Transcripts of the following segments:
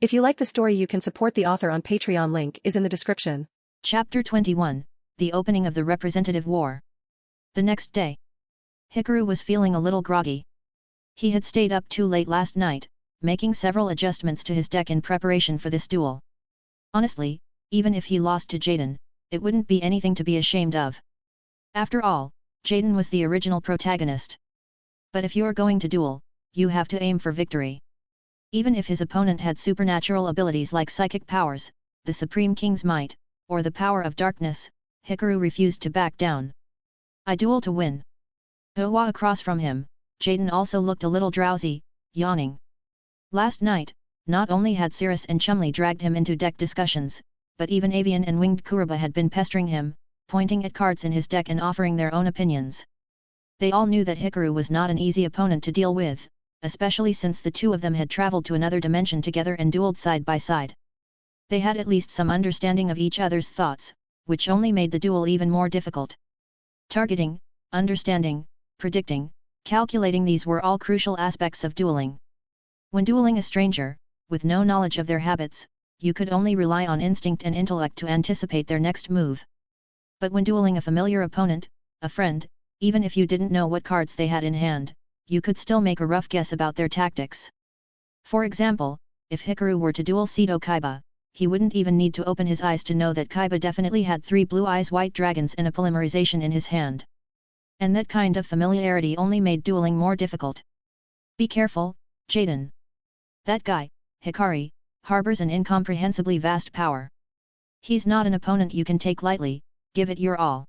If you like the story, you can support the author on Patreon. Link is in the description. Chapter 21, The Opening of the Representative War. The next day, Hikaru was feeling a little groggy. He had stayed up too late last night, making several adjustments to his deck in preparation for this duel. Honestly, even if he lost to Jaden, it wouldn't be anything to be ashamed of. After all, Jaden was the original protagonist. But if you're going to duel, you have to aim for victory. Even if his opponent had supernatural abilities like psychic powers, the Supreme King's might, or the power of darkness, Hikaru refused to back down. I duel to win. Owa across from him, Jaden also looked a little drowsy, yawning. Last night, not only had Cirrus and Chumley dragged him into deck discussions, but even Avian and Winged Kuruba had been pestering him, pointing at cards in his deck and offering their own opinions. They all knew that Hikaru was not an easy opponent to deal with, especially since the two of them had traveled to another dimension together and dueled side by side. They had at least some understanding of each other's thoughts, which only made the duel even more difficult. Targeting, understanding, predicting, calculating, these were all crucial aspects of dueling. When dueling a stranger, with no knowledge of their habits, you could only rely on instinct and intellect to anticipate their next move. But when dueling a familiar opponent, a friend, even if you didn't know what cards they had in hand, you could still make a rough guess about their tactics. For example, if Hikaru were to duel Seto Kaiba, he wouldn't even need to open his eyes to know that Kaiba definitely had 3 blue eyes white dragons and a polymerization in his hand. And that kind of familiarity only made dueling more difficult. Be careful, Jaden. That guy, Hikari, harbors an incomprehensibly vast power. He's not an opponent you can take lightly, give it your all.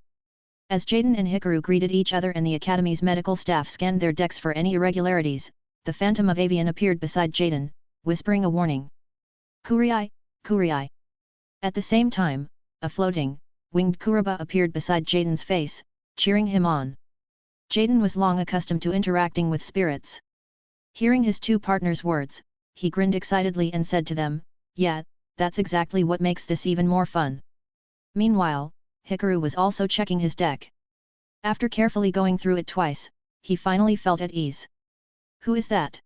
As Jaden and Hikaru greeted each other and the Academy's medical staff scanned their decks for any irregularities, the Phantom of Avian appeared beside Jaden, whispering a warning. Kuriai, Kuriai. At the same time, a floating, winged Kuruba appeared beside Jaden's face, cheering him on. Jaden was long accustomed to interacting with spirits. Hearing his two partners' words, he grinned excitedly and said to them, "Yeah, that's exactly what makes this even more fun." Meanwhile, Hikaru was also checking his deck. After carefully going through it twice, he finally felt at ease. "Who is that?"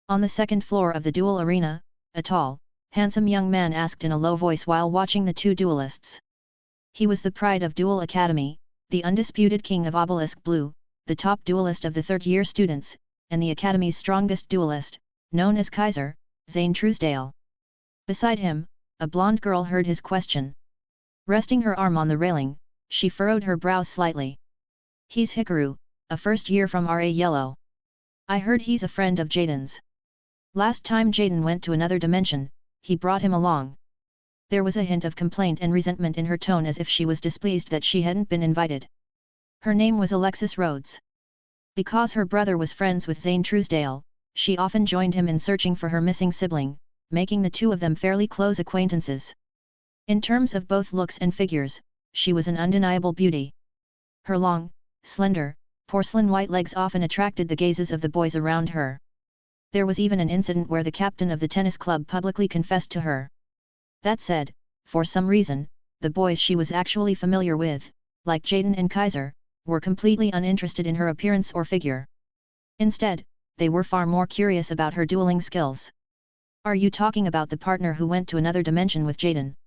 On the second floor of the duel arena, a tall, handsome young man asked in a low voice while watching the two duelists. He was the pride of Duel Academy, the undisputed king of Obelisk Blue, the top duelist of the third-year students, and the Academy's strongest duelist, known as Kaiser, Zane Truesdale. Beside him, a blonde girl heard his question. Resting her arm on the railing, she furrowed her brows slightly. "He's Hikaru, a first year from RA Yellow. I heard he's a friend of Jaden's. Last time Jaden went to another dimension, he brought him along." There was a hint of complaint and resentment in her tone, as if she was displeased that she hadn't been invited. Her name was Alexis Rhodes. Because her brother was friends with Zane Truesdale, she often joined him in searching for her missing sibling, making the two of them fairly close acquaintances. In terms of both looks and figures, she was an undeniable beauty. Her long, slender, porcelain white legs often attracted the gazes of the boys around her. There was even an incident where the captain of the tennis club publicly confessed to her. That said, for some reason, the boys she was actually familiar with, like Jaden and Kaiser, were completely uninterested in her appearance or figure. Instead, they were far more curious about her dueling skills. "Are you talking about the partner who went to another dimension with Jaden?"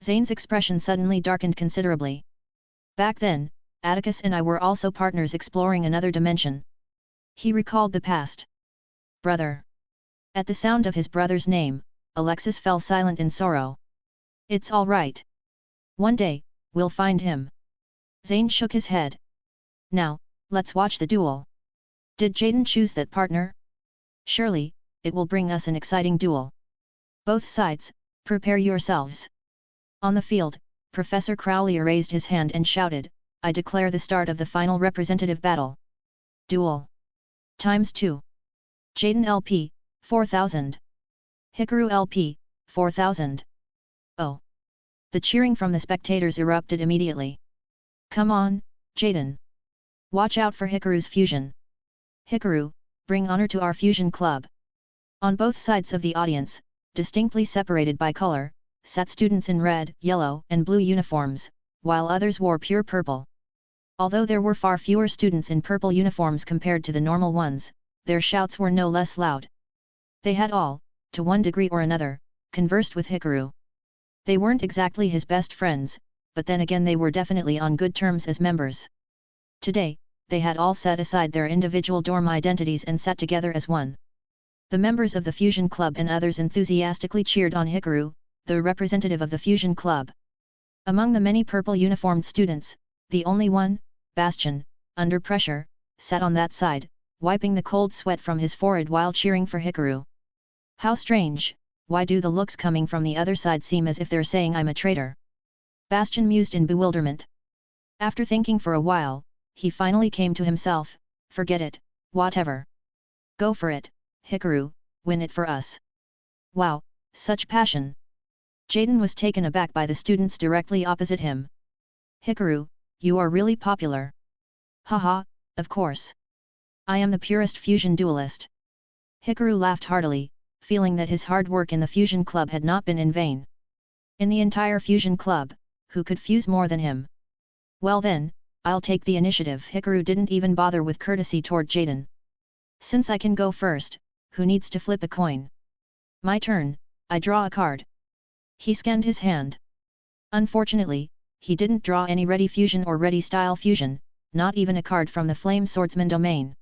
Zane's expression suddenly darkened considerably. "Back then, Atticus and I were also partners exploring another dimension." He recalled the past. "Brother." At the sound of his brother's name, Alexis fell silent in sorrow. "It's all right. One day, we'll find him." Zane shook his head. "Now, let's watch the duel. Did Jaden choose that partner? Surely, it will bring us an exciting duel. Both sides, prepare yourselves." On the field, Professor Crowley raised his hand and shouted, "I declare the start of the final representative battle. Duel. ×2. Jaden LP, 4000. Hikaru LP, 4000. Oh! The cheering from the spectators erupted immediately. "Come on, Jaden. Watch out for Hikaru's fusion. Hikaru, bring honor to our fusion club." On both sides of the audience, distinctly separated by color, sat students in red, yellow, and blue uniforms, while others wore pure purple. Although there were far fewer students in purple uniforms compared to the normal ones, their shouts were no less loud. They had all, to one degree or another, conversed with Hikaru. They weren't exactly his best friends, but then again they were definitely on good terms as members. Today, they had all set aside their individual dorm identities and sat together as one. The members of the Fusion Club and others enthusiastically cheered on Hikaru, the representative of the Fusion Club. Among the many purple-uniformed students, the only one, Bastion, under pressure, sat on that side, wiping the cold sweat from his forehead while cheering for Hikaru. How strange, why do the looks coming from the other side seem as if they're saying I'm a traitor? Bastion mused in bewilderment. After thinking for a while, he finally came to himself, forget it, whatever. Go for it, Hikaru, win it for us. Wow, such passion. Jaden was taken aback by the students directly opposite him. Hikaru, you are really popular. Haha, of course. I am the purest fusion duelist. Hikaru laughed heartily, feeling that his hard work in the Fusion Club had not been in vain. In the entire Fusion Club, who could fuse more than him? Well then, I'll take the initiative. Hikaru didn't even bother with courtesy toward Jaden. Since I can go first, who needs to flip a coin? My turn, I draw a card. He scanned his hand. Unfortunately, he didn't draw any ready fusion or ready style fusion, not even a card from the Flame Swordsman domain.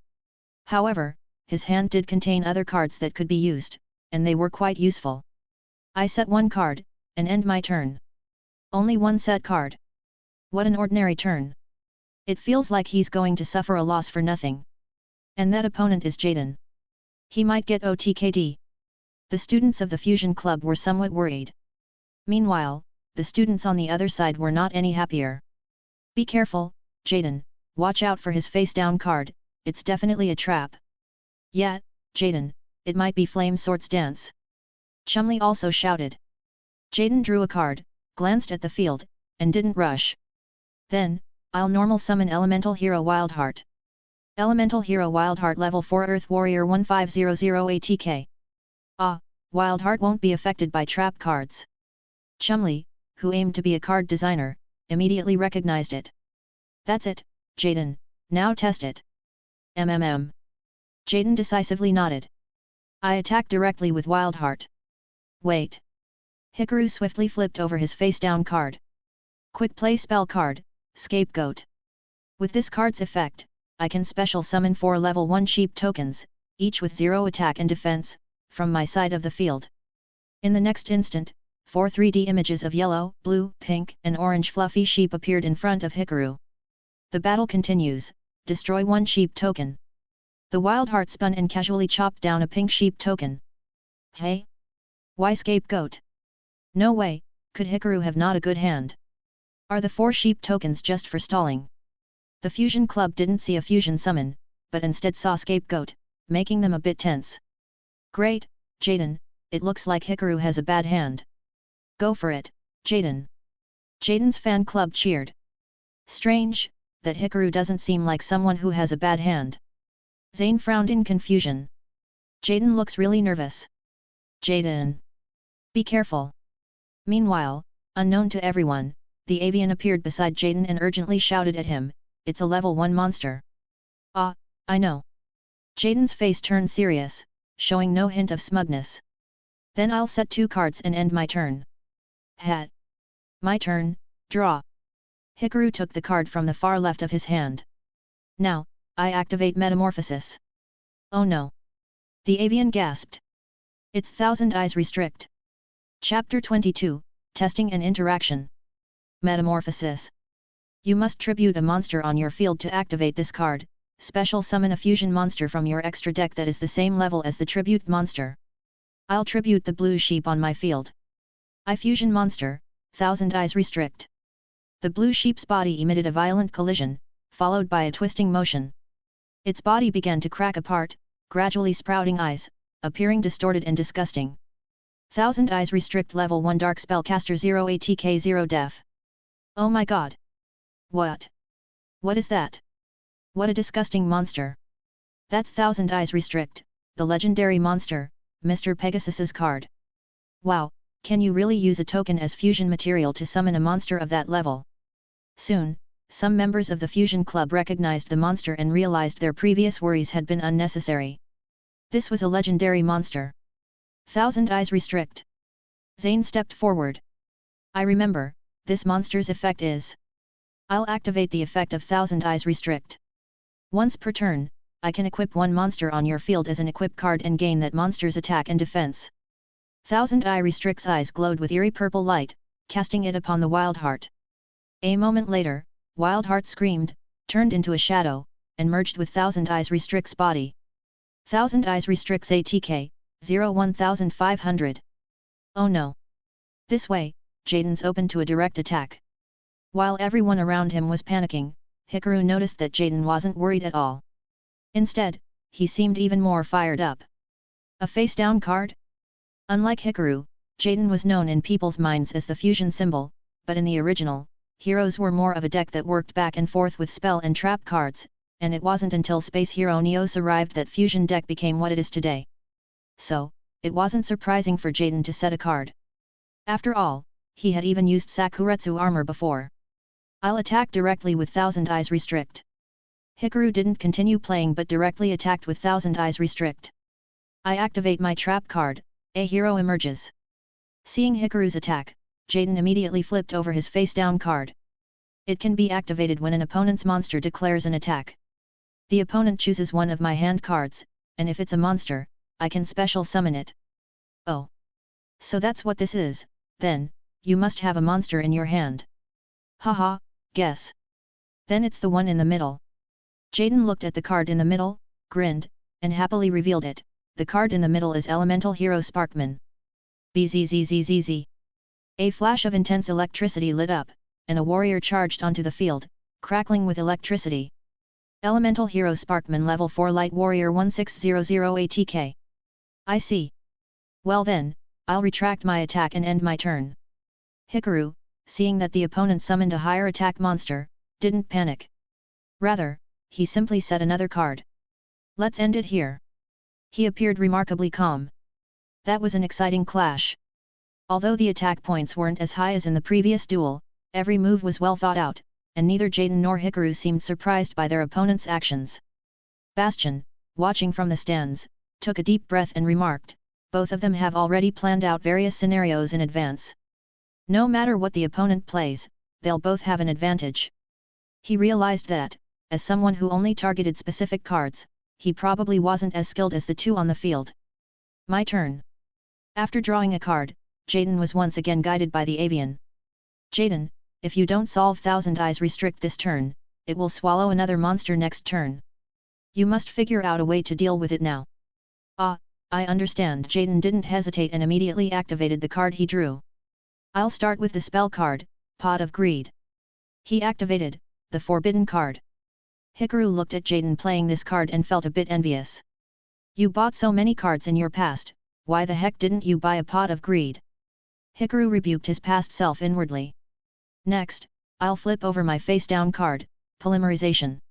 However, his hand did contain other cards that could be used, and they were quite useful. I set one card, and end my turn. Only one set card. What an ordinary turn. It feels like he's going to suffer a loss for nothing. And that opponent is Jaden. He might get OTKD. The students of the Fusion Club were somewhat worried. Meanwhile, the students on the other side were not any happier. Be careful, Jaden, watch out for his face-down card, it's definitely a trap. Yeah, Jaden, it might be Flame Swords Dance. Chumley also shouted. Jaden drew a card, glanced at the field, and didn't rush. Then, I'll normal summon Elemental Hero Wildheart. Elemental Hero Wildheart level 4 Earth Warrior 1500 ATK. Ah, Wildheart won't be affected by trap cards. Chumley, who aimed to be a card designer, immediately recognized it. That's it, Jaden, now test it. Jaden decisively nodded. I attack directly with Wildheart. Wait. Hikaru swiftly flipped over his face-down card. Quick play spell card, Scapegoat. With this card's effect, I can special summon 4 level 1 sheep tokens, each with 0 attack and defense, from my side of the field. In the next instant, 4 3D images of yellow, blue, pink, and orange fluffy sheep appeared in front of Hikaru. The battle continues, destroy 1 sheep token. The Wildheart spun and casually chopped down a pink sheep token. Hey? Why Scapegoat? No way, could Hikaru have not a good hand? Are the 4 sheep tokens just for stalling? The Fusion Club didn't see a fusion summon, but instead saw Scapegoat, making them a bit tense. Great, Jaden, it looks like Hikaru has a bad hand. Go for it, Jaden. Jaden's fan club cheered. Strange, that Hikaru doesn't seem like someone who has a bad hand. Zane frowned in confusion. Jaden looks really nervous. Jaden. Be careful. Meanwhile, unknown to everyone, the avian appeared beside Jaden and urgently shouted at him, it's a level 1 monster. Ah, I know. Jaden's face turned serious, showing no hint of smugness. Then I'll set 2 cards and end my turn. Hat. My turn, draw. Hikaru took the card from the far left of his hand. Now, I activate Metamorphosis. Oh no. The avian gasped. It's Thousand Eyes Restrict. Chapter 22, Testing and Interaction. Metamorphosis. You must tribute a monster on your field to activate this card, special summon a fusion monster from your extra deck that is the same level as the tribute monster. I'll tribute the blue sheep on my field. I fusion monster, Thousand Eyes Restrict. The blue sheep's body emitted a violent collision, followed by a twisting motion. Its body began to crack apart, gradually sprouting eyes, appearing distorted and disgusting. Thousand Eyes Restrict level 1 Dark Spellcaster 0 ATK 0 Def. Oh my god! What? What is that? What a disgusting monster! That's Thousand Eyes Restrict, the legendary monster, Mr. Pegasus's card. Wow, can you really use a token as fusion material to summon a monster of that level? Soon, some members of the Fusion Club recognized the monster and realized their previous worries had been unnecessary. This was a legendary monster. Thousand Eyes Restrict. Zane stepped forward. I remember, this monster's effect is. I'll activate the effect of Thousand Eyes Restrict. Once per turn, I can equip one monster on your field as an equip card and gain that monster's attack and defense. Thousand Eye Restrict's eyes glowed with eerie purple light, casting it upon the Wildheart. A moment later, Wildheart screamed, turned into a shadow, and merged with Thousand Eyes Restrict's body. Thousand Eyes Restrict's ATK, 01500. Oh no! This way, Jaden's open to a direct attack. While everyone around him was panicking, Hikaru noticed that Jaden wasn't worried at all. Instead, he seemed even more fired up. A face-down card? Unlike Hikaru, Jaden was known in people's minds as the fusion symbol, but in the original, heroes were more of a deck that worked back and forth with spell and trap cards, and it wasn't until Space Hero Neos arrived that fusion deck became what it is today. So, it wasn't surprising for Jaden to set a card. After all, he had even used Sakuretsu armor before. I'll attack directly with Thousand Eyes Restrict. Hikaru didn't continue playing but directly attacked with Thousand Eyes Restrict. I activate my trap card, a hero emerges. Seeing Hikaru's attack, Jaden immediately flipped over his face-down card. It can be activated when an opponent's monster declares an attack. The opponent chooses one of my hand cards, and if it's a monster, I can special summon it. Oh. So that's what this is, then, you must have a monster in your hand. Haha, guess. Then it's the one in the middle. Jaden looked at the card in the middle, grinned, and happily revealed it. The card in the middle is Elemental Hero Sparkman. Bzzzzz. A flash of intense electricity lit up, and a warrior charged onto the field, crackling with electricity. Elemental Hero Sparkman Level 4 Light Warrior 1600 ATK. I see. Well then, I'll retract my attack and end my turn. Hikaru, seeing that the opponent summoned a higher attack monster, didn't panic. Rather, he simply set another card. Let's end it here. He appeared remarkably calm. That was an exciting clash. Although the attack points weren't as high as in the previous duel, every move was well thought out, and neither Jaden nor Hikaru seemed surprised by their opponent's actions. Bastion, watching from the stands, took a deep breath and remarked, both of them have already planned out various scenarios in advance. No matter what the opponent plays, they'll both have an advantage. He realized that, as someone who only targeted specific cards, he probably wasn't as skilled as the two on the field. My turn. After drawing a card, Jaden was once again guided by the avian. Jaden, if you don't solve Thousand Eyes Restrict this turn, it will swallow another monster next turn. You must figure out a way to deal with it now. Ah, I understand. Jaden didn't hesitate and immediately activated the card he drew. I'll start with the spell card, Pot of Greed. He activated the forbidden card. Hikaru looked at Jaden playing this card and felt a bit envious. You bought so many cards in your past, why the heck didn't you buy a Pot of Greed? Hikaru rebuked his past self inwardly. Next, I'll flip over my face-down card, Polymerization.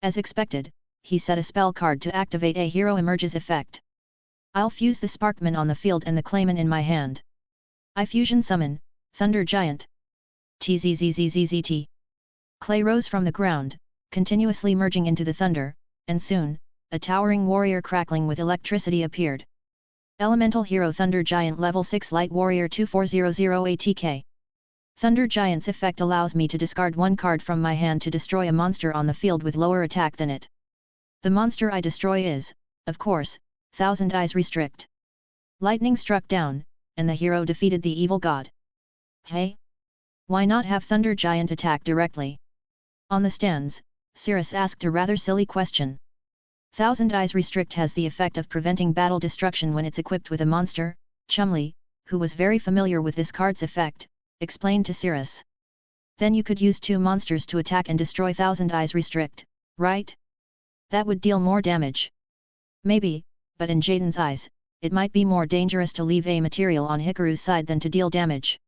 As expected, he set a spell card to activate a hero emerges effect. I'll fuse the Sparkman on the field and the Clayman in my hand. I fusion summon, Thunder Giant. Tzzzzzzt. Clay rose from the ground, continuously merging into the thunder, and soon, a towering warrior crackling with electricity appeared. Elemental Hero Thunder Giant Level 6 Light Warrior 2400 ATK. Thunder Giant's effect allows me to discard one card from my hand to destroy a monster on the field with lower attack than it. The monster I destroy is, of course, Thousand Eyes Restrict. Lightning struck down, and the hero defeated the evil god. Hey? Why not have Thunder Giant attack directly? On the stands, Cirrus asked a rather silly question. Thousand Eyes Restrict has the effect of preventing battle destruction when it's equipped with a monster. Chumley, who was very familiar with this card's effect, explained to Cirrus. Then you could use two monsters to attack and destroy Thousand Eyes Restrict, right? That would deal more damage. Maybe, but in Jaden's eyes, it might be more dangerous to leave a material on Hikaru's side than to deal damage.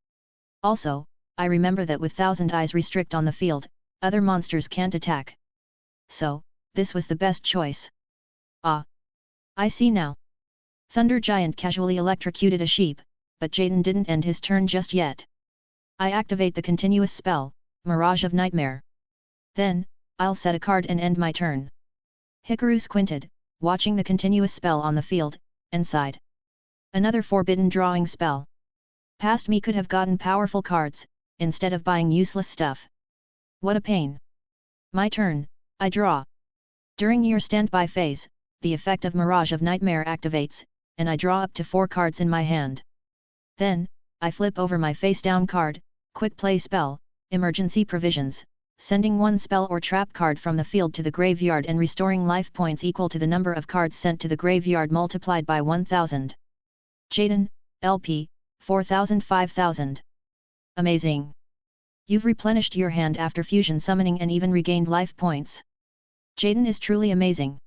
Also, I remember that with Thousand Eyes Restrict on the field, other monsters can't attack. So, this was the best choice. Ah! I see now. Thunder Giant casually electrocuted a sheep, but Jaden didn't end his turn just yet. I activate the continuous spell, Mirage of Nightmare. Then, I'll set a card and end my turn. Hikaru squinted, watching the continuous spell on the field, and sighed. Another forbidden drawing spell. Past me could have gotten powerful cards, instead of buying useless stuff. What a pain. My turn, I draw. During your standby phase, the effect of Mirage of Nightmare activates, and I draw up to 4 cards in my hand. Then, I flip over my face-down card, Quick Play Spell, Emergency Provisions, sending 1 spell or trap card from the field to the graveyard and restoring life points equal to the number of cards sent to the graveyard multiplied by 1000. Jaden, LP, 4000 5000. Amazing! You've replenished your hand after fusion summoning and even regained life points. Jaden is truly amazing.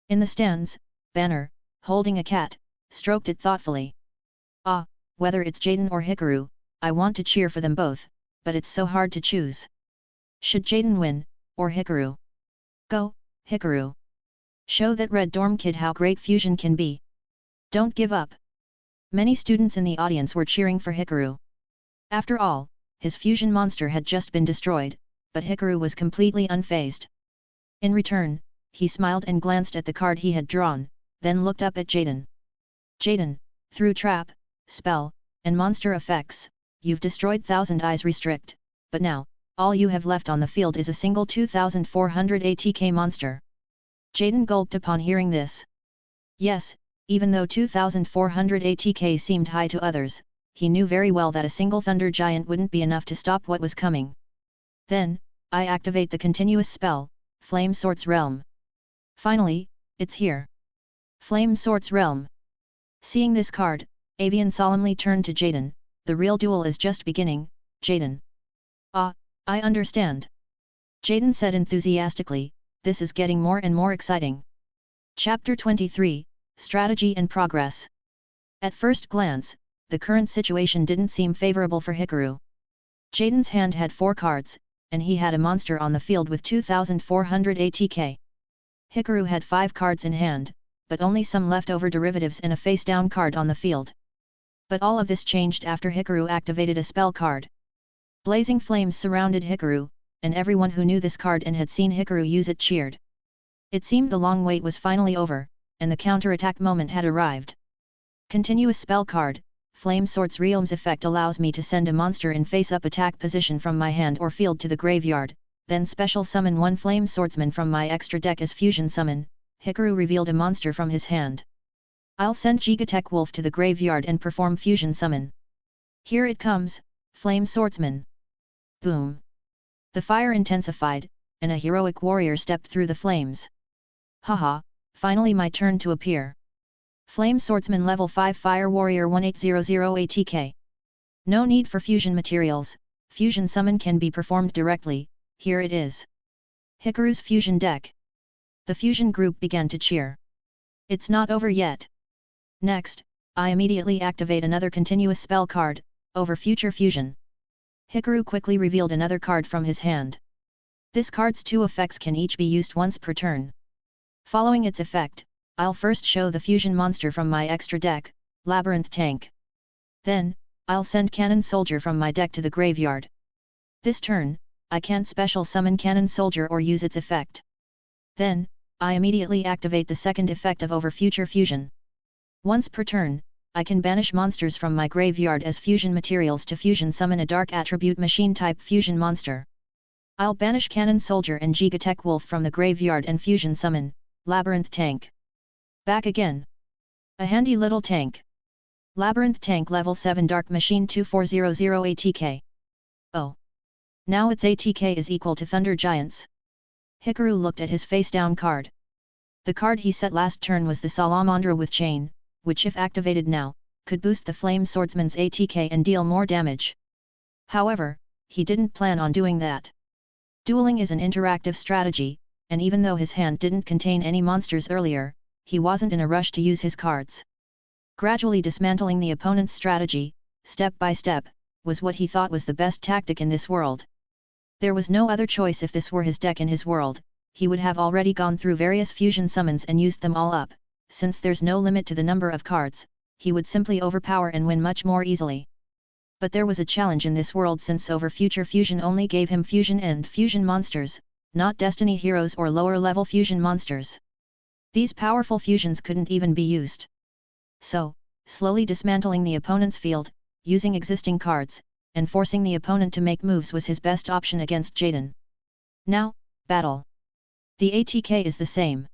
In the stands, Banner, holding a cat, stroked it thoughtfully. Ah, whether it's Jaden or Hikaru, I want to cheer for them both, but it's so hard to choose. Should Jaden win, or Hikaru? Go, Hikaru! Show that Red Dorm Kid how great fusion can be. Don't give up. Many students in the audience were cheering for Hikaru. After all, his fusion monster had just been destroyed, but Hikaru was completely unfazed. In return, he smiled and glanced at the card he had drawn, then looked up at Jaden. Jaden, through trap, spell, and monster effects, you've destroyed Thousand Eyes Restrict, but now, all you have left on the field is a single 2400 ATK monster. Jaden gulped upon hearing this. Yes, even though 2400 ATK seemed high to others, he knew very well that a single Thunder Giant wouldn't be enough to stop what was coming. Then, I activate the continuous spell, Flame Swords Realm. Finally, it's here. Flame Swords Realm. Seeing this card, Avian solemnly turned to Jaden. The real duel is just beginning, Jaden. Ah, I understand. Jaden said enthusiastically, this is getting more and more exciting. Chapter 23, Strategy and Progress. At first glance, the current situation didn't seem favorable for Hikaru. Jaden's hand had 4 cards, and he had a monster on the field with 2400 ATK. Hikaru had 5 cards in hand, but only some leftover derivatives and a face-down card on the field. But all of this changed after Hikaru activated a spell card. Blazing flames surrounded Hikaru, and everyone who knew this card and had seen Hikaru use it cheered. It seemed the long wait was finally over, and the counter-attack moment had arrived. Continuous spell card, Flame Swords Realm's effect allows me to send a monster in face-up attack position from my hand or field to the graveyard, then special summon 1 Flame Swordsman from my extra deck as fusion summon. Hikaru revealed a monster from his hand. I'll send Gigatech Wolf to the graveyard and perform fusion summon. Here it comes, Flame Swordsman. Boom! The fire intensified, and a heroic warrior stepped through the flames. Haha, finally my turn to appear. Flame Swordsman level 5 Fire Warrior 1800 ATK. No need for fusion materials, fusion summon can be performed directly, here it is. Hikaru's fusion deck. The fusion group began to cheer. It's not over yet. Next, I immediately activate another continuous spell card, over future fusion. Hikaru quickly revealed another card from his hand. This card's 2 effects can each be used once per turn. Following its effect, I'll first show the fusion monster from my extra deck, Labyrinth Tank. Then, I'll send Cannon Soldier from my deck to the graveyard. This turn, I can't special summon Cannon Soldier or use its effect. Then, I immediately activate the second effect of Over Future Fusion. Once per turn, I can banish monsters from my graveyard as fusion materials to fusion summon a Dark Attribute Machine type fusion monster. I'll banish Cannon Soldier and Gigatech Wolf from the graveyard and fusion summon Labyrinth Tank. Back again. A handy little tank. Labyrinth Tank level 7 Dark Machine 2400 ATK. Oh. Now its ATK is equal to Thunder Giants. Hikaru looked at his face-down card. The card he set last turn was the Salamandra with Chain, which if activated now, could boost the Flame Swordsman's ATK and deal more damage. However, he didn't plan on doing that. Dueling is an interactive strategy, and even though his hand didn't contain any monsters earlier, he wasn't in a rush to use his cards. Gradually dismantling the opponent's strategy, step by step, was what he thought was the best tactic in this world. There was no other choice. If this were his deck in his world, he would have already gone through various fusion summons and used them all up. Since there's no limit to the number of cards, he would simply overpower and win much more easily. But there was a challenge in this world, since Over Future Fusion only gave him fusion and fusion monsters, not Destiny heroes or lower level fusion monsters. These powerful fusions couldn't even be used. So, slowly dismantling the opponent's field, using existing cards, and forcing the opponent to make moves was his best option against Jaden. Now, battle. The ATK is the same.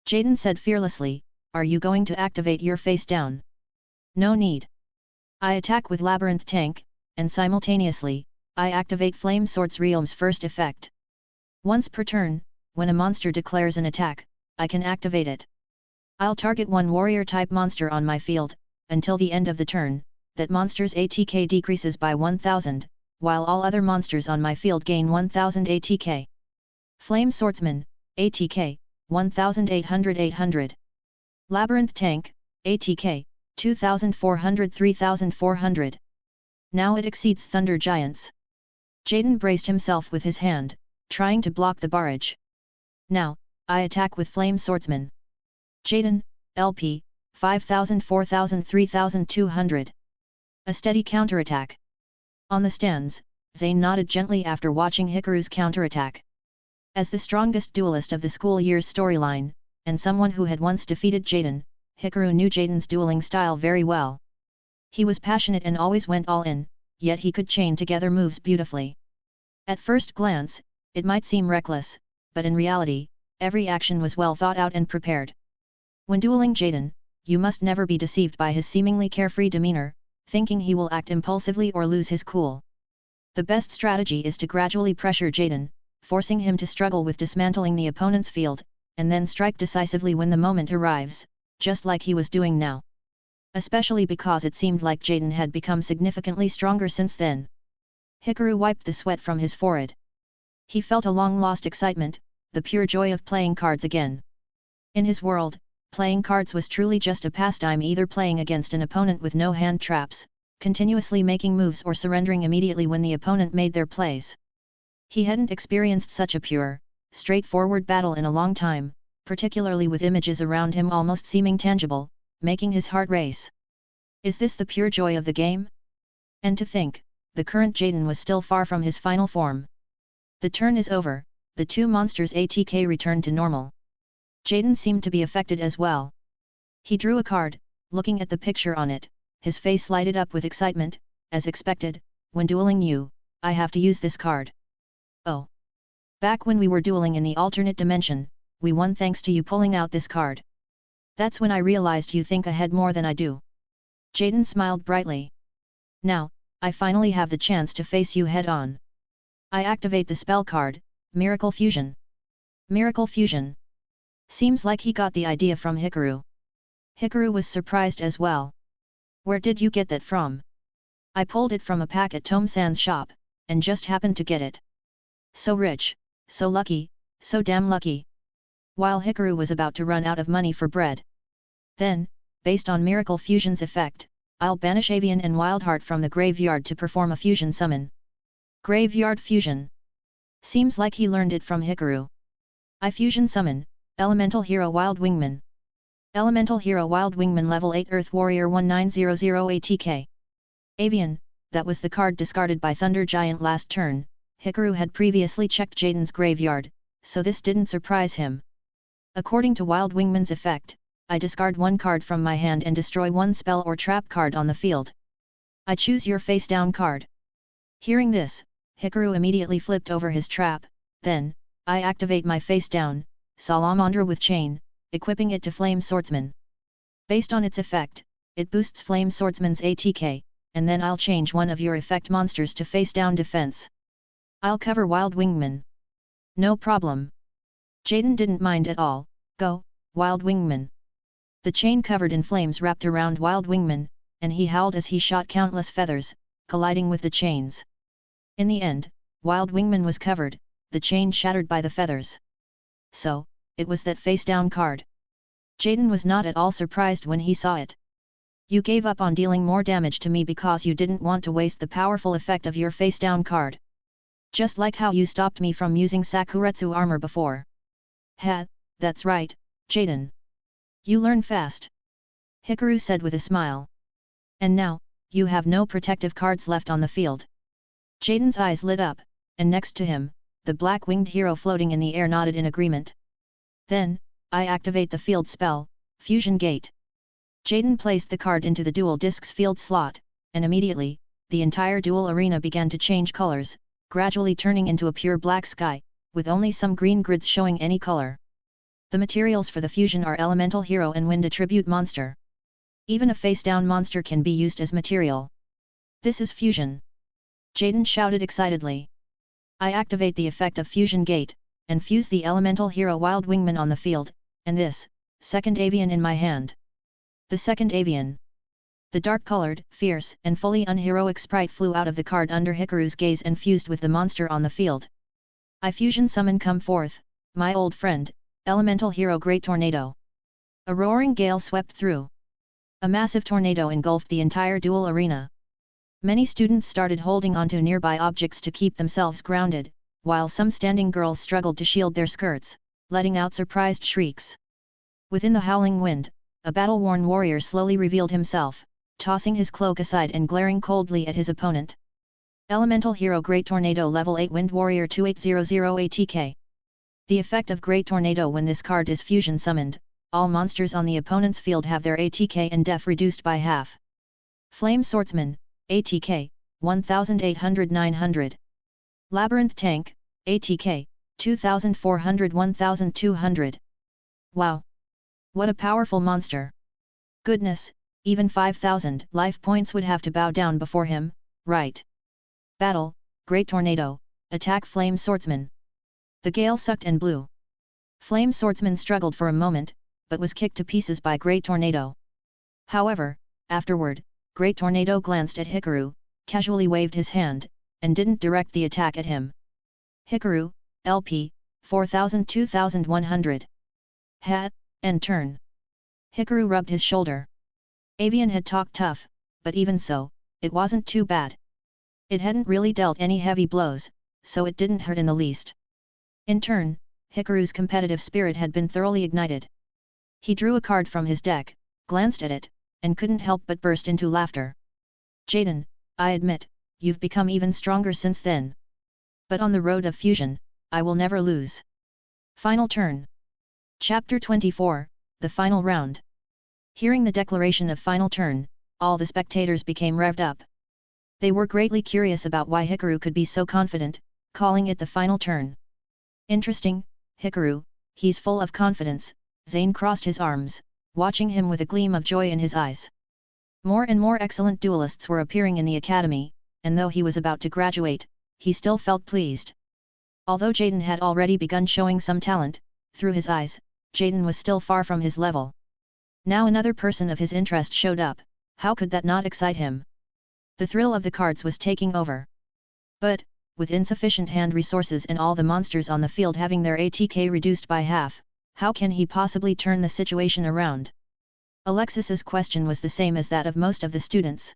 Jaden said fearlessly, are you going to activate your face down? No need. I attack with Labyrinth Tank, and simultaneously, I activate Flame Sword's Realm's first effect. Once per turn, when a monster declares an attack, I can activate it. I'll target one warrior-type monster on my field, until the end of the turn, that monster's ATK decreases by 1000, while all other monsters on my field gain 1000 ATK. Flame Swordsman, ATK, 1800-800. Labyrinth Tank, ATK, 2400-3400. Now it exceeds Thunder Giants. Jaden braced himself with his hand, trying to block the barrage. Now, I attack with Flame Swordsman. Jaden, LP, 5000, 4000, 3200. A steady counterattack. On the stands, Zane nodded gently after watching Hikaru's counterattack. As the strongest duelist of the school year's storyline, and someone who had once defeated Jaden, Hikaru knew Jaden's dueling style very well. He was passionate and always went all in, yet he could chain together moves beautifully. At first glance, it might seem reckless, but in reality, every action was well thought out and prepared. When dueling Jaden, you must never be deceived by his seemingly carefree demeanor, thinking he will act impulsively or lose his cool. The best strategy is to gradually pressure Jaden, forcing him to struggle with dismantling the opponent's field, and then strike decisively when the moment arrives, just like he was doing now. Especially because it seemed like Jaden had become significantly stronger since then. Hikaru wiped the sweat from his forehead. He felt a long-lost excitement, the pure joy of playing cards again. In his world, playing cards was truly just a pastime, either playing against an opponent with no hand traps, continuously making moves, or surrendering immediately when the opponent made their plays. He hadn't experienced such a pure, straightforward battle in a long time, particularly with images around him almost seeming tangible, making his heart race. Is this the pure joy of the game? And to think, the current Jaden was still far from his final form. The turn is over, the two monsters' ATK returned to normal. Jaden seemed to be affected as well. He drew a card, looking at the picture on it, his face lighted up with excitement, as expected. When dueling you, I have to use this card. Oh. Back when we were dueling in the alternate dimension, we won thanks to you pulling out this card. That's when I realized you think ahead more than I do. Jaden smiled brightly. Now, I finally have the chance to face you head on. I activate the spell card, Miracle Fusion. Miracle Fusion. Seems like he got the idea from Hikaru. Hikaru was surprised as well. Where did you get that from? I pulled it from a pack at Tom-san's shop, and just happened to get it. So rich, so lucky, so damn lucky. While Hikaru was about to run out of money for bread. Then, based on Miracle Fusion's effect, I'll banish Avian and Wildheart from the graveyard to perform a fusion summon. Graveyard Fusion. Seems like he learned it from Hikaru. I fusion summon, Elemental Hero Wild Wingman. Elemental Hero Wild Wingman level 8 Earth Warrior 1900 ATK. Avian, that was the card discarded by Thunder Giant last turn. Hikaru had previously checked Jaden's graveyard, so this didn't surprise him. According to Wild Wingman's effect, I discard one card from my hand and destroy one spell or trap card on the field. I choose your face down card. Hearing this, Hikaru immediately flipped over his trap, then, I activate my face down, Salamandra with chain, equipping it to Flame Swordsman. Based on its effect, it boosts Flame Swordsman's ATK, and then I'll change one of your effect monsters to face down defense. I'll cover Wild Wingman. No problem. Jaden didn't mind at all. Go, Wild Wingman. The chain covered in flames wrapped around Wild Wingman, and he howled as he shot countless feathers, colliding with the chains. In the end, Wild Wingman was covered, the chain shattered by the feathers. So, it was that face-down card. Jaden was not at all surprised when he saw it. You gave up on dealing more damage to me because you didn't want to waste the powerful effect of your face-down card. Just like how you stopped me from using Sakuretsu armor before. Ha, that's right, Jaden. You learn fast. Hikaru said with a smile. And now, you have no protective cards left on the field. Jaden's eyes lit up, and next to him, the black-winged hero floating in the air nodded in agreement. Then, I activate the field spell, Fusion Gate. Jaden placed the card into the duel disc's field slot, and immediately, the entire duel arena began to change colors, gradually turning into a pure black sky, with only some green grids showing any color. The materials for the fusion are elemental hero and wind attribute monster. Even a face-down monster can be used as material. This is fusion. Jaden shouted excitedly. I activate the effect of fusion gate, and fuse the elemental hero wild wingman on the field, and this, second avian in my hand. The second avian. The dark-colored, fierce, and fully unheroic sprite flew out of the card under Hikaru's gaze and fused with the monster on the field. I fusion summon come forth, my old friend, elemental hero Great Tornado. A roaring gale swept through. A massive tornado engulfed the entire duel arena. Many students started holding onto nearby objects to keep themselves grounded, while some standing girls struggled to shield their skirts, letting out surprised shrieks. Within the howling wind, a battle-worn warrior slowly revealed himself, tossing his cloak aside and glaring coldly at his opponent. Elemental Hero Great Tornado Level 8 Wind Warrior 2800 ATK. The effect of Great Tornado: when this card is fusion summoned, all monsters on the opponent's field have their ATK and def reduced by half. Flame Swordsman, ATK, 1800-900. Labyrinth Tank, ATK, 2400-1200. Wow! What a powerful monster! Goodness, even 5000 life points would have to bow down before him, right? Battle, Great Tornado, attack Flame Swordsman. The gale sucked and blew. Flame Swordsman struggled for a moment, but was kicked to pieces by Great Tornado. However, afterward, Great Tornado glanced at Hikaru, casually waved his hand, and didn't direct the attack at him. Hikaru, LP, 4000-2100. Ha, end turn. Hikaru rubbed his shoulder. Avian had talked tough, but even so, it wasn't too bad. It hadn't really dealt any heavy blows, so it didn't hurt in the least. In turn, Hikaru's competitive spirit had been thoroughly ignited. He drew a card from his deck, glanced at it, and couldn't help but burst into laughter. Jaden, I admit, you've become even stronger since then. But on the road of fusion, I will never lose. Final turn. Chapter 24, The Final Round. Hearing the declaration of final turn, all the spectators became revved up. They were greatly curious about why Hikaru could be so confident, calling it the final turn. Interesting, Hikaru, he's full of confidence. Zane crossed his arms, watching him with a gleam of joy in his eyes. More and more excellent duelists were appearing in the academy, and though he was about to graduate, he still felt pleased. Although Jaden had already begun showing some talent, through his eyes, Jaden was still far from his level. Now another person of his interest showed up, how could that not excite him? The thrill of the cards was taking over. But, with insufficient hand resources and all the monsters on the field having their ATK reduced by half, how can he possibly turn the situation around? Alexis's question was the same as that of most of the students.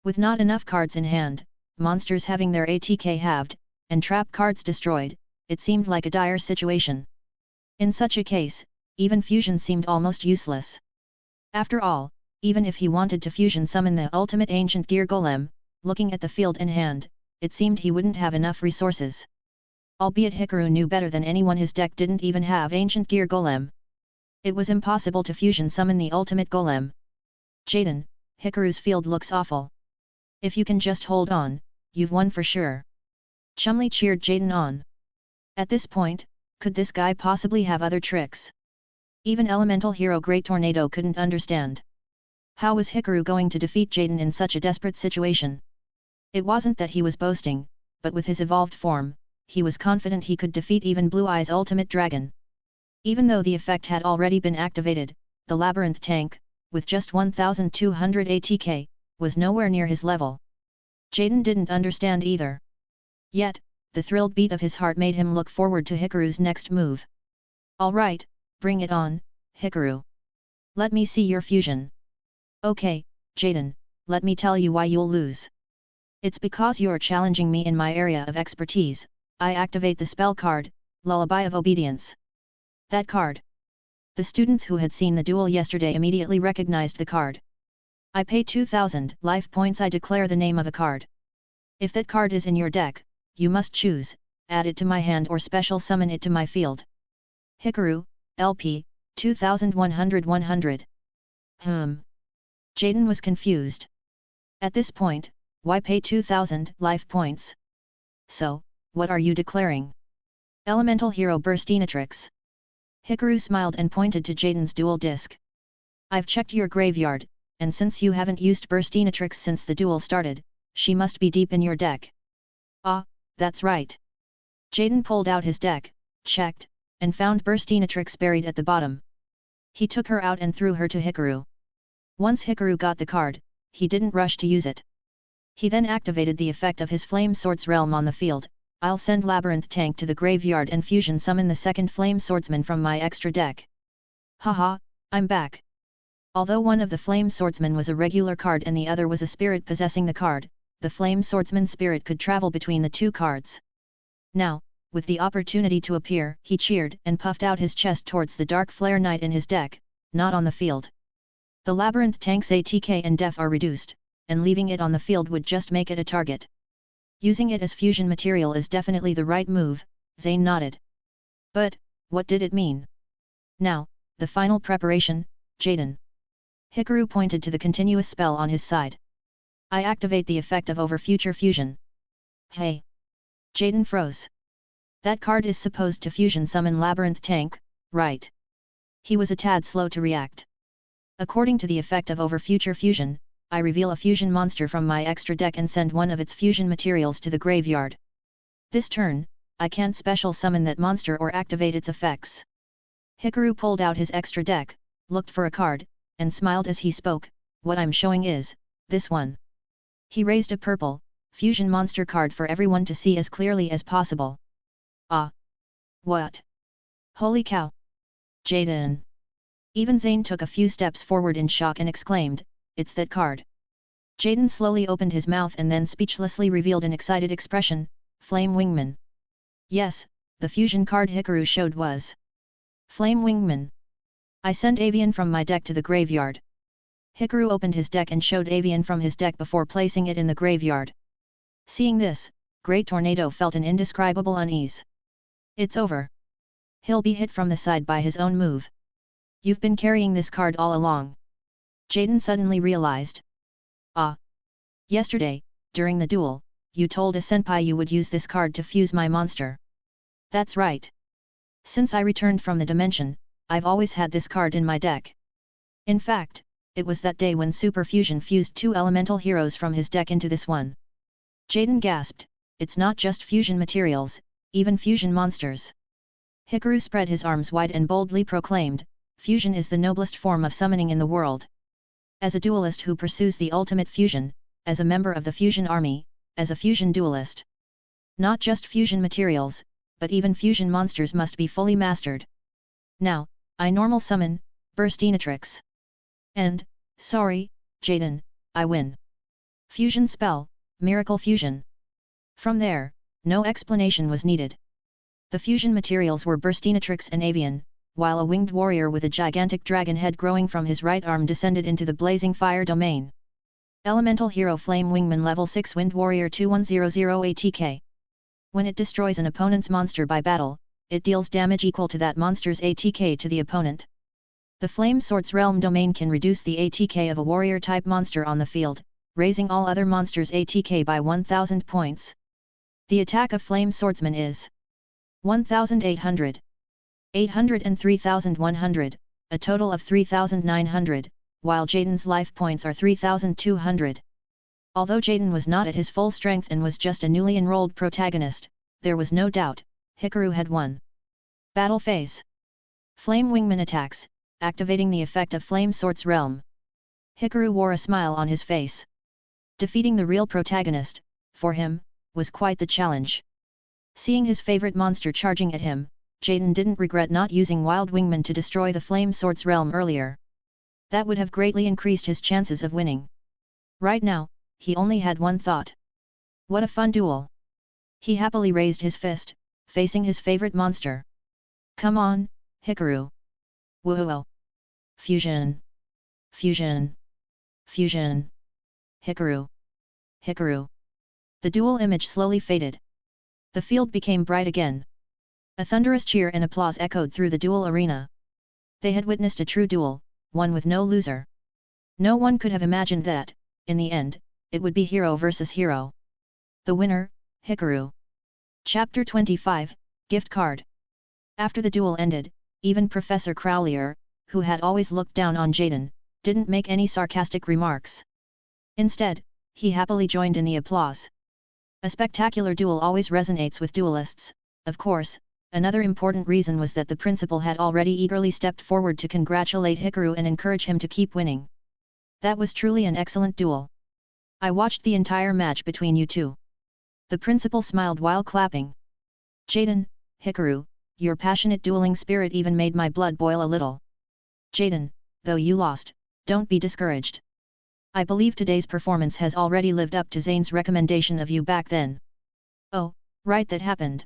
With not enough cards in hand, monsters having their ATK halved, and trap cards destroyed, it seemed like a dire situation. In such a case, even fusion seemed almost useless. After all, even if he wanted to fusion summon the ultimate ancient gear golem, looking at the field in hand, it seemed he wouldn't have enough resources. Albeit Hikaru knew better than anyone his deck didn't even have ancient gear golem. It was impossible to fusion summon the ultimate golem. Jaden, Hikaru's field looks awful. If you can just hold on, you've won for sure. Chumley cheered Jaden on. At this point, could this guy possibly have other tricks? Even elemental hero Great Tornado couldn't understand. How was Hikaru going to defeat Jaden in such a desperate situation? It wasn't that he was boasting, but with his evolved form, he was confident he could defeat even Blue Eye's ultimate dragon. Even though the effect had already been activated, the Labyrinth Tank, with just 1200 ATK, was nowhere near his level. Jaden didn't understand either. Yet, the thrilled beat of his heart made him look forward to Hikaru's next move. Alright, bring it on, Hikaru. Let me see your fusion. Okay, Jaden, let me tell you why you'll lose. It's because you're challenging me in my area of expertise. I activate the spell card, Lullaby of Obedience. That card. The students who had seen the duel yesterday immediately recognized the card. I pay 2000 life points. I declare the name of a card. If that card is in your deck, you must choose, add it to my hand or special summon it to my field. Hikaru, LP, 2100-100. Jaden was confused. At this point, why pay 2,000 life points? So, what are you declaring? Elemental Hero Burstinatrix. Hikaru smiled and pointed to Jaden's duel disc. I've checked your graveyard, and since you haven't used Burstinatrix since the duel started, she must be deep in your deck. Ah, that's right. Jaden pulled out his deck, checked, and found Burstinatrix buried at the bottom. He took her out and threw her to Hikaru. Once Hikaru got the card, he didn't rush to use it. He then activated the effect of his Flame Swords realm on the field. I'll send Labyrinth Tank to the graveyard and fusion summon the second Flame Swordsman from my extra deck. Haha, I'm back. Although one of the Flame Swordsmen was a regular card and the other was a spirit possessing the card, the Flame Swordsman spirit could travel between the two cards. Now, with the opportunity to appear, he cheered and puffed out his chest towards the Dark Flare Knight in his deck, not on the field. The Labyrinth Tank's ATK and def are reduced, and leaving it on the field would just make it a target. Using it as fusion material is definitely the right move, Zane nodded. But, what did it mean? Now, the final preparation, Jaden. Hikaru pointed to the continuous spell on his side. I activate the effect of over future fusion. Hey! Jaden froze. That card is supposed to fusion summon Labyrinth Tank, right? He was a tad slow to react. According to the effect of over future fusion, I reveal a fusion monster from my extra deck and send one of its fusion materials to the graveyard. This turn, I can't special summon that monster or activate its effects. Hikaru pulled out his extra deck, looked for a card, and smiled as he spoke. What I'm showing is, this one. He raised a purple, fusion monster card for everyone to see as clearly as possible. Ah! What? Holy cow! Jaden! Even Zane took a few steps forward in shock and exclaimed, it's that card. Jaden slowly opened his mouth and then speechlessly revealed an excited expression, Flame Wingman. Yes, the fusion card Hikaru showed was Flame Wingman. I send Avian from my deck to the graveyard. Hikaru opened his deck and showed Avian from his deck before placing it in the graveyard. Seeing this, Great Tornado felt an indescribable unease. It's over. He'll be hit from the side by his own move. You've been carrying this card all along. Jaden suddenly realized. Ah! Yesterday, during the duel, you told a senpai you would use this card to fuse my monster. That's right. Since I returned from the dimension, I've always had this card in my deck. In fact, it was that day when Super Fusion fused two elemental heroes from his deck into this one. Jaden gasped, it's not just fusion materials, even fusion monsters. Hikaru spread his arms wide and boldly proclaimed, fusion is the noblest form of summoning in the world. As a duelist who pursues the ultimate fusion, as a member of the fusion army, as a fusion duelist. Not just fusion materials, but even fusion monsters must be fully mastered. Now, I normal summon, Burstinatrix. And, sorry, Jaden, I win. Fusion spell, Miracle Fusion. From there, no explanation was needed. The fusion materials were Burstinatrix and Avian, while a winged warrior with a gigantic dragon head growing from his right arm descended into the blazing fire domain. Elemental Hero Flame Wingman Level 6 Wind Warrior 2100 ATK. When it destroys an opponent's monster by battle, it deals damage equal to that monster's ATK to the opponent. The Flame Swords Realm domain can reduce the ATK of a warrior-type monster on the field, raising all other monsters' ATK by 1000 points. The attack of Flame Swordsman is 1800. 800 and 3100, a total of 3900, while Jaden's life points are 3200. Although Jaden was not at his full strength and was just a newly enrolled protagonist, there was no doubt, Hikaru had won. Battle Phase. Flame Wingman attacks, activating the effect of Flame Swords Realm. Hikaru wore a smile on his face. Defeating the real protagonist, for him, was quite the challenge. Seeing his favorite monster charging at him, Jaden didn't regret not using Wild Wingman to destroy the Flame Swords Realm earlier. That would have greatly increased his chances of winning. Right now, he only had one thought. What a fun duel! He happily raised his fist, facing his favorite monster. Come on, Hikaru! Whoa! Fusion! Fusion! Fusion! Hikaru! Hikaru! The duel image slowly faded. The field became bright again. A thunderous cheer and applause echoed through the duel arena. They had witnessed a true duel, one with no loser. No one could have imagined that, in the end, it would be hero versus hero. The winner, Hikaru. Chapter 25, Gift Card. After the duel ended, even Professor Crowlier, who had always looked down on Jaden, didn't make any sarcastic remarks. Instead, he happily joined in the applause. A spectacular duel always resonates with duelists. Of course, another important reason was that the principal had already eagerly stepped forward to congratulate Hikaru and encourage him to keep winning. That was truly an excellent duel. I watched the entire match between you two. The principal smiled while clapping. Jaden, Hikaru, your passionate dueling spirit even made my blood boil a little. Jaden, though you lost, don't be discouraged. I believe today's performance has already lived up to Zane's recommendation of you back then. Oh, right, that happened.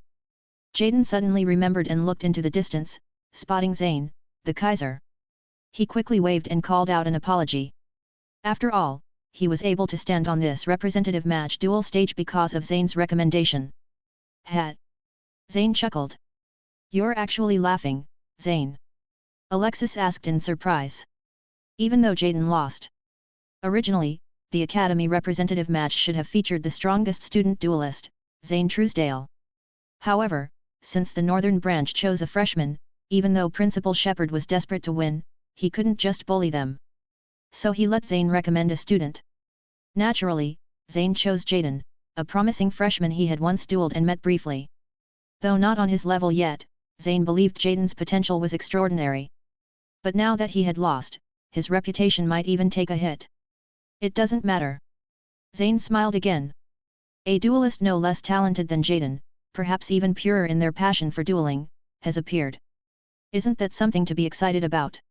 Jaden suddenly remembered and looked into the distance, spotting Zane, the Kaiser. He quickly waved and called out an apology. After all, he was able to stand on this representative match duel stage because of Zane's recommendation. Hat. Zane chuckled. You're actually laughing, Zane? Alexis asked in surprise. Even though Jaden lost. Originally, the Academy representative match should have featured the strongest student duelist, Zane Truesdale. However, since the Northern Branch chose a freshman, even though Principal Shepard was desperate to win, he couldn't just bully them. So he let Zane recommend a student. Naturally, Zane chose Jaden, a promising freshman he had once dueled and met briefly. Though not on his level yet, Zane believed Jaden's potential was extraordinary. But now that he had lost, his reputation might even take a hit. It doesn't matter. Zane smiled again. A duelist no less talented than Jaden, perhaps even purer in their passion for dueling, has appeared. Isn't that something to be excited about?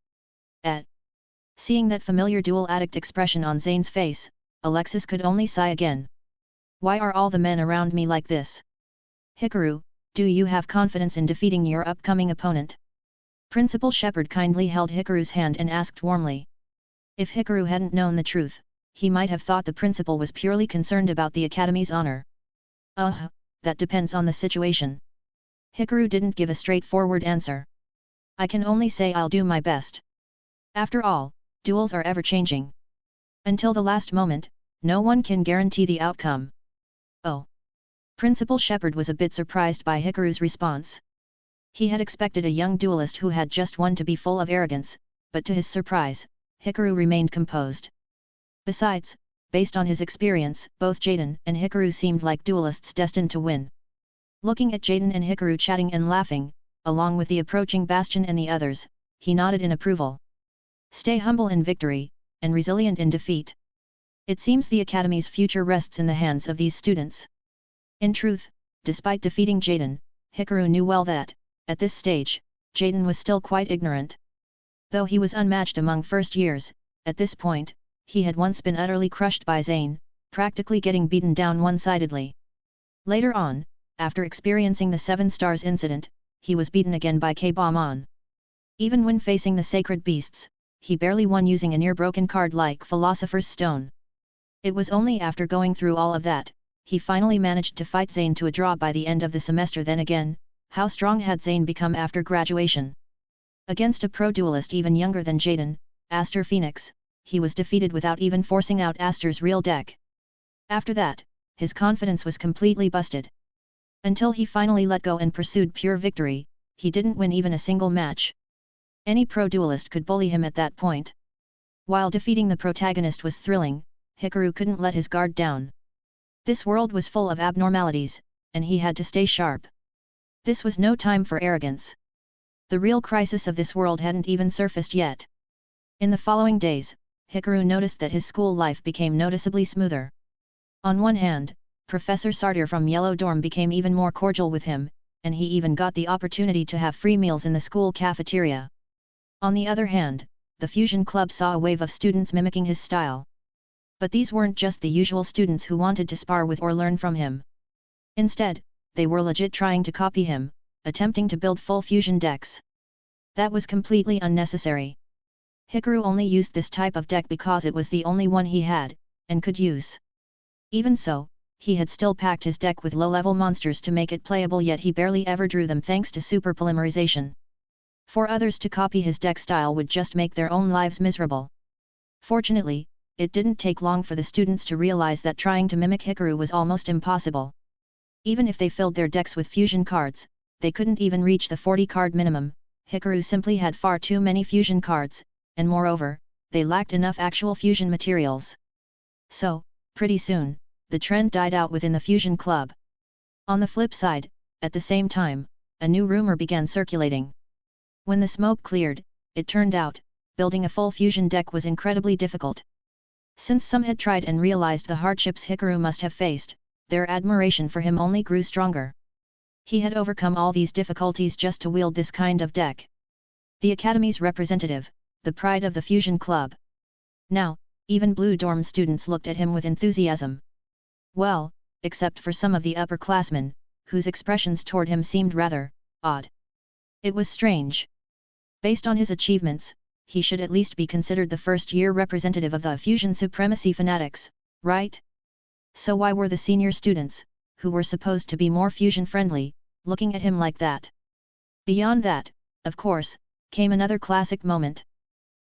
Seeing that familiar duel addict expression on Zane's face, Alexis could only sigh again. Why are all the men around me like this? Hikaru, do you have confidence in defeating your upcoming opponent? Principal Shepard kindly held Hikaru's hand and asked warmly. If Hikaru hadn't known the truth, he might have thought the principal was purely concerned about the Academy's honor. That depends on the situation. Hikaru didn't give a straightforward answer. I can only say I'll do my best. After all, duels are ever-changing. Until the last moment, no one can guarantee the outcome. Oh. Principal Shepard was a bit surprised by Hikaru's response. He had expected a young duelist who had just won to be full of arrogance, but to his surprise, Hikaru remained composed. Besides, based on his experience, both Jaden and Hikaru seemed like duelists destined to win. Looking at Jaden and Hikaru chatting and laughing, along with the approaching Bastion and the others, he nodded in approval. Stay humble in victory, and resilient in defeat. It seems the Academy's future rests in the hands of these students. In truth, despite defeating Jaden, Hikaru knew well that, at this stage, Jaden was still quite ignorant. Though he was unmatched among first years, at this point, he had once been utterly crushed by Zane, practically getting beaten down one-sidedly. Later on, after experiencing the 7 Stars incident, he was beaten again by K-Bomb. Even when facing the Sacred Beasts, he barely won using a near-broken card like Philosopher's Stone. It was only after going through all of that, he finally managed to fight Zane to a draw by the end of the semester. Then again, how strong had Zane become after graduation? Against a pro-duelist even younger than Jaden, Aster Phoenix, he was defeated without even forcing out Aster's real deck. After that, his confidence was completely busted. Until he finally let go and pursued pure victory, he didn't win even a single match. Any pro-duelist could bully him at that point. While defeating the protagonist was thrilling, Hikaru couldn't let his guard down. This world was full of abnormalities, and he had to stay sharp. This was no time for arrogance. The real crisis of this world hadn't even surfaced yet. In the following days, Hikaru noticed that his school life became noticeably smoother. On one hand, Professor Sardir from Yellow Dorm became even more cordial with him, and he even got the opportunity to have free meals in the school cafeteria. On the other hand, the Fusion Club saw a wave of students mimicking his style. But these weren't just the usual students who wanted to spar with or learn from him. Instead, they were legit trying to copy him, attempting to build full fusion decks. That was completely unnecessary. Hikaru only used this type of deck because it was the only one he had, and could use. Even so, he had still packed his deck with low-level monsters to make it playable, yet he barely ever drew them thanks to super polymerization. For others to copy his deck style would just make their own lives miserable. Fortunately, it didn't take long for the students to realize that trying to mimic Hikaru was almost impossible. Even if they filled their decks with fusion cards, they couldn't even reach the 40-card minimum. Hikaru simply had far too many fusion cards, and moreover, they lacked enough actual fusion materials. So, pretty soon, the trend died out within the fusion club. On the flip side, at the same time, a new rumor began circulating. When the smoke cleared, it turned out, building a full fusion deck was incredibly difficult. Since some had tried and realized the hardships Hikaru must have faced, their admiration for him only grew stronger. He had overcome all these difficulties just to wield this kind of deck. The Academy's representative, the pride of the fusion club. Now, even Blue Dorm students looked at him with enthusiasm. Well, except for some of the upperclassmen, whose expressions toward him seemed rather odd. It was strange. Based on his achievements, he should at least be considered the first-year representative of the Fusion Supremacy fanatics, right? So why were the senior students, who were supposed to be more fusion-friendly, looking at him like that? Beyond that, of course, came another classic moment.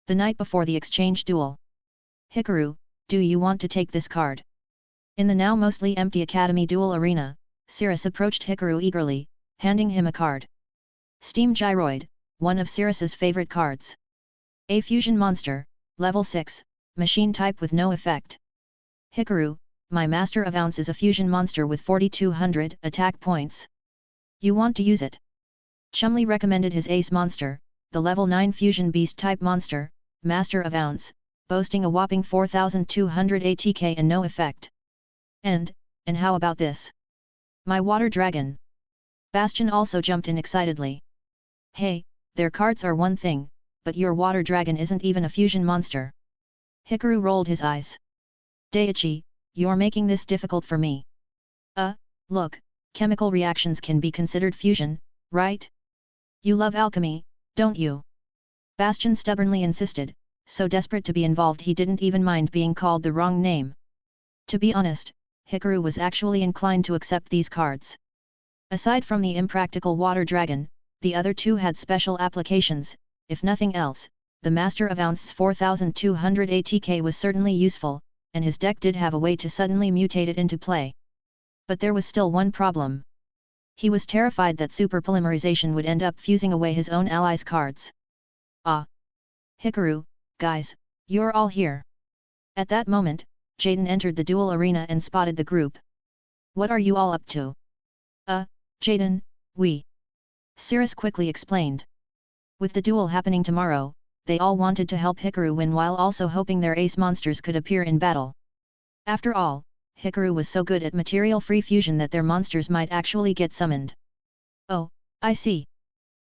The night before the exchange duel. Hikaru, do you want to take this card? In the now mostly empty Academy duel arena, Cirrus approached Hikaru eagerly, handing him a card. Steam Gyroid, one of Cirrus's favorite cards. A fusion monster, level 6, machine type with no effect. Hikaru, my Master of Ounce is a fusion monster with 4200 attack points. You want to use it? Chumley recommended his ace monster, the level 9 fusion beast type monster, Master of Ounce, boasting a whopping 4200 ATK and no effect. And how about this? My water dragon. Bastion also jumped in excitedly. Hey, their cards are one thing, but your water dragon isn't even a fusion monster. Hikaru rolled his eyes. Daiichi, you're making this difficult for me. Look, chemical reactions can be considered fusion, right? You love alchemy, don't you? Bastion stubbornly insisted, so desperate to be involved he didn't even mind being called the wrong name. To be honest, Hikaru was actually inclined to accept these cards. Aside from the impractical water dragon, the other two had special applications. If nothing else, the Master of Ounce's 4200 ATK was certainly useful, and his deck did have a way to suddenly mutate it into play. But there was still one problem. He was terrified that super polymerization would end up fusing away his own allies' cards. Hikaru, guys, you're all here. At that moment, Jaden entered the duel arena and spotted the group. What are you all up to? Jaden, we. Cirrus quickly explained. With the duel happening tomorrow, they all wanted to help Hikaru win while also hoping their ace monsters could appear in battle. After all, Hikaru was so good at material-free fusion that their monsters might actually get summoned. Oh, I see.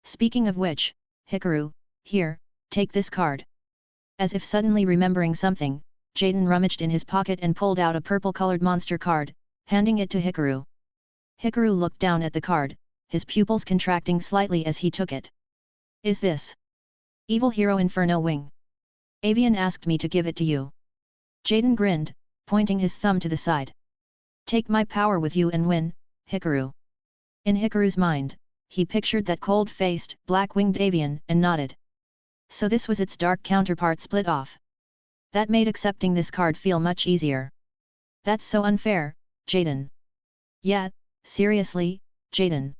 Speaking of which, Hikaru, here, take this card. As if suddenly remembering something, Jaden rummaged in his pocket and pulled out a purple-colored monster card, handing it to Hikaru. Hikaru looked down at the card, his pupils contracting slightly as he took it. Is this Evil Hero Inferno Wing? Avian asked me to give it to you. Jaden grinned, pointing his thumb to the side. Take my power with you and win, Hikaru. In Hikaru's mind, he pictured that cold-faced, black-winged avian and nodded. So this was its dark counterpart split off. That made accepting this card feel much easier. That's so unfair, Jaden. Yeah, seriously, Jaden.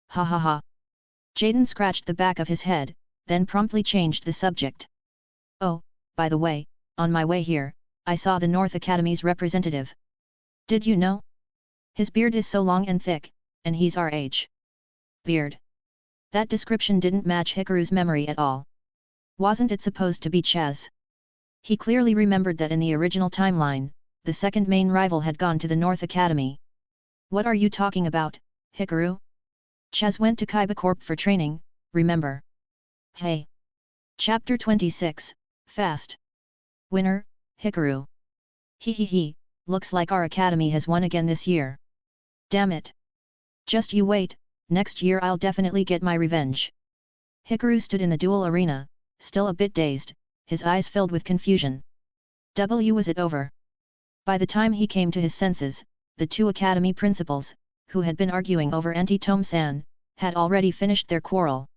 Ha ha ha. Jaden scratched the back of his head, then promptly changed the subject. Oh, by the way, on my way here, I saw the North Academy's representative. Did you know? His beard is so long and thick, and he's our age. Beard. That description didn't match Hikaru's memory at all. Wasn't it supposed to be Chaz? He clearly remembered that in the original timeline, the second main rival had gone to the North Academy. What are you talking about, Hikaru? Chaz went to Kaiba Corp for training, remember? Hey! Chapter 26, Fast! Winner, Hikaru. He, looks like our academy has won again this year. Damn it! Just you wait, next year I'll definitely get my revenge. Hikaru stood in the duel arena, still a bit dazed, his eyes filled with confusion. Was it over? By the time he came to his senses, the two academy principals, who had been arguing over Anti-Tome-san, had already finished their quarrel.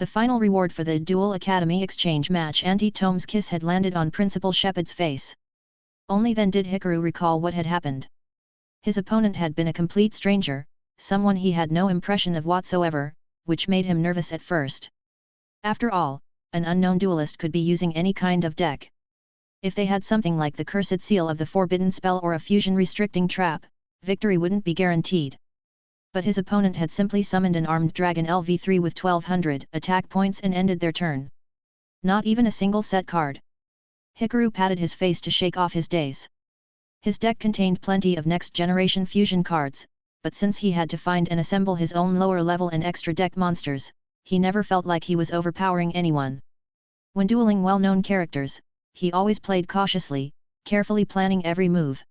The final reward for the Duel Academy exchange match Anti-Tome's kiss had landed on Principal Shepard's face. Only then did Hikaru recall what had happened. His opponent had been a complete stranger, someone he had no impression of whatsoever, which made him nervous at first. After all, an unknown duelist could be using any kind of deck. If they had something like the Cursed Seal of the Forbidden Spell or a fusion restricting trap, victory wouldn't be guaranteed. But his opponent had simply summoned an armed dragon LV3 with 1200 attack points and ended their turn. Not even a single set card. Hikaru patted his face to shake off his daze. His deck contained plenty of next-generation fusion cards, but since he had to find and assemble his own lower-level and extra deck monsters, he never felt like he was overpowering anyone. When dueling well-known characters, he always played cautiously, carefully planning every move.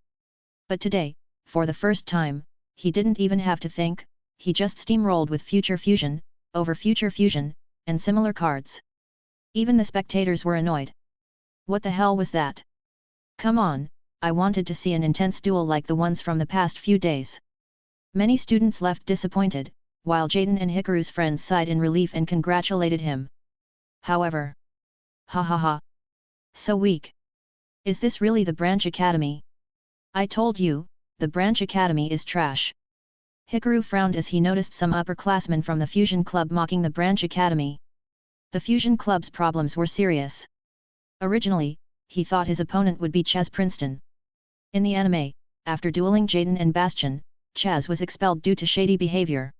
But today, for the first time, he didn't even have to think, he just steamrolled with Future Fusion, over Future Fusion, and similar cards. Even the spectators were annoyed. What the hell was that? Come on, I wanted to see an intense duel like the ones from the past few days. Many students left disappointed, while Jaden and Hikaru's friends sighed in relief and congratulated him. However, ha ha ha. So weak. Is this really the Branch Academy? I told you, the Branch Academy is trash. Hikaru frowned as he noticed some upperclassmen from the Fusion Club mocking the Branch Academy. The Fusion Club's problems were serious. Originally, he thought his opponent would be Chaz Princeton. In the anime, after dueling Jaden and Bastion, Chaz was expelled due to shady behavior.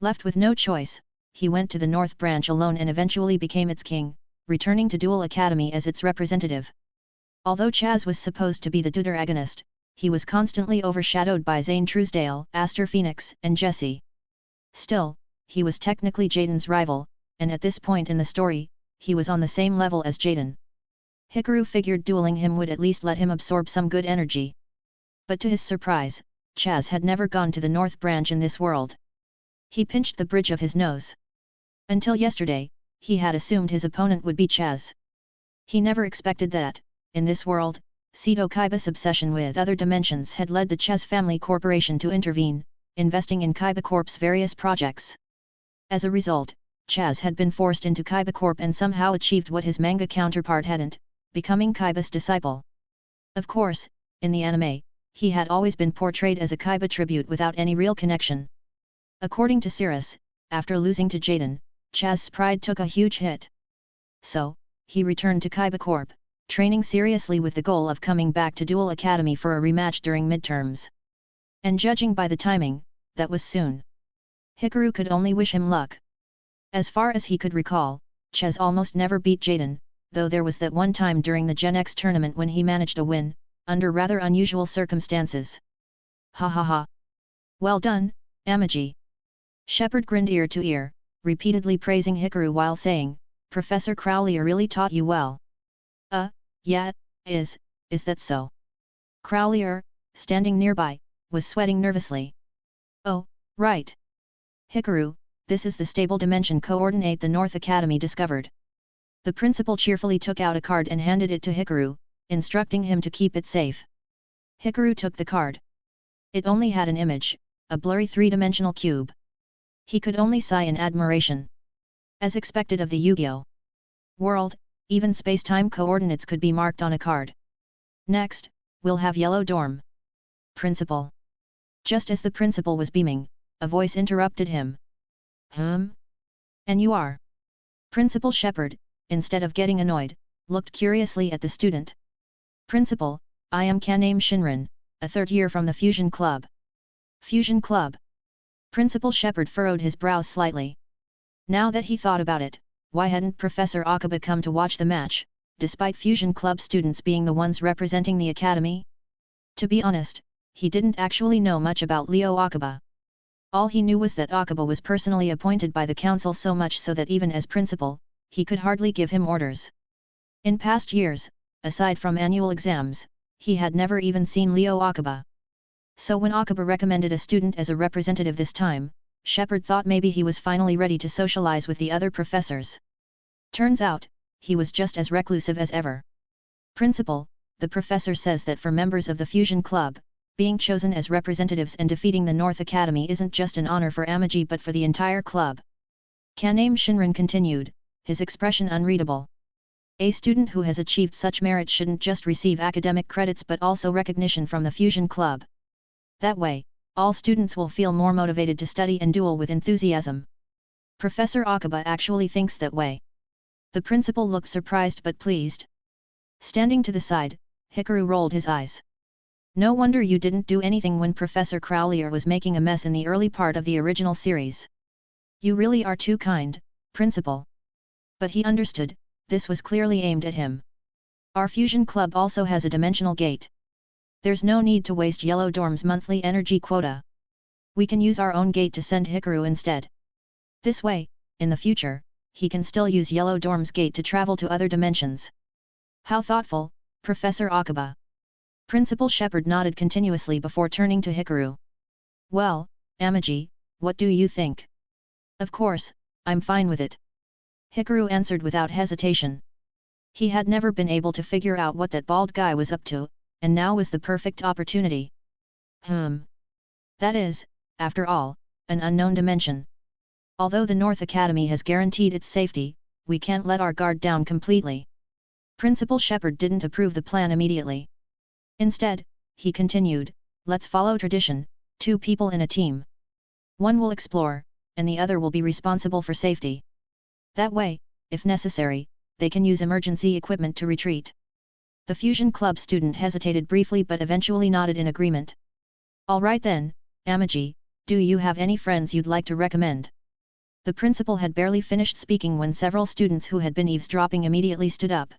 Left with no choice, he went to the North Branch alone and eventually became its king, returning to Duel Academy as its representative. Although Chaz was supposed to be the deuteragonist, he was constantly overshadowed by Zane Truesdale, Aster Phoenix, and Jesse. Still, he was technically Jaden's rival, and at this point in the story, he was on the same level as Jaden. Hikaru figured dueling him would at least let him absorb some good energy. But to his surprise, Chaz had never gone to the North Branch in this world. He pinched the bridge of his nose. Until yesterday, he had assumed his opponent would be Chaz. He never expected that, in this world, Seto Kaiba's obsession with other dimensions had led the Chaz Family Corporation to intervene, investing in Kaiba Corp's various projects. As a result, Chaz had been forced into Kaiba Corp and somehow achieved what his manga counterpart hadn't, becoming Kaiba's disciple. Of course, in the anime, he had always been portrayed as a Kaiba tribute without any real connection. According to Cirrus, after losing to Jaden, Chaz's pride took a huge hit. So, he returned to Kaiba Corp, training seriously with the goal of coming back to Duel Academy for a rematch during midterms. And judging by the timing, that was soon. Hikaru could only wish him luck. As far as he could recall, Chaz almost never beat Jaden, though there was that one time during the Gen X tournament when he managed a win, under rather unusual circumstances. Ha ha ha. Well done, Amagi. Shepard grinned ear to ear, repeatedly praising Hikaru while saying, Professor Crowley really taught you well. Yeah, is that so? Crowley, standing nearby, was sweating nervously. Oh, right. Hikaru, this is the stable dimension coordinate the North Academy discovered. The principal cheerfully took out a card and handed it to Hikaru, instructing him to keep it safe. Hikaru took the card. It only had an image, a blurry three-dimensional cube. He could only sigh in admiration. As expected of the Yu-Gi-Oh! World, even space-time coordinates could be marked on a card. Next, we'll have Yellow Dorm. Principal. Just as the principal was beaming, a voice interrupted him. And you are? Principal Shepard, instead of getting annoyed, looked curiously at the student. Principal, I am Kaname Shinran, a third year from the Fusion Club. Fusion Club? Principal Shepard furrowed his brows slightly. Now that he thought about it, why hadn't Professor Akiba come to watch the match, despite Fusion Club students being the ones representing the academy? To be honest, he didn't actually know much about Leo Akiba. All he knew was that Akiba was personally appointed by the council, so much so that even as principal, he could hardly give him orders. In past years, aside from annual exams, he had never even seen Leo Akiba. So when Akiba recommended a student as a representative this time, Shepard thought maybe he was finally ready to socialize with the other professors. Turns out, he was just as reclusive as ever. Principal, the professor says that for members of the Fusion Club, being chosen as representatives and defeating the North Academy isn't just an honor for Amagi but for the entire club. Kaname Shinran continued, his expression unreadable. A student who has achieved such merit shouldn't just receive academic credits but also recognition from the Fusion Club. That way, all students will feel more motivated to study and duel with enthusiasm. Professor Akiba actually thinks that way. The principal looked surprised but pleased. Standing to the side, Hikaru rolled his eyes. No wonder you didn't do anything when Professor Crowlier was making a mess in the early part of the original series. You really are too kind, Principal. But he understood, this was clearly aimed at him. Our Fusion Club also has a dimensional gate. There's no need to waste Yellow Dorm's monthly energy quota. We can use our own gate to send Hikaru instead. This way, in the future, he can still use Yellow Dorm's gate to travel to other dimensions. How thoughtful, Professor Akiba. Principal Shepard nodded continuously before turning to Hikaru. Well, Amagi, what do you think? Of course, I'm fine with it. Hikaru answered without hesitation. He had never been able to figure out what that bald guy was up to, and now was the perfect opportunity. That is, after all, an unknown dimension. Although the North Academy has guaranteed its safety, we can't let our guard down completely. Principal Shepard didn't approve the plan immediately. Instead, he continued, let's follow tradition, 2 people in a team. One will explore, and the other will be responsible for safety. That way, if necessary, they can use emergency equipment to retreat. The Fusion Club student hesitated briefly but eventually nodded in agreement. All right then, Amagi, do you have any friends you'd like to recommend? The principal had barely finished speaking when several students who had been eavesdropping immediately stood up.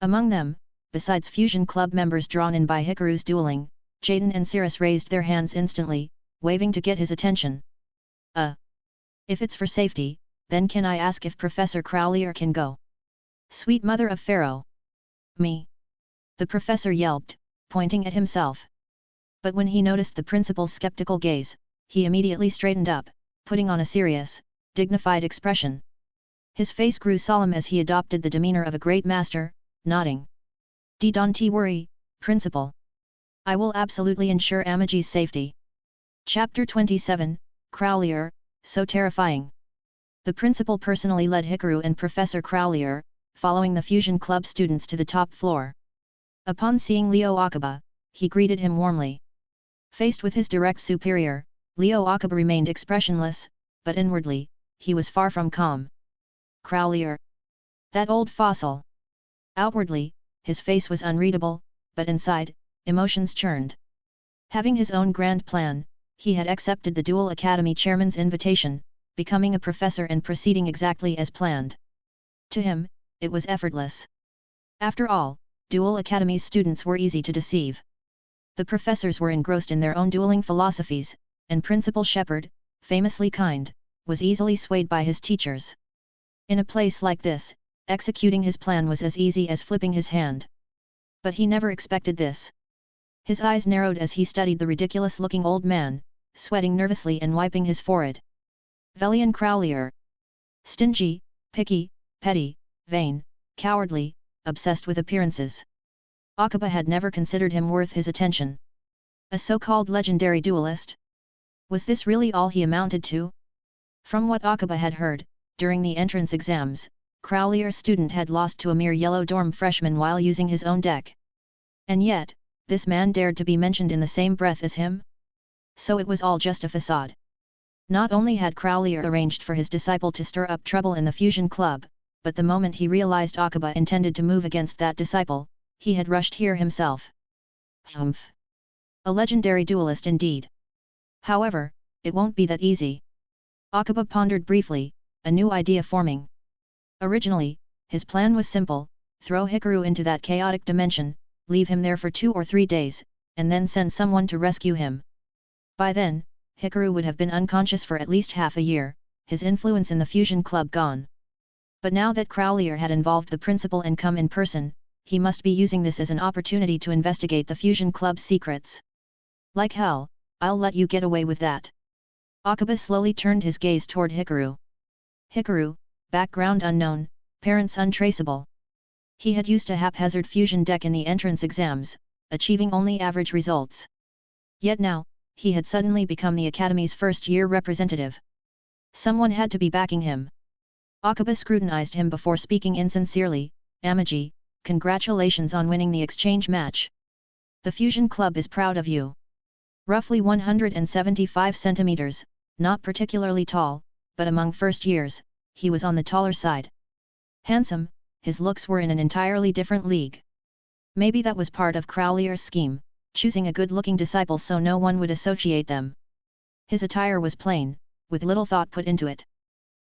Among them, besides Fusion Club members drawn in by Hikaru's dueling, Jaden and Cirrus raised their hands instantly, waving to get his attention. If it's for safety, then can I ask if Professor Crowlier can go? Sweet mother of Pharaoh! Me! The professor yelped, pointing at himself. But when he noticed the principal's skeptical gaze, he immediately straightened up, putting on a serious, dignified expression. His face grew solemn as he adopted the demeanor of a great master, nodding. Don't worry, Principal. I will absolutely ensure Amagi's safety. Chapter 27, Crowlier, so terrifying. The principal personally led Hikaru and Professor Crowlier, following the Fusion Club students to the top floor. Upon seeing Leo Akiba, he greeted him warmly. Faced with his direct superior, Leo Akiba remained expressionless, but inwardly, he was far from calm. Crowlier. That old fossil. Outwardly, his face was unreadable, but inside, emotions churned. Having his own grand plan, he had accepted the Duel Academy chairman's invitation, becoming a professor and proceeding exactly as planned. To him, it was effortless. After all, Duel Academy's students were easy to deceive. The professors were engrossed in their own dueling philosophies, and Principal Shepard, famously kind, was easily swayed by his teachers. In a place like this, executing his plan was as easy as flipping his hand. But he never expected this. His eyes narrowed as he studied the ridiculous-looking old man, sweating nervously and wiping his forehead. Velian Crowlier. Stingy, picky, petty, vain, cowardly, obsessed with appearances. Akiba had never considered him worth his attention. A so-called legendary duelist? Was this really all he amounted to? From what Akiba had heard, during the entrance exams, Crowlier's student had lost to a mere Yellow Dorm freshman while using his own deck. And yet, this man dared to be mentioned in the same breath as him? So it was all just a facade. Not only had Crowlier arranged for his disciple to stir up trouble in the Fusion Club, but the moment he realized Akiba intended to move against that disciple, he had rushed here himself. Humph! A legendary duelist indeed. However, it won't be that easy. Akiba pondered briefly, a new idea forming. Originally, his plan was simple: throw Hikaru into that chaotic dimension, leave him there for 2 or 3 days, and then send someone to rescue him. By then, Hikaru would have been unconscious for at least half a year, his influence in the Fusion Club gone. But now that Crowlier had involved the principal and come in person, he must be using this as an opportunity to investigate the Fusion Club's secrets. Like hell, I'll let you get away with that. Akiba slowly turned his gaze toward Hikaru. Hikaru, background unknown, parents untraceable. He had used a haphazard fusion deck in the entrance exams, achieving only average results. Yet now, he had suddenly become the Academy's first-year representative. Someone had to be backing him. Akiba scrutinized him before speaking insincerely, Amagi, congratulations on winning the exchange match. The Fusion Club is proud of you. Roughly 175 centimeters, not particularly tall, but among first years, he was on the taller side. Handsome, his looks were in an entirely different league. Maybe that was part of Crowleyer's scheme, choosing a good-looking disciple so no one would associate them. His attire was plain, with little thought put into it.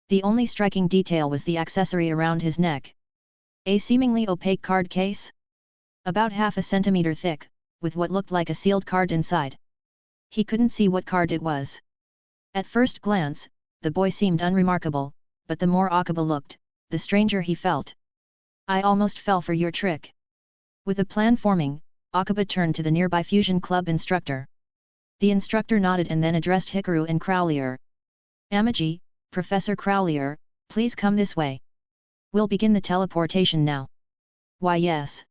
The only striking detail was the accessory around his neck. A seemingly opaque card case? About half a centimeter thick, with what looked like a sealed card inside. He couldn't see what card it was. At first glance, the boy seemed unremarkable, but the more Akiba looked, the stranger he felt. I almost fell for your trick. With a plan forming, Akiba turned to the nearby Fusion Club instructor. The instructor nodded and then addressed Hikaru and Crowleyer. Amagi, Professor Crowleyer, please come this way. We'll begin the teleportation now. Why yes.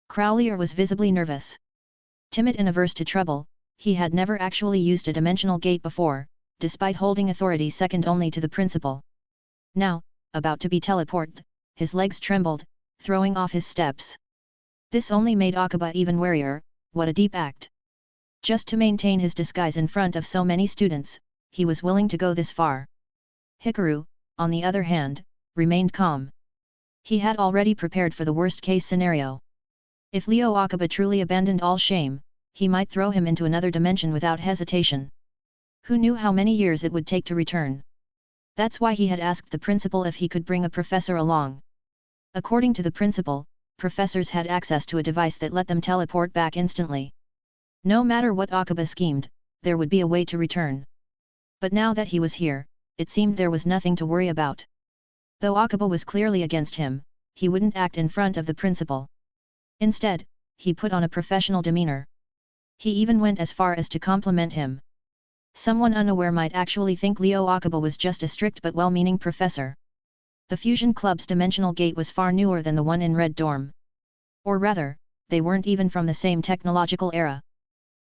Crowleyer was visibly nervous. Timid and averse to trouble, he had never actually used a dimensional gate before, despite holding authority second only to the principal. Now, about to be teleported, his legs trembled, throwing off his steps. This only made Akiba even warier. What a deep act. Just to maintain his disguise in front of so many students, he was willing to go this far. Hikaru, on the other hand, remained calm. He had already prepared for the worst-case scenario. If Leo Akiba truly abandoned all shame, he might throw him into another dimension without hesitation. Who knew how many years it would take to return? That's why he had asked the principal if he could bring a professor along. According to the principal, professors had access to a device that let them teleport back instantly. No matter what Akiba schemed, there would be a way to return. But now that he was here, it seemed there was nothing to worry about. Though Akiba was clearly against him, he wouldn't act in front of the principal. Instead, he put on a professional demeanor. He even went as far as to compliment him. Someone unaware might actually think Leo Akiba was just a strict but well-meaning professor. The Fusion Club's dimensional gate was far newer than the one in Red Dorm. Or rather, they weren't even from the same technological era.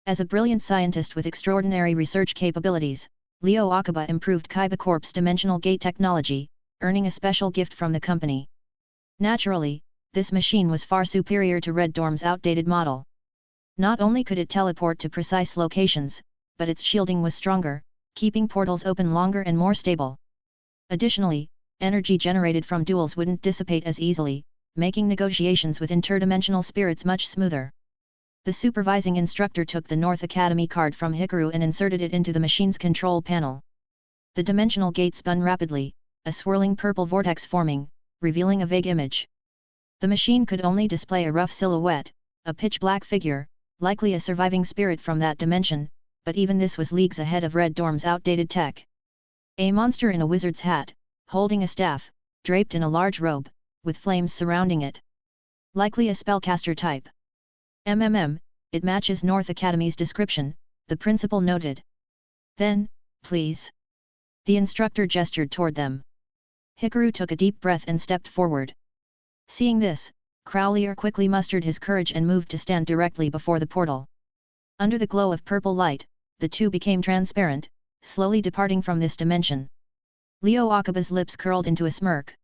As a brilliant scientist with extraordinary research capabilities, Leo Akiba improved Kaiba Corp's dimensional gate technology, earning a special gift from the company. Naturally, this machine was far superior to Red Dorm's outdated model. Not only could it teleport to precise locations, but its shielding was stronger, keeping portals open longer and more stable. Additionally, energy generated from duels wouldn't dissipate as easily, making negotiations with interdimensional spirits much smoother. The supervising instructor took the North Academy card from Hikaru and inserted it into the machine's control panel. The dimensional gate spun rapidly, a swirling purple vortex forming, revealing a vague image. The machine could only display a rough silhouette, a pitch-black figure, likely a surviving spirit from that dimension, but even this was leagues ahead of Red Dorm's outdated tech. A monster in a wizard's hat, holding a staff, draped in a large robe, with flames surrounding it. Likely a spellcaster type. It matches North Academy's description, the principal noted. Then, please. The instructor gestured toward them. Hikaru took a deep breath and stepped forward. Seeing this, Crowleyer quickly mustered his courage and moved to stand directly before the portal. Under the glow of purple light, the two became transparent, slowly departing from this dimension. Leo Akiba's lips curled into a smirk.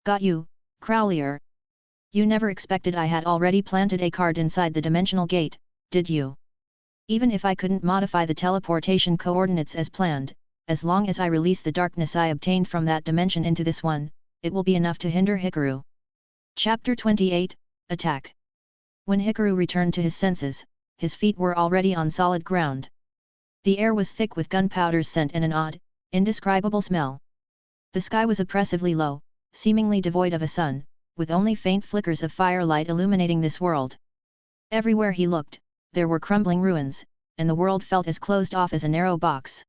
Got you, Crowleyer. You never expected I had already planted a card inside the dimensional gate, did you? Even if I couldn't modify the teleportation coordinates as planned, as long as I release the darkness I obtained from that dimension into this one, it will be enough to hinder Hikaru. Chapter 28, Attack. When Hikaru returned to his senses, his feet were already on solid ground. The air was thick with gunpowder's scent and an odd, indescribable smell. The sky was oppressively low, seemingly devoid of a sun, with only faint flickers of firelight illuminating this world. Everywhere he looked, there were crumbling ruins, and the world felt as closed off as a narrow box.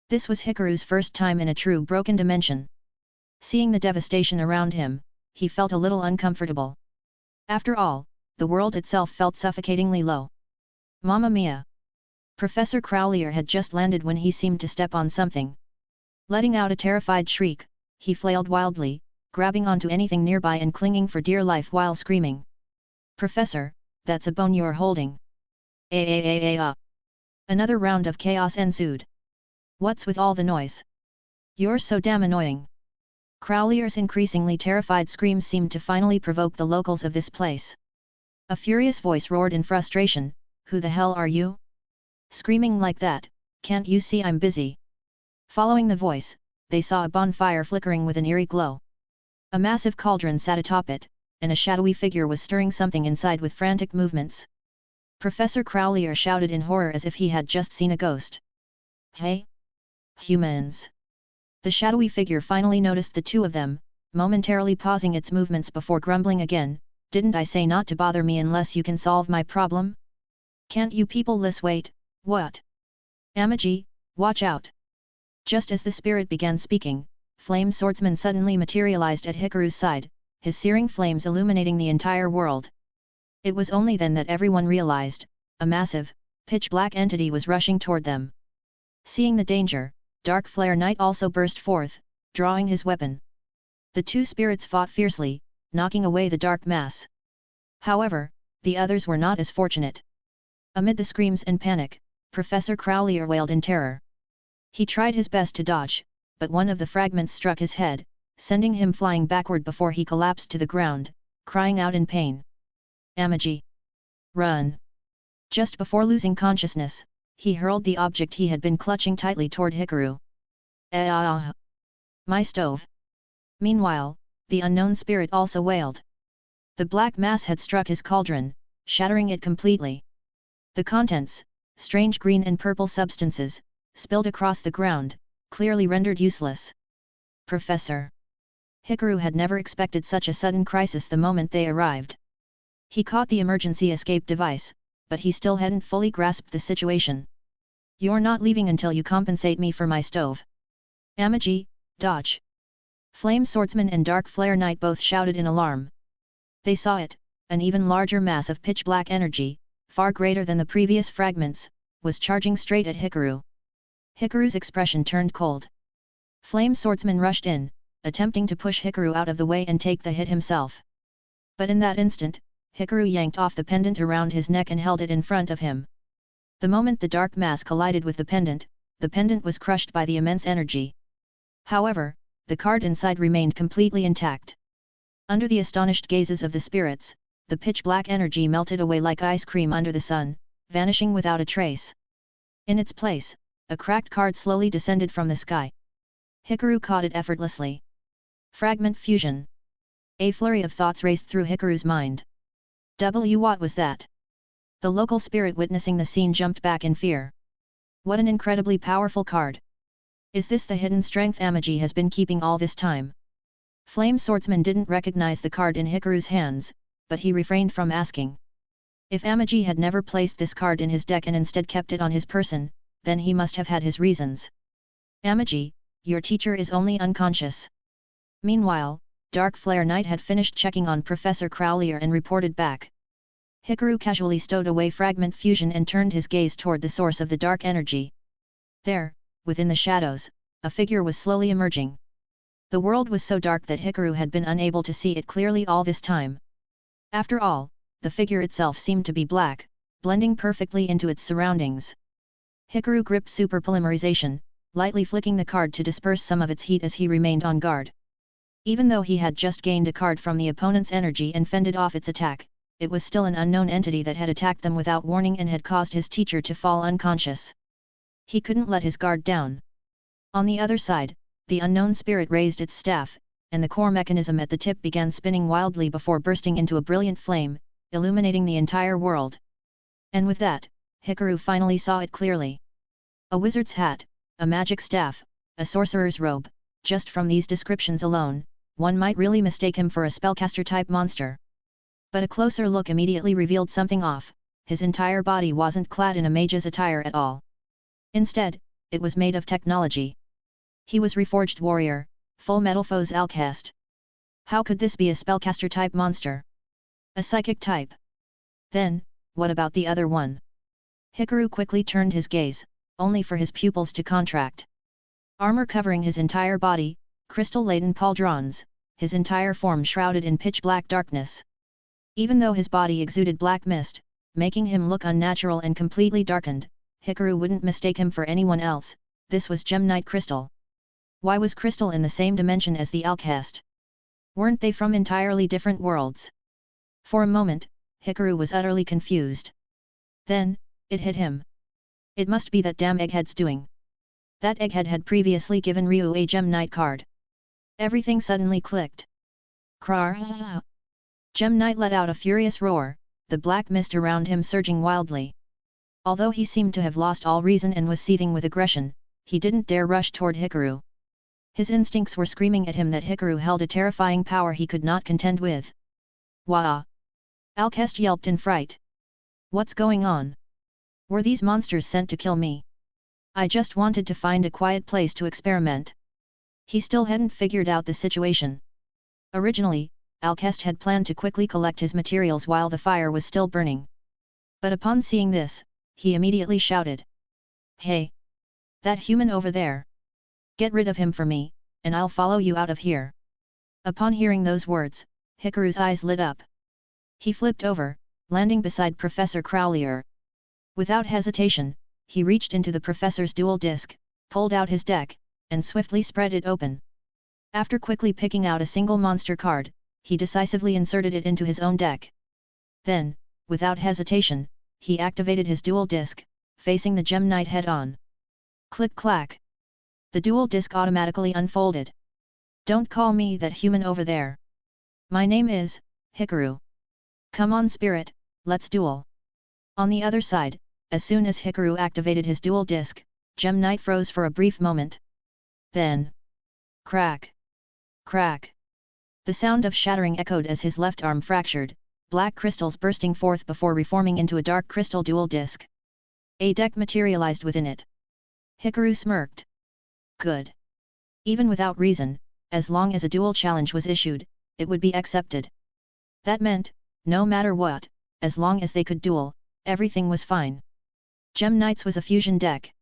This was Hikaru's first time in a true broken dimension. Seeing the devastation around him, he felt a little uncomfortable. After all, the world itself felt suffocatingly low. Mamma mia! Professor Crowleyer had just landed when he seemed to step on something. Letting out a terrified shriek, he flailed wildly, grabbing onto anything nearby and clinging for dear life while screaming. Professor, that's a bone you're holding. Another round of chaos ensued. What's with all the noise? You're so damn annoying. Crowlier's increasingly terrified screams seemed to finally provoke the locals of this place. A furious voice roared in frustration, "Who the hell are you? Screaming like that, can't you see I'm busy?" Following the voice, they saw a bonfire flickering with an eerie glow. A massive cauldron sat atop it, and a shadowy figure was stirring something inside with frantic movements. Professor Crowlier shouted in horror as if he had just seen a ghost. "Hey! Humans!" The shadowy figure finally noticed the two of them, momentarily pausing its movements before grumbling again, "Didn't I say not to bother me unless you can solve my problem? Can't you people wait, what? Amaki, watch out!" Just as the spirit began speaking, Flame Swordsman suddenly materialized at Hikaru's side, his searing flames illuminating the entire world. It was only then that everyone realized, a massive, pitch-black entity was rushing toward them. Seeing the danger, Dark Flare Knight also burst forth, drawing his weapon. The two spirits fought fiercely, knocking away the dark mass. However, the others were not as fortunate. Amid the screams and panic, Professor Crowlier wailed in terror. He tried his best to dodge, but one of the fragments struck his head, sending him flying backward before he collapsed to the ground, crying out in pain. "Amaki! Run!" Just before losing consciousness, he hurled the object he had been clutching tightly toward Hikaru. "Ah! My stove!" Meanwhile, the unknown spirit also wailed. The black mass had struck his cauldron, shattering it completely. The contents, strange green and purple substances, spilled across the ground, clearly rendered useless. "Professor!" Hikaru had never expected such a sudden crisis the moment they arrived. He caught the emergency escape device, but he still hadn't fully grasped the situation. "You're not leaving until you compensate me for my stove." "Amaki, dodge!" Flame Swordsman and Dark Flare Knight both shouted in alarm. They saw it, an even larger mass of pitch-black energy, far greater than the previous fragments, was charging straight at Hikaru. Hikaru's expression turned cold. Flame Swordsman rushed in, attempting to push Hikaru out of the way and take the hit himself. But in that instant, Hikaru yanked off the pendant around his neck and held it in front of him. The moment the dark mass collided with the pendant was crushed by the immense energy. However, the card inside remained completely intact. Under the astonished gazes of the spirits, the pitch-black energy melted away like ice cream under the sun, vanishing without a trace. In its place, a cracked card slowly descended from the sky. Hikaru caught it effortlessly. Fragment fusion. A flurry of thoughts raced through Hikaru's mind. What was that? The local spirit witnessing the scene jumped back in fear. What an incredibly powerful card! Is this the hidden strength Amaki has been keeping all this time? Flame Swordsman didn't recognize the card in Hikaru's hands, but he refrained from asking. If Amaki had never placed this card in his deck and instead kept it on his person, then he must have had his reasons. "Amaki, your teacher is only unconscious." Meanwhile, Dark Flare Knight had finished checking on Professor Crowlier and reported back. Hikaru casually stowed away fragment fusion and turned his gaze toward the source of the dark energy. There, within the shadows, a figure was slowly emerging. The world was so dark that Hikaru had been unable to see it clearly all this time. After all, the figure itself seemed to be black, blending perfectly into its surroundings. Hikaru gripped super polymerization, lightly flicking the card to disperse some of its heat as he remained on guard. Even though he had just gained a card from the opponent's energy and fended off its attack, it was still an unknown entity that had attacked them without warning and had caused his teacher to fall unconscious. He couldn't let his guard down. On the other side, the unknown spirit raised its staff, and the core mechanism at the tip began spinning wildly before bursting into a brilliant flame, illuminating the entire world. And with that, Hikaru finally saw it clearly. A wizard's hat, a magic staff, a sorcerer's robe. Just from these descriptions alone, one might really mistake him for a spellcaster-type monster. But a closer look immediately revealed something off. His entire body wasn't clad in a mage's attire at all. Instead, it was made of technology. He was reforged warrior, full metal foes alcast. How could this be a spellcaster-type monster? A psychic type? Then, what about the other one? Hikaru quickly turned his gaze, only for his pupils to contract. Armor covering his entire body, crystal-laden pauldrons, his entire form shrouded in pitch-black darkness. Even though his body exuded black mist, making him look unnatural and completely darkened, Hikaru wouldn't mistake him for anyone else. This was Gem Knight Crystal. Why was Crystal in the same dimension as the outcast? Weren't they from entirely different worlds? For a moment, Hikaru was utterly confused. Then, it hit him. It must be that damn Egghead's doing. That Egghead had previously given Ryu a Gem Knight card. Everything suddenly clicked. Krar! Gem Knight let out a furious roar, the black mist around him surging wildly. Although he seemed to have lost all reason and was seething with aggression, he didn't dare rush toward Hikaru. His instincts were screaming at him that Hikaru held a terrifying power he could not contend with. Wah! Alcest yelped in fright. What's going on? Were these monsters sent to kill me? I just wanted to find a quiet place to experiment. He still hadn't figured out the situation. Originally, Alcest had planned to quickly collect his materials while the fire was still burning. But upon seeing this, he immediately shouted. Hey! That human over there! Get rid of him for me, and I'll follow you out of here. Upon hearing those words, Hikaru's eyes lit up. He flipped over, landing beside Professor Crowlier. Without hesitation, he reached into the professor's dual disc, pulled out his deck, and swiftly spread it open. After quickly picking out a single monster card, he decisively inserted it into his own deck. Then, without hesitation, he activated his dual disc, facing the Gem Knight head-on. Click-clack. The dual disc automatically unfolded. Don't call me that human over there. My name is Hikaru. Come on, spirit, let's duel. On the other side, as soon as Hikaru activated his dual disc, Gem Knight froze for a brief moment. Then, crack! Crack! The sound of shattering echoed as his left arm fractured, black crystals bursting forth before reforming into a dark crystal dual disc. A deck materialized within it. Hikaru smirked. Good. Even without reason, as long as a duel challenge was issued, it would be accepted. That meant, no matter what, as long as they could duel, everything was fine. Gem Knights was a fusion deck.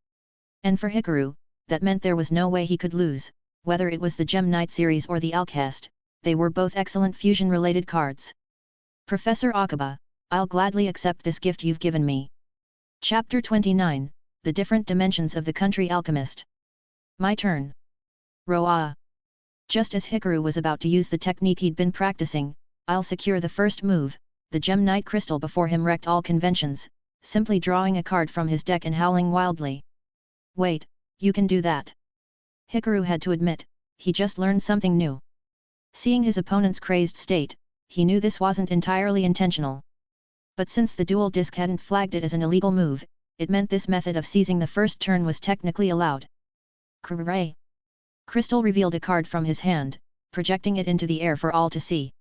And for Hikaru, that meant there was no way he could lose, whether it was the Gem Knight series or the Outcast, they were both excellent fusion-related cards. Professor Akaba, I'll gladly accept this gift you've given me. Chapter 29, The Different Dimensions of the Country Alchemist. My turn. Roa. Just as Hikaru was about to use the technique he'd been practicing, I'll secure the first move, the Gem Knight crystal before him wrecked all conventions, simply drawing a card from his deck and howling wildly. Wait, you can do that. Hikaru had to admit, he just learned something new. Seeing his opponent's crazed state, he knew this wasn't entirely intentional. But since the dual disc hadn't flagged it as an illegal move, it meant this method of seizing the first turn was technically allowed. Hooray! Crystal revealed a card from his hand, projecting it into the air for all to see.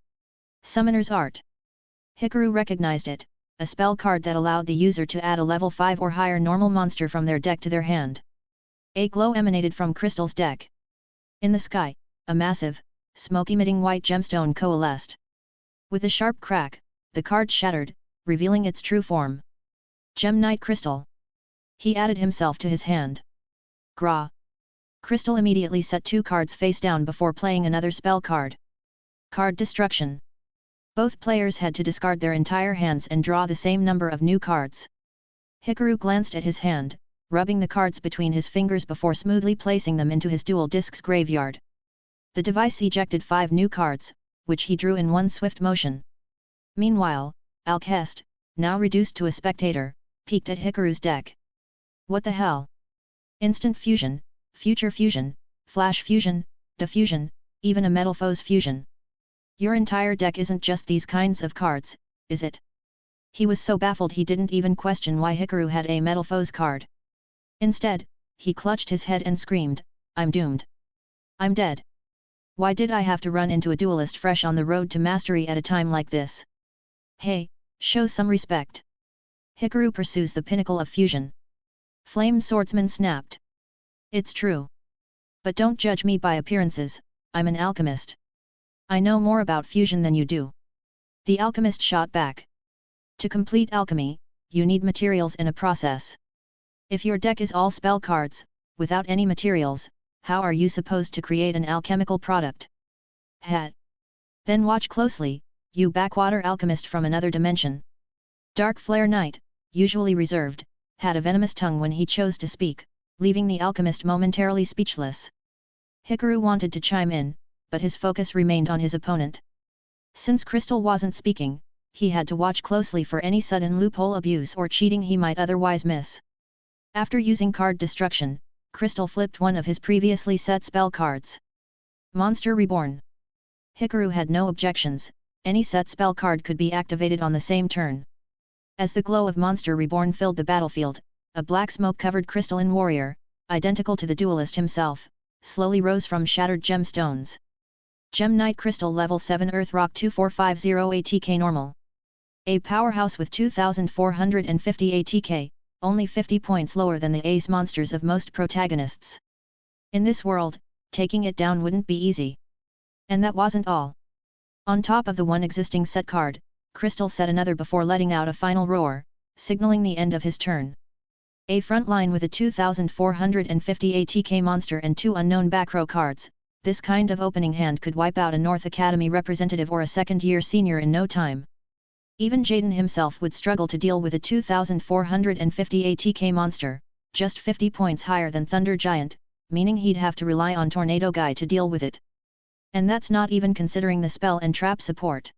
Summoner's Art. Hikaru recognized it, a spell card that allowed the user to add a level 5 or higher normal monster from their deck to their hand. A glow emanated from Crystal's deck. In the sky, a massive, smoke-emitting white gemstone coalesced. With a sharp crack, the card shattered, revealing its true form. Gem Knight Crystal. He added himself to his hand. Gra. Crystal immediately set 2 cards face down before playing another spell card. Card Destruction. Both players had to discard their entire hands and draw the same number of new cards. Hikaru glanced at his hand, rubbing the cards between his fingers before smoothly placing them into his dual disc's graveyard. The device ejected 5 new cards, which he drew in one swift motion. Meanwhile, Alcest, now reduced to a spectator, peeked at Hikaru's deck. What the hell? Instant fusion, future fusion, flash fusion, diffusion, even a metalphose fusion. Your entire deck isn't just these kinds of cards, is it? He was so baffled he didn't even question why Hikaru had a metalphose card. Instead, he clutched his head and screamed, I'm doomed. I'm dead. Why did I have to run into a duelist fresh on the road to mastery at a time like this? Hey, show some respect. Hikaru pursues the pinnacle of fusion. Flame Swordsman snapped. It's true. But don't judge me by appearances, I'm an alchemist. I know more about fusion than you do. The alchemist shot back. To complete alchemy, you need materials in a process. If your deck is all spell cards, without any materials, how are you supposed to create an alchemical product? Hat. Then watch closely, you backwater alchemist from another dimension. Dark Flare Knight, usually reserved, had a venomous tongue when he chose to speak, leaving the alchemist momentarily speechless. Hikaru wanted to chime in, but his focus remained on his opponent. Since Crystal wasn't speaking, he had to watch closely for any sudden loophole abuse or cheating he might otherwise miss. After using card destruction, Crystal flipped one of his previously set spell cards. Monster Reborn. Hikaru had no objections, any set spell card could be activated on the same turn. As the glow of Monster Reborn filled the battlefield, a black smoke-covered crystalline warrior, identical to the duelist himself, slowly rose from shattered gemstones. Gem Knight Crystal Level 7 Earth Rock 2450 ATK Normal. A powerhouse with 2450 ATK, only 50 points lower than the ace monsters of most protagonists. In this world, taking it down wouldn't be easy. And that wasn't all. On top of the one existing set card, Crystal set another before letting out a final roar, signaling the end of his turn. A front line with a 2450 ATK monster and 2 unknown back row cards, this kind of opening hand could wipe out a North Academy representative or a second-year senior in no time. Even Jaden himself would struggle to deal with a 2450 ATK monster, just 50 points higher than Thunder Giant, meaning he'd have to rely on Tornado Guy to deal with it. And that's not even considering the spell and trap support.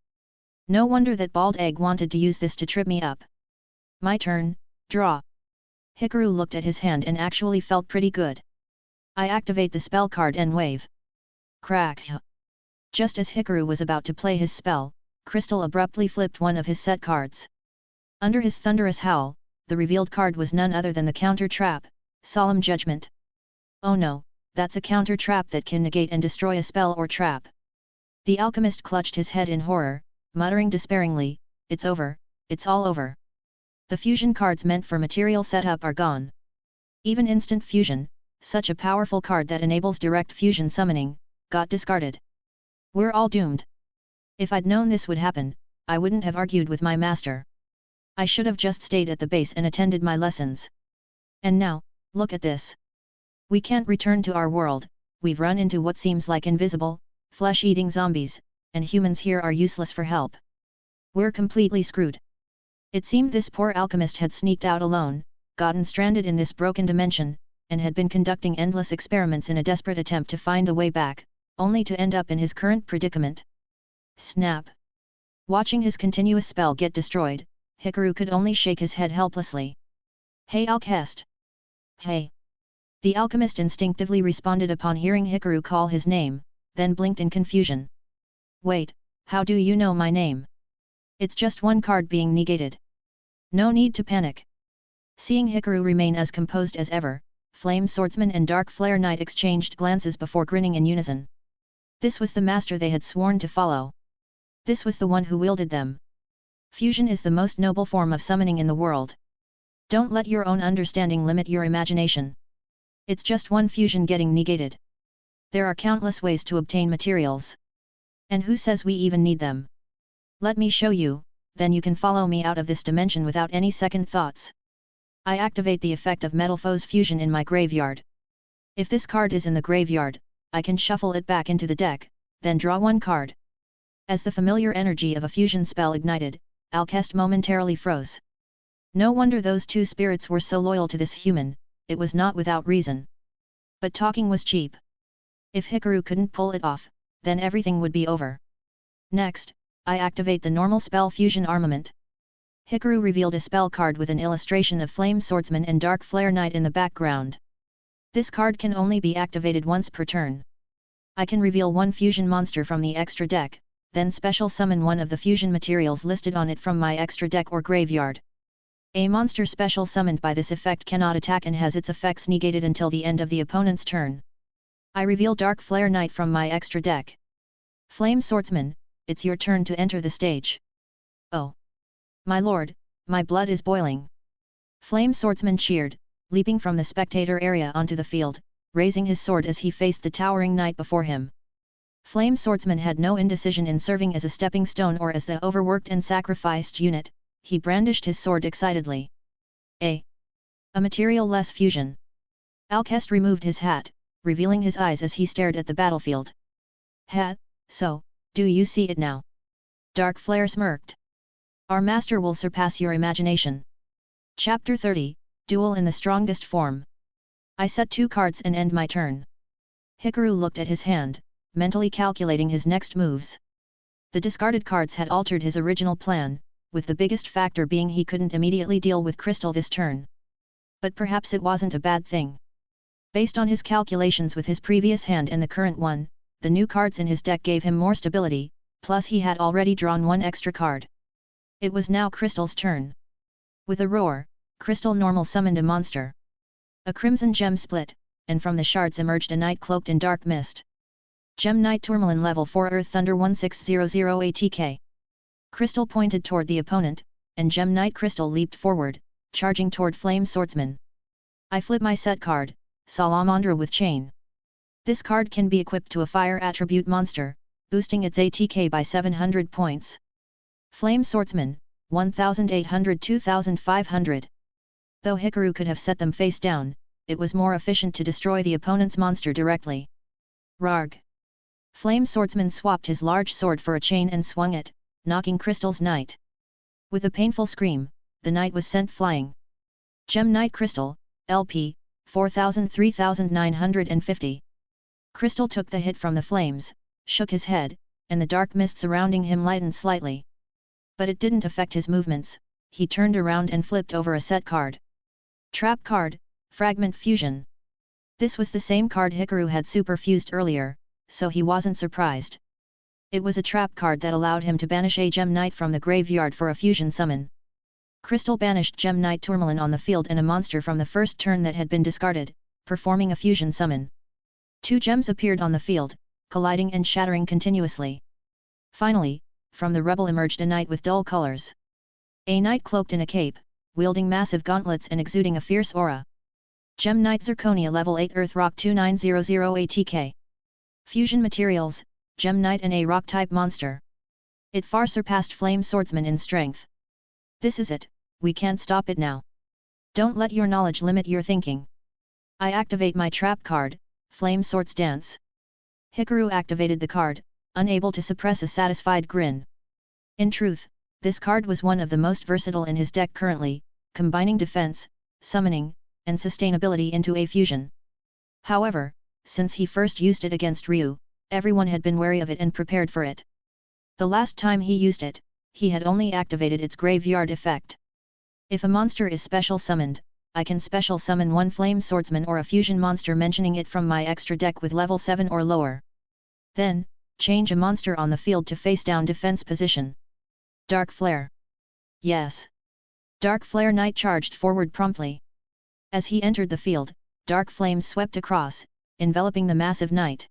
No wonder that Bald Egg wanted to use this to trip me up. My turn, draw. Hikaru looked at his hand and actually felt pretty good. I activate the spell card and wave. Crack. Just as Hikaru was about to play his spell, Crystal abruptly flipped one of his set cards. Under his thunderous howl, the revealed card was none other than the counter trap, Solemn Judgment. Oh no, that's a counter trap that can negate and destroy a spell or trap. The alchemist clutched his head in horror, muttering despairingly, "It's over, it's all over." The fusion cards meant for material setup are gone. Even instant fusion, such a powerful card that enables direct fusion summoning, got discarded. We're all doomed. If I'd known this would happen, I wouldn't have argued with my master. I should have just stayed at the base and attended my lessons. And now, look at this. We can't return to our world, we've run into what seems like invisible, flesh-eating zombies, and humans here are useless for help. We're completely screwed. It seemed this poor alchemist had sneaked out alone, gotten stranded in this broken dimension, and had been conducting endless experiments in a desperate attempt to find a way back, only to end up in his current predicament. Snap! Watching his continuous spell get destroyed, Hikaru could only shake his head helplessly. Hey Alcest! Hey! The alchemist instinctively responded upon hearing Hikaru call his name, then blinked in confusion. Wait, how do you know my name? It's just one card being negated. No need to panic. Seeing Hikaru remain as composed as ever, Flame Swordsman and Dark Flare Knight exchanged glances before grinning in unison. This was the master they had sworn to follow. This was the one who wielded them. Fusion is the most noble form of summoning in the world. Don't let your own understanding limit your imagination. It's just one fusion getting negated. There are countless ways to obtain materials. And who says we even need them? Let me show you, then you can follow me out of this dimension without any second thoughts. I activate the effect of Metal Foe's fusion in my graveyard. If this card is in the graveyard, I can shuffle it back into the deck, then draw one card. As the familiar energy of a fusion spell ignited, Alcest momentarily froze. No wonder those two spirits were so loyal to this human, it was not without reason. But talking was cheap. If Hikaru couldn't pull it off, then everything would be over. Next, I activate the normal spell Fusion Armament. Hikaru revealed a spell card with an illustration of Flame Swordsman and Dark Flare Knight in the background. This card can only be activated once per turn. I can reveal one fusion monster from the extra deck, then special summon one of the fusion materials listed on it from my extra deck or graveyard. A monster special summoned by this effect cannot attack and has its effects negated until the end of the opponent's turn. I reveal Dark Flare Knight from my extra deck. Flame Swordsman, it's your turn to enter the stage. Oh! My lord, my blood is boiling. Flame Swordsman cheered, leaping from the spectator area onto the field, raising his sword as he faced the towering knight before him. Flame Swordsman had no indecision in serving as a stepping stone or as the overworked and sacrificed unit. He brandished his sword excitedly. A material-less fusion. Alcest removed his hat, revealing his eyes as he stared at the battlefield. So, do you see it now? Dark Flare smirked. Our master will surpass your imagination. Chapter 30, Duel in the Strongest Form. I set 2 cards and end my turn. Hikaru looked at his hand, mentally calculating his next moves. The discarded cards had altered his original plan, with the biggest factor being he couldn't immediately deal with Crystal this turn. But perhaps it wasn't a bad thing. Based on his calculations with his previous hand and the current one, the new cards in his deck gave him more stability, plus he had already drawn one extra card. It was now Crystal's turn. With a roar, Crystal normal summoned a monster. A crimson gem split, and from the shards emerged a knight cloaked in dark mist. Gem Knight Tourmaline level 4 Earth Thunder 1600 ATK. Crystal pointed toward the opponent, and Gem Knight Crystal leaped forward, charging toward Flame Swordsman. I flip my set card, Salamandra with Chain. This card can be equipped to a fire attribute monster, boosting its ATK by 700 points. Flame Swordsman, 1800-2500. Though Hikaru could have set them face down, it was more efficient to destroy the opponent's monster directly. Rarg. Flame Swordsman swapped his large sword for a chain and swung it, knocking Crystal's knight. With a painful scream, the knight was sent flying. Gem Knight Crystal, LP, 3950. Crystal took the hit from the flames, shook his head, and the dark mist surrounding him lightened slightly. But it didn't affect his movements. He turned around and flipped over a set card. Trap card, Fragment Fusion. This was the same card Hikaru had superfused earlier, so he wasn't surprised. It was a trap card that allowed him to banish a Gem Knight from the graveyard for a fusion summon. Crystal banished Gem Knight Tourmaline on the field and a monster from the first turn that had been discarded, performing a fusion summon. Two gems appeared on the field, colliding and shattering continuously. Finally, from the rebel emerged a knight with dull colors. A knight cloaked in a cape, wielding massive gauntlets and exuding a fierce aura. Gem Knight Zirconia level 8 Earth Rock 2900 ATK. Fusion materials, Gem Knight and a rock-type monster. It far surpassed Flame Swordsman in strength. This is it, we can't stop it now. Don't let your knowledge limit your thinking. I activate my trap card, Flame Swords Dance. Hikaru activated the card, unable to suppress a satisfied grin. In truth, this card was one of the most versatile in his deck currently, combining defense, summoning, and sustainability into a fusion. However, since he first used it against Ryu, everyone had been wary of it and prepared for it. The last time he used it, he had only activated its graveyard effect. If a monster is special summoned, I can special summon one Flame Swordsman or a fusion monster mentioning it from my extra deck with level 7 or lower. Then, change a monster on the field to face down defense position. Dark Flare. Yes. Dark Flare Knight charged forward promptly. As he entered the field, dark flames swept across, enveloping the massive knight.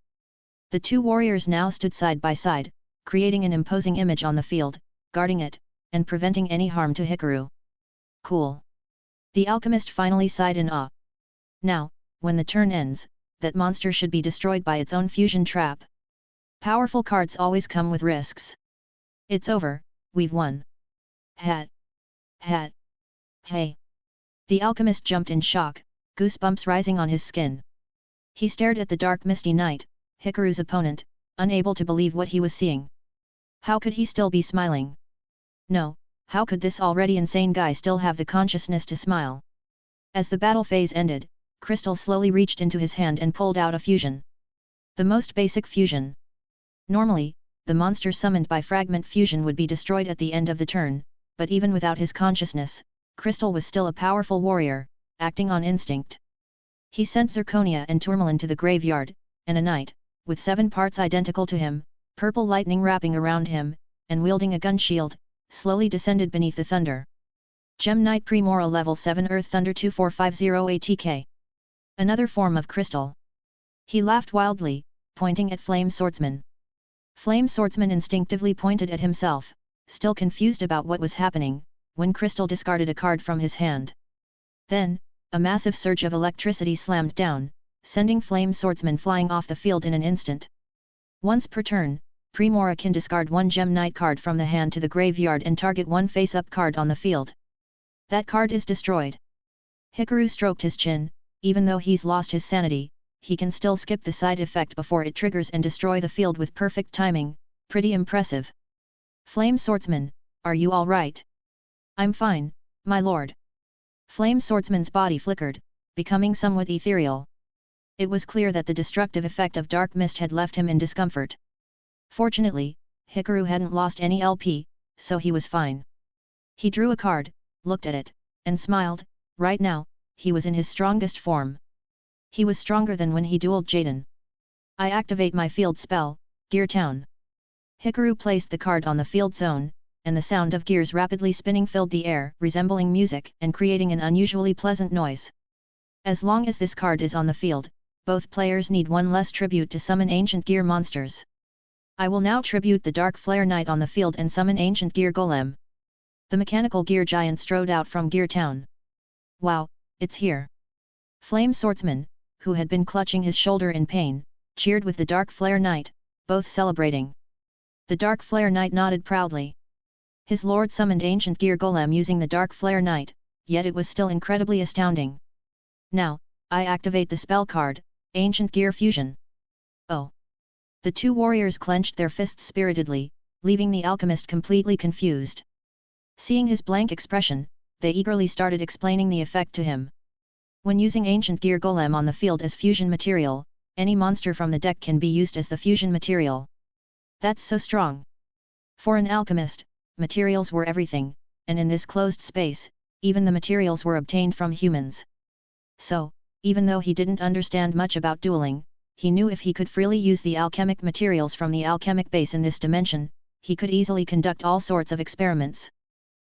The two warriors now stood side by side, creating an imposing image on the field, guarding it, and preventing any harm to Hikaru. Cool. The alchemist finally sighed in awe. Now, when the turn ends, that monster should be destroyed by its own fusion trap. Powerful cards always come with risks. It's over, we've won. Hat. Hey. The alchemist jumped in shock, goosebumps rising on his skin. He stared at the dark misty knight, Hikaru's opponent, unable to believe what he was seeing. How could he still be smiling? No, how could this already insane guy still have the consciousness to smile? As the battle phase ended, Crystal slowly reached into his hand and pulled out a fusion. The most basic fusion. Normally, the monster summoned by fragment fusion would be destroyed at the end of the turn, but even without his consciousness, Crystal was still a powerful warrior, acting on instinct. He sent Zirconia and Tourmaline to the graveyard, and a knight, with 7 parts identical to him, purple lightning wrapping around him, and wielding a gun shield, slowly descended beneath the thunder. Gem Knight Primora level 7 Earth Thunder 2450 ATK. Another form of crystal. He laughed wildly, pointing at Flame Swordsman. Flame Swordsman instinctively pointed at himself, still confused about what was happening, when Crystal discarded a card from his hand. Then, a massive surge of electricity slammed down, sending Flame Swordsman flying off the field in an instant. Once per turn, Primora can discard one Gem Knight card from the hand to the graveyard and target one face-up card on the field. That card is destroyed. Hikaru stroked his chin. Even though he's lost his sanity, he can still skip the side effect before it triggers and destroy the field with perfect timing. Pretty impressive. Flame Swordsman, are you all right? I'm fine, my lord. Flame Swordsman's body flickered, becoming somewhat ethereal. It was clear that the destructive effect of dark mist had left him in discomfort. Fortunately, Hikaru hadn't lost any LP, so he was fine. He drew a card, looked at it, and smiled. Right now, he was in his strongest form. He was stronger than when he dueled Jaden. I activate my field spell, Gear Town. Hikaru placed the card on the field zone, and the sound of gears rapidly spinning filled the air, resembling music and creating an unusually pleasant noise. As long as this card is on the field, both players need one less tribute to summon ancient gear monsters. I will now tribute the Dark Flare Knight on the field and summon ancient gear golem. The mechanical gear giant strode out from Gear Town. Wow, it's here! Flame Swordsman, who had been clutching his shoulder in pain, cheered with the Dark Flare Knight, both celebrating. The Dark Flare Knight nodded proudly. His lord summoned ancient gear golem using the Dark Flare Knight, yet it was still incredibly astounding. Now, I activate the spell card, Ancient Gear Fusion. Oh! The two warriors clenched their fists spiritedly, leaving the alchemist completely confused. Seeing his blank expression, they eagerly started explaining the effect to him. When using Ancient Gear Golem on the field as fusion material, any monster from the deck can be used as the fusion material. That's so strong! For an alchemist, materials were everything, and in this closed space, even the materials were obtained from humans. So, even though he didn't understand much about dueling, he knew if he could freely use the alchemic materials from the alchemic base in this dimension, he could easily conduct all sorts of experiments.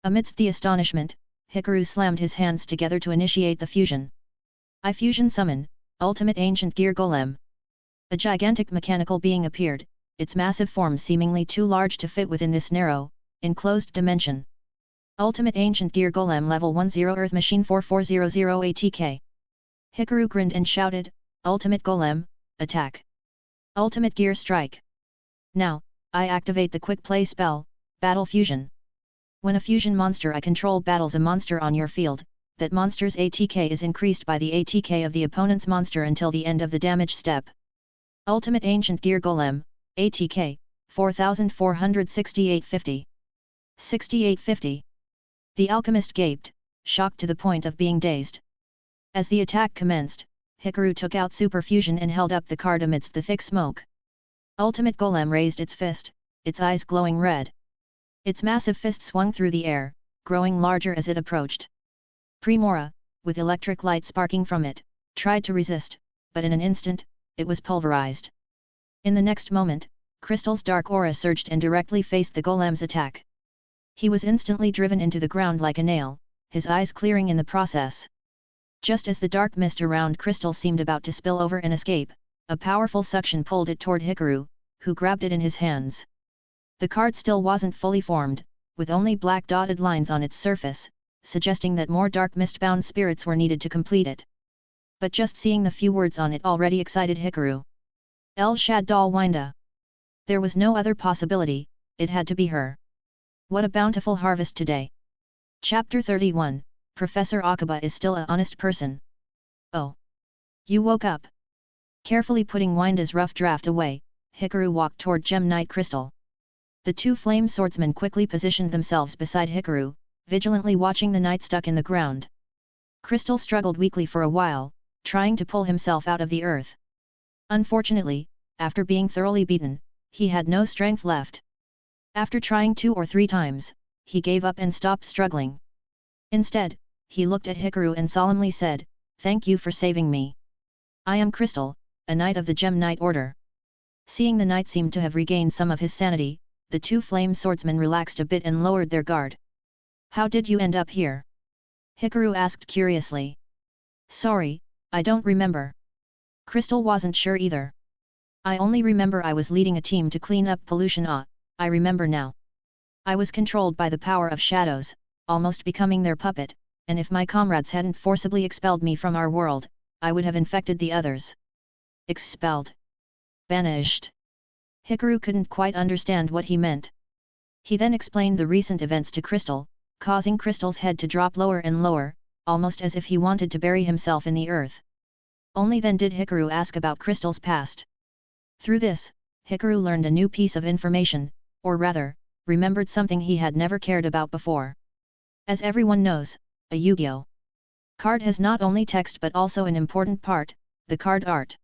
Amidst the astonishment, Hikaru slammed his hands together to initiate the fusion. I fusion summon, Ultimate Ancient Gear Golem. A gigantic mechanical being appeared, its massive form seemingly too large to fit within this narrow, enclosed dimension. Ultimate Ancient Gear Golem Level 10 Earth Machine 4400 ATK. Hikaru grinned and shouted, Ultimate Golem, attack! Ultimate Gear Strike! Now, I activate the Quick Play spell, Battle Fusion. When a fusion monster I control battles a monster on your field, that monster's ATK is increased by the ATK of the opponent's monster until the end of the damage step. Ultimate Ancient Gear Golem, ATK, 4468.50. 6850. The alchemist gaped, shocked to the point of being dazed. As the attack commenced, Hikaru took out Super Fusion and held up the card amidst the thick smoke. Ultimate Golem raised its fist, its eyes glowing red. Its massive fist swung through the air, growing larger as it approached. Primora, with electric light sparking from it, tried to resist, but in an instant, it was pulverized. In the next moment, Crystal's dark aura surged and directly faced the golem's attack. He was instantly driven into the ground like a nail, his eyes clearing in the process. Just as the dark mist around Crystal seemed about to spill over and escape, a powerful suction pulled it toward Hikaru, who grabbed it in his hands. The card still wasn't fully formed, with only black dotted lines on its surface, suggesting that more dark mist-bound spirits were needed to complete it. But just seeing the few words on it already excited Hikaru. El Shaddai Winda. There was no other possibility, it had to be her. What a bountiful harvest today. Chapter 31, Professor Akaba is still a honest person. Oh. You woke up. Carefully putting Winda's rough draft away, Hikaru walked toward Gem Knight Crystal. The two flame swordsmen quickly positioned themselves beside Hikaru, vigilantly watching the knight stuck in the ground. Crystal struggled weakly for a while, trying to pull himself out of the earth. Unfortunately, after being thoroughly beaten, he had no strength left. After trying 2 or 3 times, he gave up and stopped struggling. Instead, he looked at Hikaru and solemnly said, "Thank you for saving me. I am Crystal, a knight of the Gem Knight Order." Seeing the knight seemed to have regained some of his sanity, the two flame swordsmen relaxed a bit and lowered their guard. "How did you end up here?" Hikaru asked curiously. "Sorry, I don't remember." Crystal wasn't sure either. "I only remember I was leading a team to clean up pollution. I remember now. I was controlled by the power of shadows, almost becoming their puppet, and if my comrades hadn't forcibly expelled me from our world, I would have infected the others." Expelled? Banished? Hikaru couldn't quite understand what he meant. He then explained the recent events to Crystal, causing Crystal's head to drop lower and lower, almost as if he wanted to bury himself in the earth. Only then did Hikaru ask about Crystal's past. Through this, Hikaru learned a new piece of information, or rather, remembered something he had never cared about before. As everyone knows, a Yu-Gi-Oh! Card has not only text but also an important part, the card art.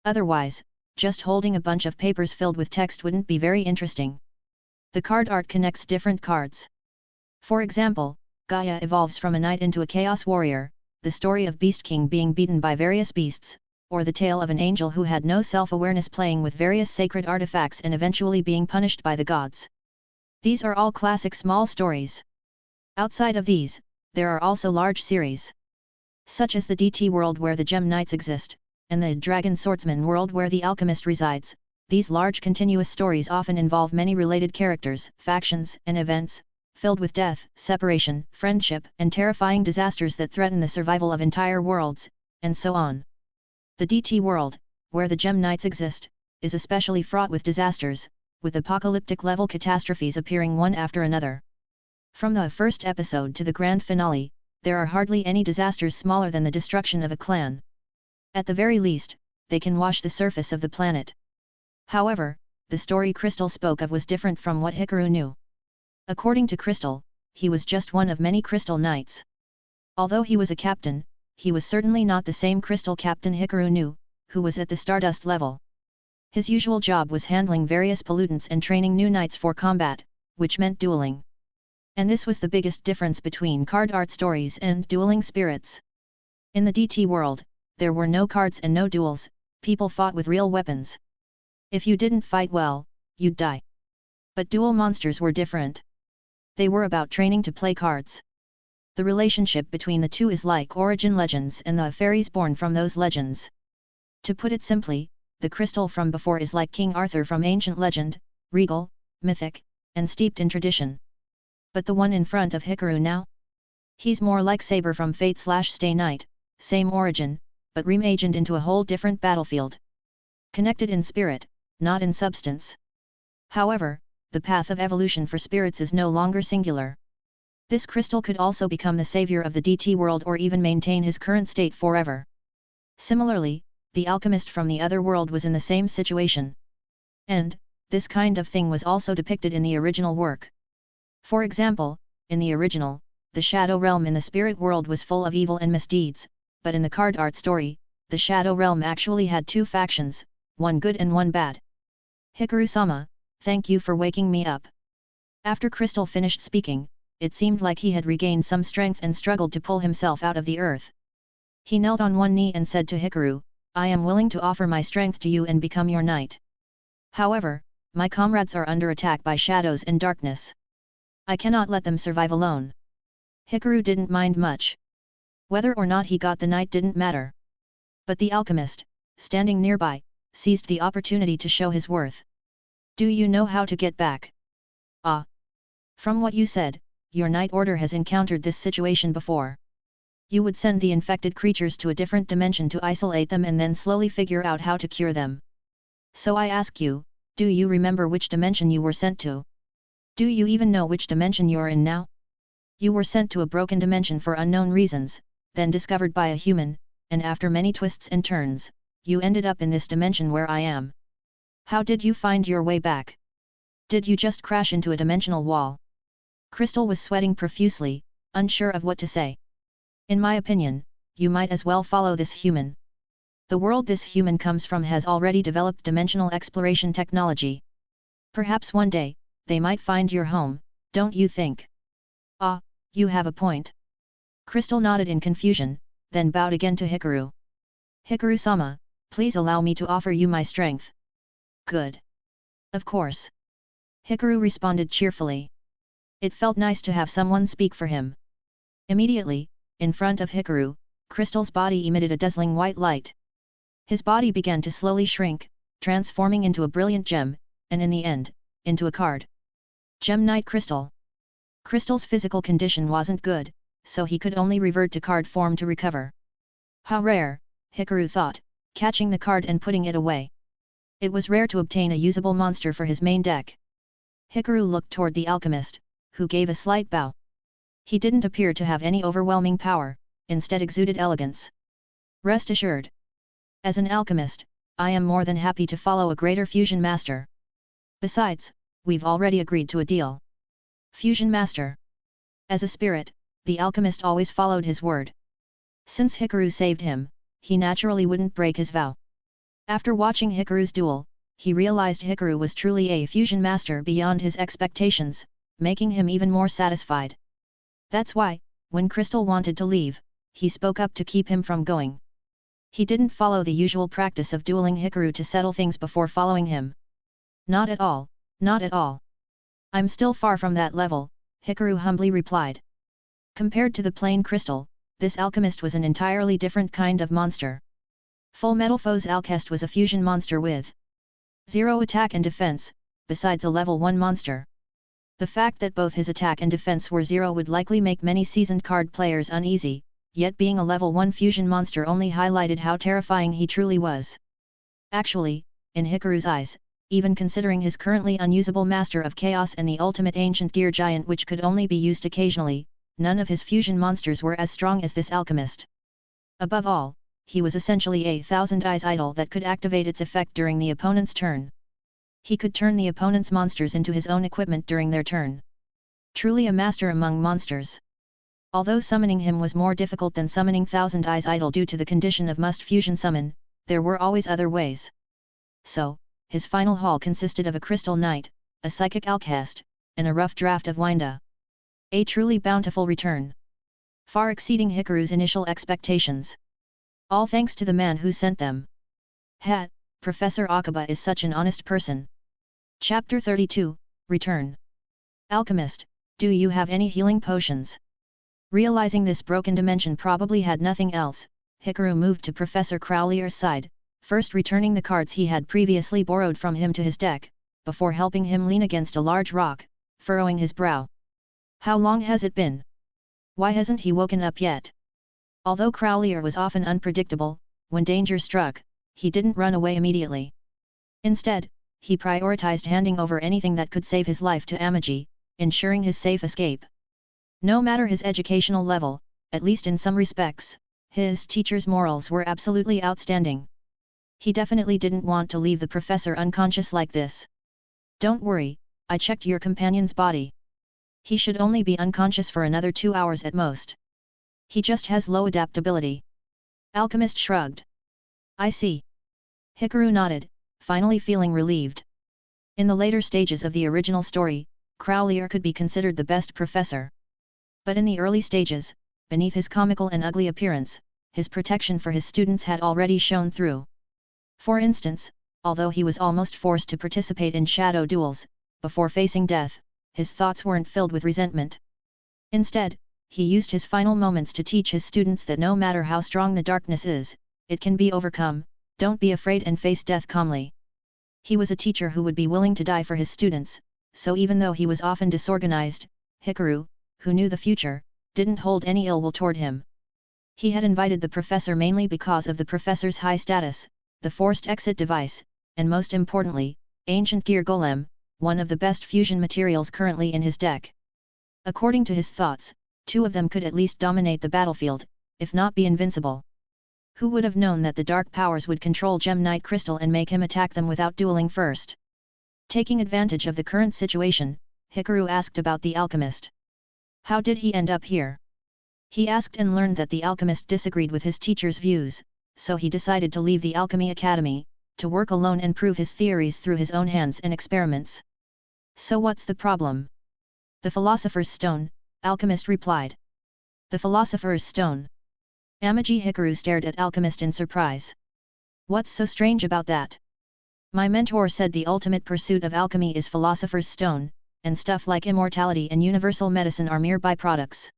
Otherwise, just holding a bunch of papers filled with text wouldn't be very interesting. The card art connects different cards. For example, Gaia evolves from a knight into a chaos warrior, the story of Beast King being beaten by various beasts, or the tale of an angel who had no self-awareness playing with various sacred artifacts and eventually being punished by the gods. These are all classic small stories. Outside of these, there are also large series, such as the DT world where the Gem Knights exist, and the Dragon Swordsman world where the Alchemist resides. These large continuous stories often involve many related characters, factions, and events, filled with death, separation, friendship, and terrifying disasters that threaten the survival of entire worlds, and so on. The DT world, where the Gem Knights exist, is especially fraught with disasters, with apocalyptic-level catastrophes appearing one after another. From the first episode to the grand finale, there are hardly any disasters smaller than the destruction of a clan. At the very least, they can wash the surface of the planet. However, the story Crystal spoke of was different from what Hikaru knew. According to Crystal, he was just one of many Crystal Knights. Although he was a captain, he was certainly not the same Crystal Captain Hikaru knew, who was at the Stardust level. His usual job was handling various pollutants and training new knights for combat, which meant dueling. And this was the biggest difference between card art stories and dueling spirits. In the DT world, there were no cards and no duels, people fought with real weapons. If you didn't fight well, you'd die. But duel monsters were different. They were about training to play cards. The relationship between the two is like origin legends and the fairies born from those legends. To put it simply, the crystal from before is like King Arthur from ancient legend, regal, mythic, and steeped in tradition. But the one in front of Hikaru now? He's more like Saber from Fate/Stay Night, same origin, but reimagined into a whole different battlefield. Connected in spirit, not in substance. However, the path of evolution for spirits is no longer singular. This crystal could also become the savior of the DT world or even maintain his current state forever. Similarly, the alchemist from the other world was in the same situation. And, this kind of thing was also depicted in the original work. For example, in the original, the Shadow Realm in the spirit world was full of evil and misdeeds, but in the card art story, the Shadow Realm actually had two factions, one good and one bad. Hikaru-sama, thank you for waking me up. After Crystal finished speaking, it seemed like he had regained some strength and struggled to pull himself out of the earth. He knelt on one knee and said to Hikaru, I am willing to offer my strength to you and become your knight. However, my comrades are under attack by shadows and darkness. I cannot let them survive alone. Hikaru didn't mind much. Whether or not he got the knight didn't matter. But the alchemist, standing nearby, seized the opportunity to show his worth. Do you know how to get back? Ah. From what you said, your knight order has encountered this situation before. You would send the infected creatures to a different dimension to isolate them and then slowly figure out how to cure them. So I ask you, do you remember which dimension you were sent to? Do you even know which dimension you're in now? You were sent to a broken dimension for unknown reasons, then discovered by a human, and after many twists and turns, you ended up in this dimension where I am. How did you find your way back? Did you just crash into a dimensional wall? Crystal was sweating profusely, unsure of what to say. In my opinion, you might as well follow this human. The world this human comes from has already developed dimensional exploration technology. Perhaps one day, they might find your home, don't you think? Ah, you have a point. Crystal nodded in confusion, then bowed again to Hikaru. Hikaru-sama, please allow me to offer you my strength. Good. Of course. Hikaru responded cheerfully. It felt nice to have someone speak for him. Immediately, in front of Hikaru, Crystal's body emitted a dazzling white light. His body began to slowly shrink, transforming into a brilliant gem, and in the end, into a card. Gem Knight Crystal. Crystal's physical condition wasn't good, so he could only revert to card form to recover. How rare, Hikaru thought, catching the card and putting it away. It was rare to obtain a usable monster for his main deck. Hikaru looked toward the alchemist, who gave a slight bow. He didn't appear to have any overwhelming power, instead exuded elegance. Rest assured. As an alchemist, I am more than happy to follow a greater fusion master. Besides, we've already agreed to a deal. Fusion master. As a spirit, the alchemist always followed his word. Since Hikaru saved him, he naturally wouldn't break his vow. After watching Hikaru's duel, he realized Hikaru was truly a fusion master beyond his expectations, making him even more satisfied. That's why, when Crystal wanted to leave, he spoke up to keep him from going. He didn't follow the usual practice of dueling Hikaru to settle things before following him. Not at all, not at all. I'm still far from that level, Hikaru humbly replied. Compared to the plain Crystal, this alchemist was an entirely different kind of monster. Full Metal Foe's Alchemist was a fusion monster with 0 attack and defense, besides a level 1 monster. The fact that both his attack and defense were 0 would likely make many seasoned card players uneasy, yet being a level 1 fusion monster only highlighted how terrifying he truly was. Actually, in Hikaru's eyes, even considering his currently unusable Master of Chaos and the ultimate Ancient Gear Giant which could only be used occasionally, none of his fusion monsters were as strong as this alchemist. Above all, he was essentially a Thousand Eyes idol that could activate its effect during the opponent's turn. He could turn the opponent's monsters into his own equipment during their turn. Truly a master among monsters. Although summoning him was more difficult than summoning Thousand Eyes idol due to the condition of must fusion summon, there were always other ways. So, his final haul consisted of a Crystal Knight, a Psychic Alchemist, and a rough draft of Winda. A truly bountiful return. Far exceeding Hikaru's initial expectations. All thanks to the man who sent them. Professor Akiba is such an honest person. Chapter 32, Return. Alchemist, do you have any healing potions? Realizing this broken dimension probably had nothing else, Hikaru moved to Professor Crowley's side, first returning the cards he had previously borrowed from him to his deck, before helping him lean against a large rock, furrowing his brow. How long has it been? Why hasn't he woken up yet? Although Crowley was often unpredictable, when danger struck, he didn't run away immediately. Instead, he prioritized handing over anything that could save his life to Amaki, ensuring his safe escape. No matter his educational level, at least in some respects, his teacher's morals were absolutely outstanding. He definitely didn't want to leave the professor unconscious like this. Don't worry, I checked your companion's body. He should only be unconscious for another 2 hours at most. He just has low adaptability. Alchemist shrugged. I see. Hikaru nodded, finally feeling relieved. In the later stages of the original story, Crowley could be considered the best professor. But in the early stages, beneath his comical and ugly appearance, his protection for his students had already shown through. For instance, although he was almost forced to participate in shadow duels, before facing death, his thoughts weren't filled with resentment. Instead, he used his final moments to teach his students that no matter how strong the darkness is, it can be overcome, don't be afraid and face death calmly. He was a teacher who would be willing to die for his students, so even though he was often disorganized, Hikaru, who knew the future, didn't hold any ill will toward him. He had invited the professor mainly because of the professor's high status, the forced exit device, and most importantly, Ancient Gear Golem, one of the best fusion materials currently in his deck. According to his thoughts, 2 of them could at least dominate the battlefield, if not be invincible. Who would have known that the dark powers would control Gem Knight Crystal and make him attack them without dueling first? Taking advantage of the current situation, Hikaru asked about the alchemist. How did he end up here? He asked and learned that the alchemist disagreed with his teacher's views, so he decided to leave the Alchemy Academy, to work alone and prove his theories through his own hands and experiments. So what's the problem? The Philosopher's Stone, Alchemist replied. The Philosopher's Stone. Amaki Hikaru stared at Alchemist in surprise. What's so strange about that? My mentor said the ultimate pursuit of alchemy is Philosopher's Stone, and stuff like immortality and universal medicine are mere byproducts.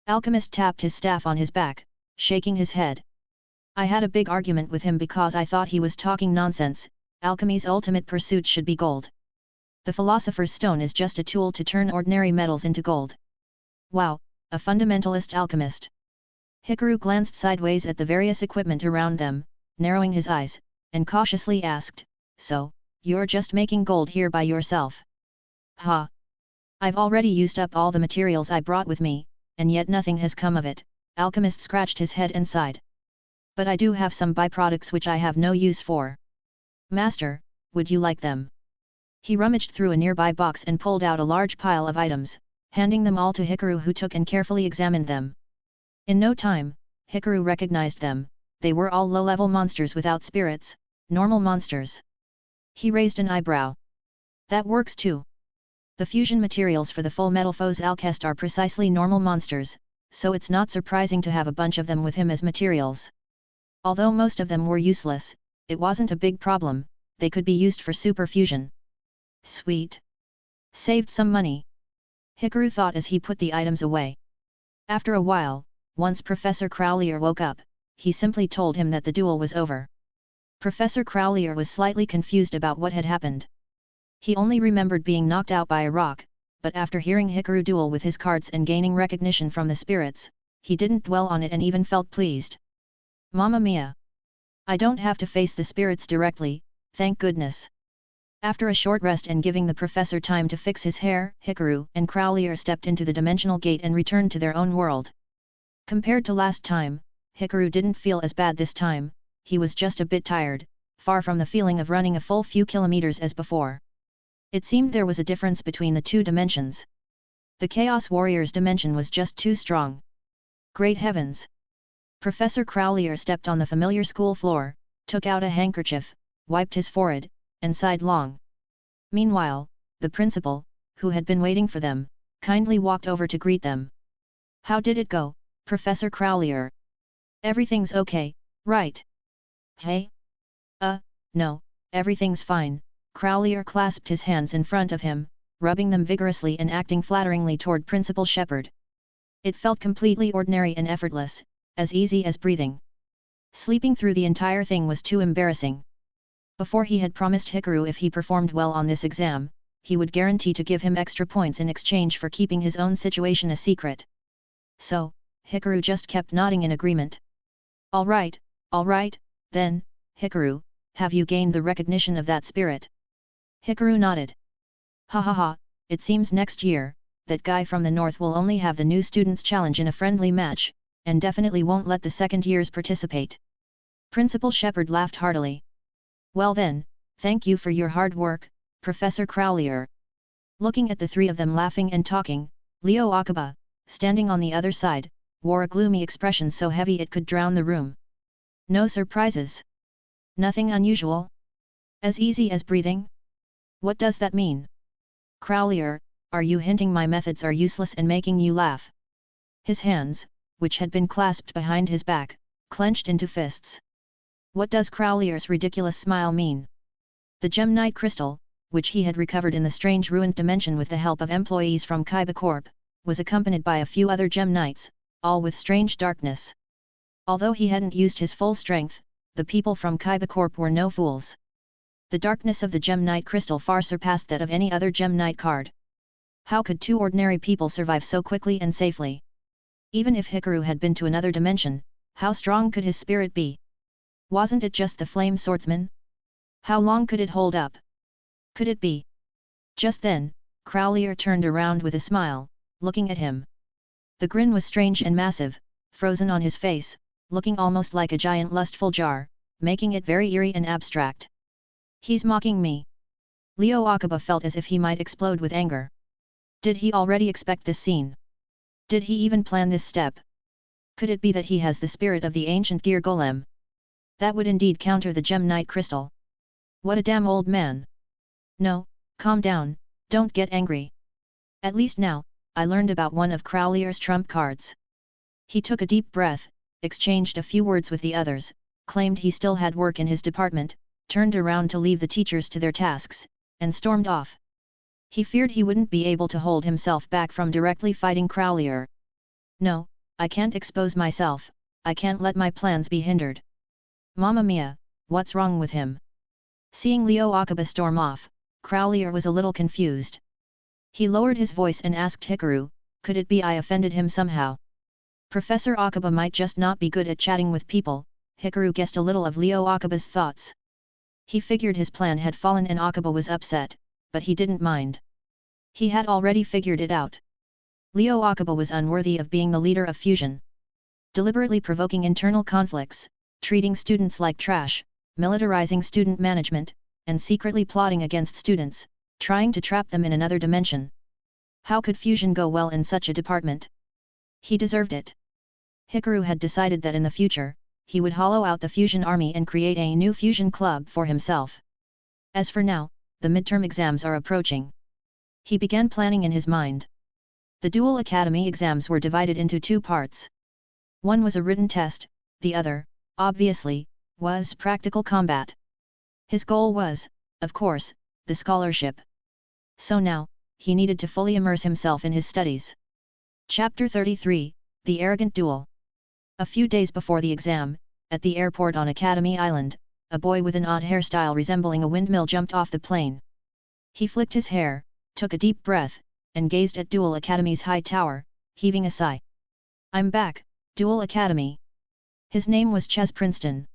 Alchemist tapped his staff on his back, shaking his head. I had a big argument with him because I thought he was talking nonsense. Alchemy's ultimate pursuit should be gold. The Philosopher's Stone is just a tool to turn ordinary metals into gold. Wow, a fundamentalist alchemist. Hikaru glanced sideways at the various equipment around them, narrowing his eyes, and cautiously asked, so, you're just making gold here by yourself? Ha! I've already used up all the materials I brought with me, and yet nothing has come of it. Alchemist scratched his head and sighed. But I do have some byproducts which I have no use for. Master, would you like them? He rummaged through a nearby box and pulled out a large pile of items, handing them all to Hikaru, who took and carefully examined them. In no time, Hikaru recognized them, they were all low-level monsters without spirits, normal monsters. He raised an eyebrow. That works too. The fusion materials for the Full Metal Foes Alcest are precisely normal monsters, so it's not surprising to have a bunch of them with him as materials. Although most of them were useless, it wasn't a big problem, they could be used for super fusion. Sweet. Saved some money. Hikaru thought as he put the items away. After a while, once Professor Crowlier woke up, he simply told him that the duel was over. Professor Crowlier was slightly confused about what had happened. He only remembered being knocked out by a rock, but after hearing Hikaru duel with his cards and gaining recognition from the spirits, he didn't dwell on it and even felt pleased. Mamma mia! I don't have to face the spirits directly, thank goodness. After a short rest and giving the professor time to fix his hair, Hikaru and Crowlier stepped into the dimensional gate and returned to their own world. Compared to last time, Hikaru didn't feel as bad this time, he was just a bit tired, far from the feeling of running a full few kilometers as before. It seemed there was a difference between the two dimensions. The Chaos Warrior's dimension was just too strong. Great heavens! Professor Crowlier stepped on the familiar school floor, took out a handkerchief, wiped his forehead, and sighed long. Meanwhile, the principal, who had been waiting for them, kindly walked over to greet them. How did it go, Professor Crowlier? Everything's okay, right? Hey? No, everything's fine. Crowlier clasped his hands in front of him, rubbing them vigorously and acting flatteringly toward Principal Shepherd. It felt completely ordinary and effortless, as easy as breathing. Sleeping through the entire thing was too embarrassing. Before he had promised Hikaru if he performed well on this exam, he would guarantee to give him extra points in exchange for keeping his own situation a secret. So, Hikaru just kept nodding in agreement. All right, then, Hikaru, have you gained the recognition of that spirit? Hikaru nodded. Ha ha ha, it seems next year, that guy from the north will only have the new students challenge in a friendly match, and definitely won't let the second years participate. Principal Shepherd laughed heartily. Well then, thank you for your hard work, Professor Crowlier. Looking at the three of them laughing and talking, Leo Akiba, standing on the other side, wore a gloomy expression so heavy it could drown the room. No surprises. Nothing unusual. As easy as breathing? What does that mean? Crowlier, are you hinting my methods are useless and making you laugh? His hands, which had been clasped behind his back, clenched into fists. What does Crowlier's ridiculous smile mean? The Gemnite crystal, which he had recovered in the strange ruined dimension with the help of employees from Kaiba Corp, was accompanied by a few other Gemnites, all with strange darkness. Although he hadn't used his full strength, the people from Kaiba Corp were no fools. The darkness of the Gemnite crystal far surpassed that of any other Gemnite card. How could two ordinary people survive so quickly and safely? Even if Hikaru had been to another dimension, how strong could his spirit be? Wasn't it just the flame swordsman? How long could it hold up? Could it be? Just then, Crowlier turned around with a smile, looking at him. The grin was strange and massive, frozen on his face, looking almost like a giant lustful jar, making it very eerie and abstract. He's mocking me. Leo Akiba felt as if he might explode with anger. Did he already expect this scene? Did he even plan this step? Could it be that he has the spirit of the ancient gear golem? That would indeed counter the Gemnite crystal. What a damn old man. No, calm down, don't get angry. At least now, I learned about one of Crowlier's trump cards. He took a deep breath, exchanged a few words with the others, claimed he still had work in his department, turned around to leave the teachers to their tasks, and stormed off. He feared he wouldn't be able to hold himself back from directly fighting Crowlier. No, I can't expose myself, I can't let my plans be hindered. Mamma mia, what's wrong with him? Seeing Leo Akiba storm off, Crowlier was a little confused. He lowered his voice and asked Hikaru, could it be I offended him somehow? Professor Akiba might just not be good at chatting with people, Hikaru guessed a little of Leo Akiba's thoughts. He figured his plan had fallen and Akiba was upset, but he didn't mind. He had already figured it out. Leo Akiba was unworthy of being the leader of fusion. Deliberately provoking internal conflicts, treating students like trash, militarizing student management, and secretly plotting against students, trying to trap them in another dimension. How could fusion go well in such a department? He deserved it. Hikaru had decided that in the future, he would hollow out the fusion army and create a new fusion club for himself. As for now, the midterm exams are approaching. He began planning in his mind. The Duel Academy exams were divided into two parts. One was a written test, the other, obviously, was practical combat. His goal was, of course, the scholarship. So now, he needed to fully immerse himself in his studies. Chapter 33, The Arrogant Duel. A few days before the exam, at the airport on Academy Island, a boy with an odd hairstyle resembling a windmill jumped off the plane. He flicked his hair, took a deep breath, and gazed at Duel Academy's high tower, heaving a sigh. "I'm back, Duel Academy." His name was Ches Princeton.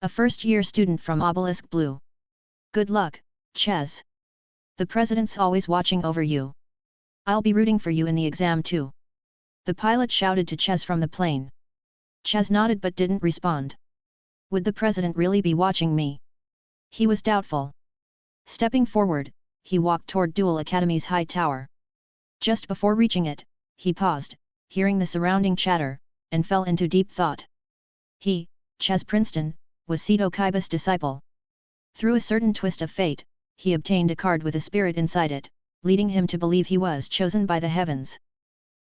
A first-year student from Obelisk Blue. "Good luck, Ches. The president's always watching over you. I'll be rooting for you in the exam too." The pilot shouted to Ches from the plane. Ches nodded but didn't respond. Would the president really be watching me? He was doubtful. Stepping forward, he walked toward Duel Academy's high tower. Just before reaching it, he paused, hearing the surrounding chatter, and fell into deep thought. He, Ches Princeton, was Seto Kaiba's disciple. Through a certain twist of fate, he obtained a card with a spirit inside it, leading him to believe he was chosen by the heavens.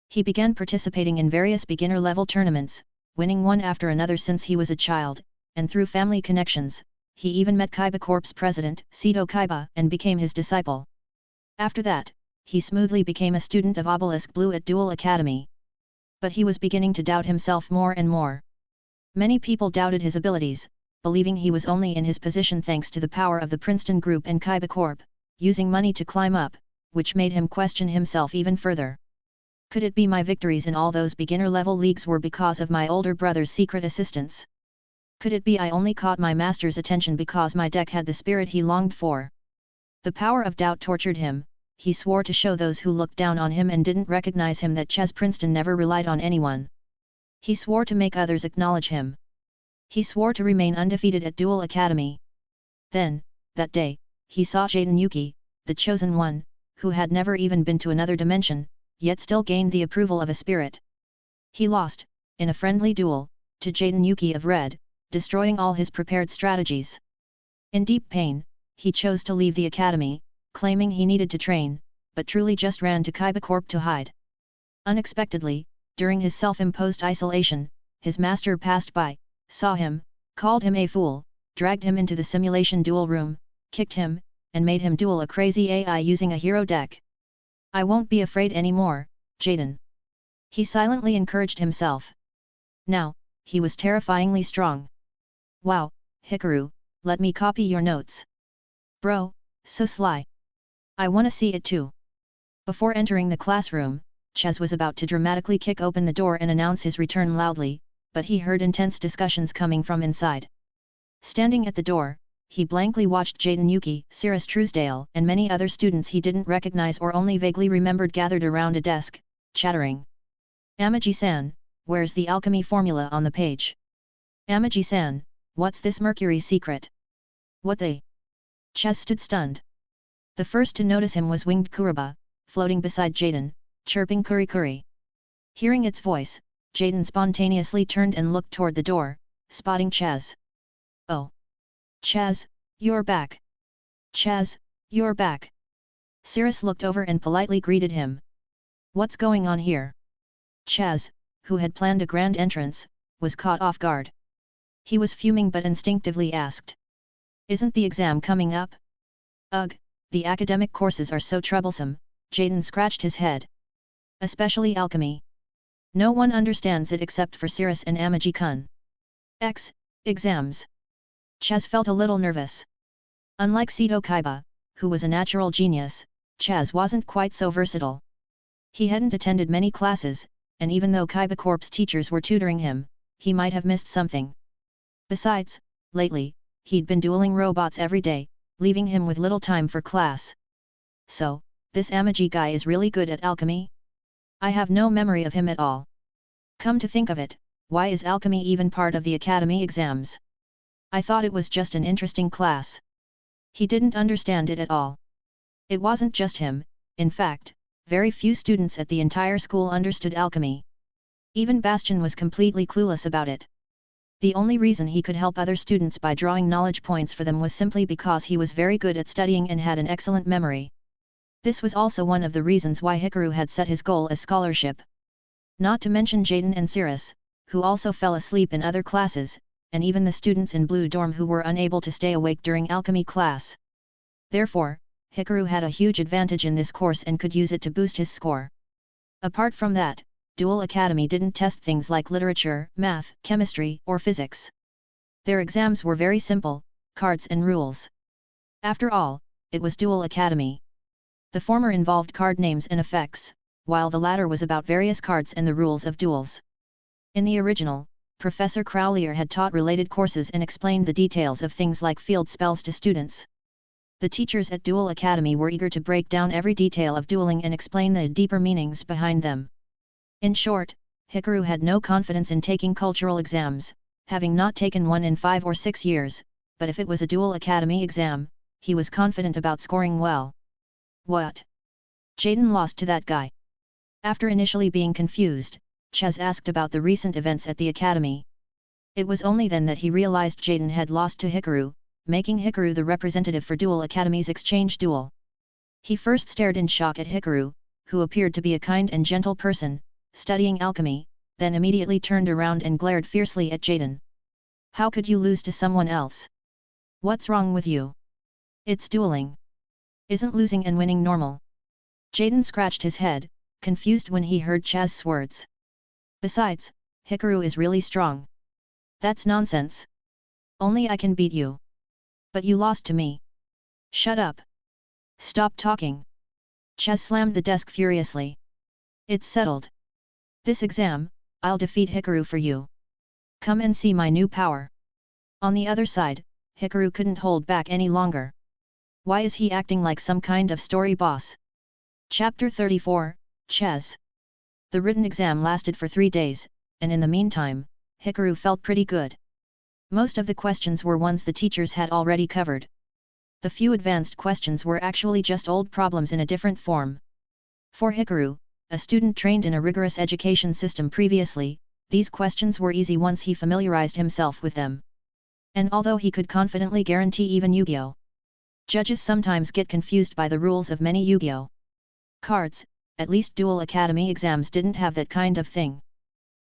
He began participating in various beginner-level tournaments, winning one after another since he was a child, and through family connections, he even met Kaiba Corp's president, Seto Kaiba, and became his disciple. After that, he smoothly became a student of Obelisk Blue at Duel Academy. But he was beginning to doubt himself more and more. Many people doubted his abilities, believing he was only in his position thanks to the power of the Princeton Group and Kaiba Corp, using money to climb up, which made him question himself even further. Could it be my victories in all those beginner-level leagues were because of my older brother's secret assistance? Could it be I only caught my master's attention because my deck had the spirit he longed for? The power of doubt tortured him. He swore to show those who looked down on him and didn't recognize him that Ches Princeton never relied on anyone. He swore to make others acknowledge him. He swore to remain undefeated at Duel Academy. Then, that day, he saw Jaden Yuki, the chosen one, who had never even been to another dimension, yet still gained the approval of a spirit. He lost, in a friendly duel, to Jaden Yuki of Red, destroying all his prepared strategies. In deep pain, he chose to leave the academy, claiming he needed to train, but truly just ran to Kaiba Corp to hide. Unexpectedly, during his self-imposed isolation, his master passed by, saw him, called him a fool, dragged him into the simulation duel room, kicked him, and made him duel a crazy AI using a hero deck. "I won't be afraid anymore, Jaden." He silently encouraged himself. Now, he was terrifyingly strong. "Wow, Hikaru, let me copy your notes." "Bro, so sly. I wanna see it too." Before entering the classroom, Ches was about to dramatically kick open the door and announce his return loudly, but he heard intense discussions coming from inside. Standing at the door, he blankly watched Jaden Yuki, Cirrus Truesdale, and many other students he didn't recognize or only vaguely remembered gathered around a desk, chattering. "Amagi-san, where's the alchemy formula on the page? Amagi-san, what's this mercury secret? What the?" Ches stood stunned. The first to notice him was winged Kuruba, floating beside Jaden, chirping "Kuri Kuri." Hearing its voice, Jaden spontaneously turned and looked toward the door, spotting Ches. "Oh! Ches, you're back! Ches, you're back!" Cirrus looked over and politely greeted him. "What's going on here?" Ches, who had planned a grand entrance, was caught off guard. He was fuming but instinctively asked. "Isn't the exam coming up?" "Ugh, the academic courses are so troublesome," Jaden scratched his head. "Especially alchemy. No one understands it except for Cirrus and Amagi-kun. Exams." Ches felt a little nervous. Unlike Seto Kaiba, who was a natural genius, Ches wasn't quite so versatile. He hadn't attended many classes, and even though Kaiba Corp's teachers were tutoring him, he might have missed something. Besides, lately, he'd been dueling robots every day, leaving him with little time for class. "So, this Amagi guy is really good at alchemy? I have no memory of him at all. Come to think of it, why is alchemy even part of the academy exams? I thought it was just an interesting class." He didn't understand it at all. It wasn't just him, in fact, very few students at the entire school understood alchemy. Even Bastion was completely clueless about it. The only reason he could help other students by drawing knowledge points for them was simply because he was very good at studying and had an excellent memory. This was also one of the reasons why Hikaru had set his goal as scholarship. Not to mention Jaden and Cirrus, who also fell asleep in other classes, and even the students in Blue Dorm who were unable to stay awake during alchemy class. Therefore, Hikaru had a huge advantage in this course and could use it to boost his score. Apart from that, Duel Academy didn't test things like literature, math, chemistry, or physics. Their exams were very simple, cards and rules. After all, it was Duel Academy. The former involved card names and effects, while the latter was about various cards and the rules of duels. In the original, Professor Crowlier had taught related courses and explained the details of things like field spells to students. The teachers at Duel Academy were eager to break down every detail of dueling and explain the deeper meanings behind them. In short, Hikaru had no confidence in taking cultural exams, having not taken one in 5 or 6 years, but if it was a Duel Academy exam, he was confident about scoring well. What? Jaden lost to that guy? After initially being confused, Ches asked about the recent events at the academy. It was only then that he realized Jaden had lost to Hikaru, making Hikaru the representative for Duel Academy's exchange duel. He first stared in shock at Hikaru, who appeared to be a kind and gentle person, studying alchemy, then immediately turned around and glared fiercely at Jaden. How could you lose to someone else? What's wrong with you? It's dueling. Isn't losing and winning normal? Jaden scratched his head, confused when he heard Chaz's words. Besides, Hikaru is really strong. That's nonsense. Only I can beat you. But you lost to me. Shut up. Stop talking. Chaz slammed the desk furiously. It's settled. This exam, I'll defeat Hikaru for you. Come and see my new power. On the other side, Hikaru couldn't hold back any longer. Why is he acting like some kind of story boss? Chapter 34, Chaz. The written exam lasted for 3 days, and in the meantime, Hikaru felt pretty good. Most of the questions were ones the teachers had already covered. The few advanced questions were actually just old problems in a different form. For Hikaru, a student trained in a rigorous education system previously, these questions were easy once he familiarized himself with them. And although he could confidently guarantee even Yu-Gi-Oh! Judges sometimes get confused by the rules of many Yu-Gi-Oh! Cards, at least Duel Academy exams didn't have that kind of thing.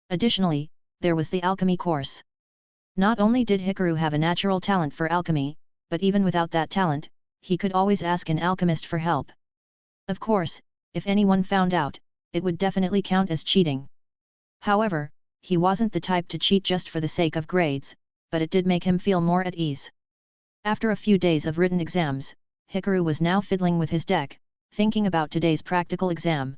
Additionally, there was the alchemy course. Not only did Hikaru have a natural talent for alchemy, but even without that talent, he could always ask an alchemist for help. Of course, if anyone found out, it would definitely count as cheating. However, he wasn't the type to cheat just for the sake of grades, but it did make him feel more at ease. After a few days of written exams, Hikaru was now fiddling with his deck, thinking about today's practical exam.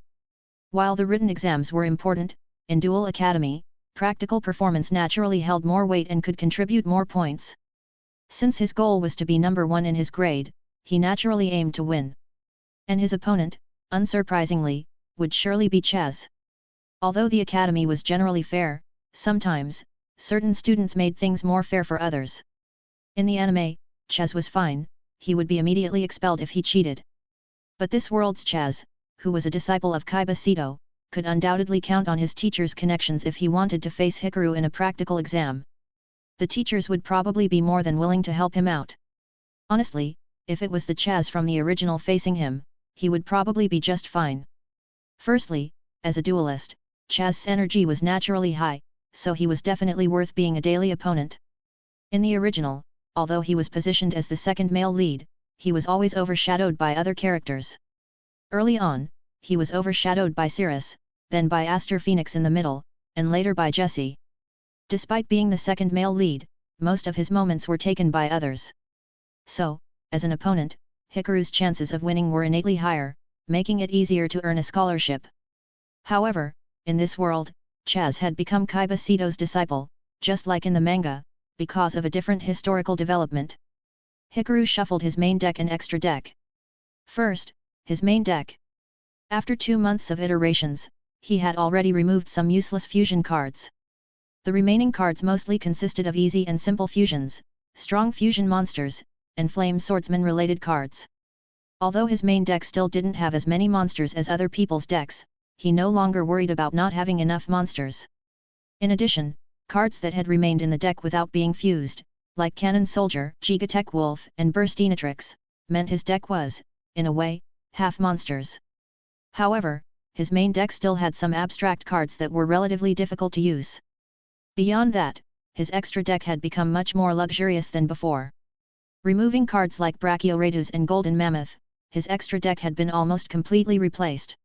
While the written exams were important, in Duel Academy, practical performance naturally held more weight and could contribute more points. Since his goal was to be number 1 in his grade, he naturally aimed to win. And his opponent, unsurprisingly, would surely be Chaz. Although the academy was generally fair, sometimes, certain students made things more fair for others. In the anime, Chaz was fine, he would be immediately expelled if he cheated. But this world's Chaz, who was a disciple of Kaiba Sito, could undoubtedly count on his teacher's connections if he wanted to face Hikaru in a practical exam. The teachers would probably be more than willing to help him out. Honestly, if it was the Chaz from the original facing him, he would probably be just fine. Firstly, as a duelist, Chaz's energy was naturally high, so he was definitely worth being a daily opponent. In the original, although he was positioned as the second male lead, he was always overshadowed by other characters. Early on, he was overshadowed by Cirrus, then by Aster Phoenix in the middle, and later by Jesse. Despite being the second male lead, most of his moments were taken by others. So, as an opponent, Hikaru's chances of winning were innately higher, making it easier to earn a scholarship. However, in this world, Chaz had become Kaiba Sito's disciple, just like in the manga, because of a different historical development. Hikaru shuffled his main deck and extra deck. First, his main deck. After 2 months of iterations, he had already removed some useless fusion cards. The remaining cards mostly consisted of easy and simple fusions, strong fusion monsters, and flame swordsman related cards. Although his main deck still didn't have as many monsters as other people's decks, he no longer worried about not having enough monsters. In addition, Cards that had remained in the deck without being fused, like Cannon Soldier, Gigatech Wolf and Burstinatrix, meant his deck was, in a way, half monsters. However, his main deck still had some abstract cards that were relatively difficult to use. Beyond that, his extra deck had become much more luxurious than before. Removing cards like Brachioratus and Golden Mammoth, his extra deck had been almost completely replaced.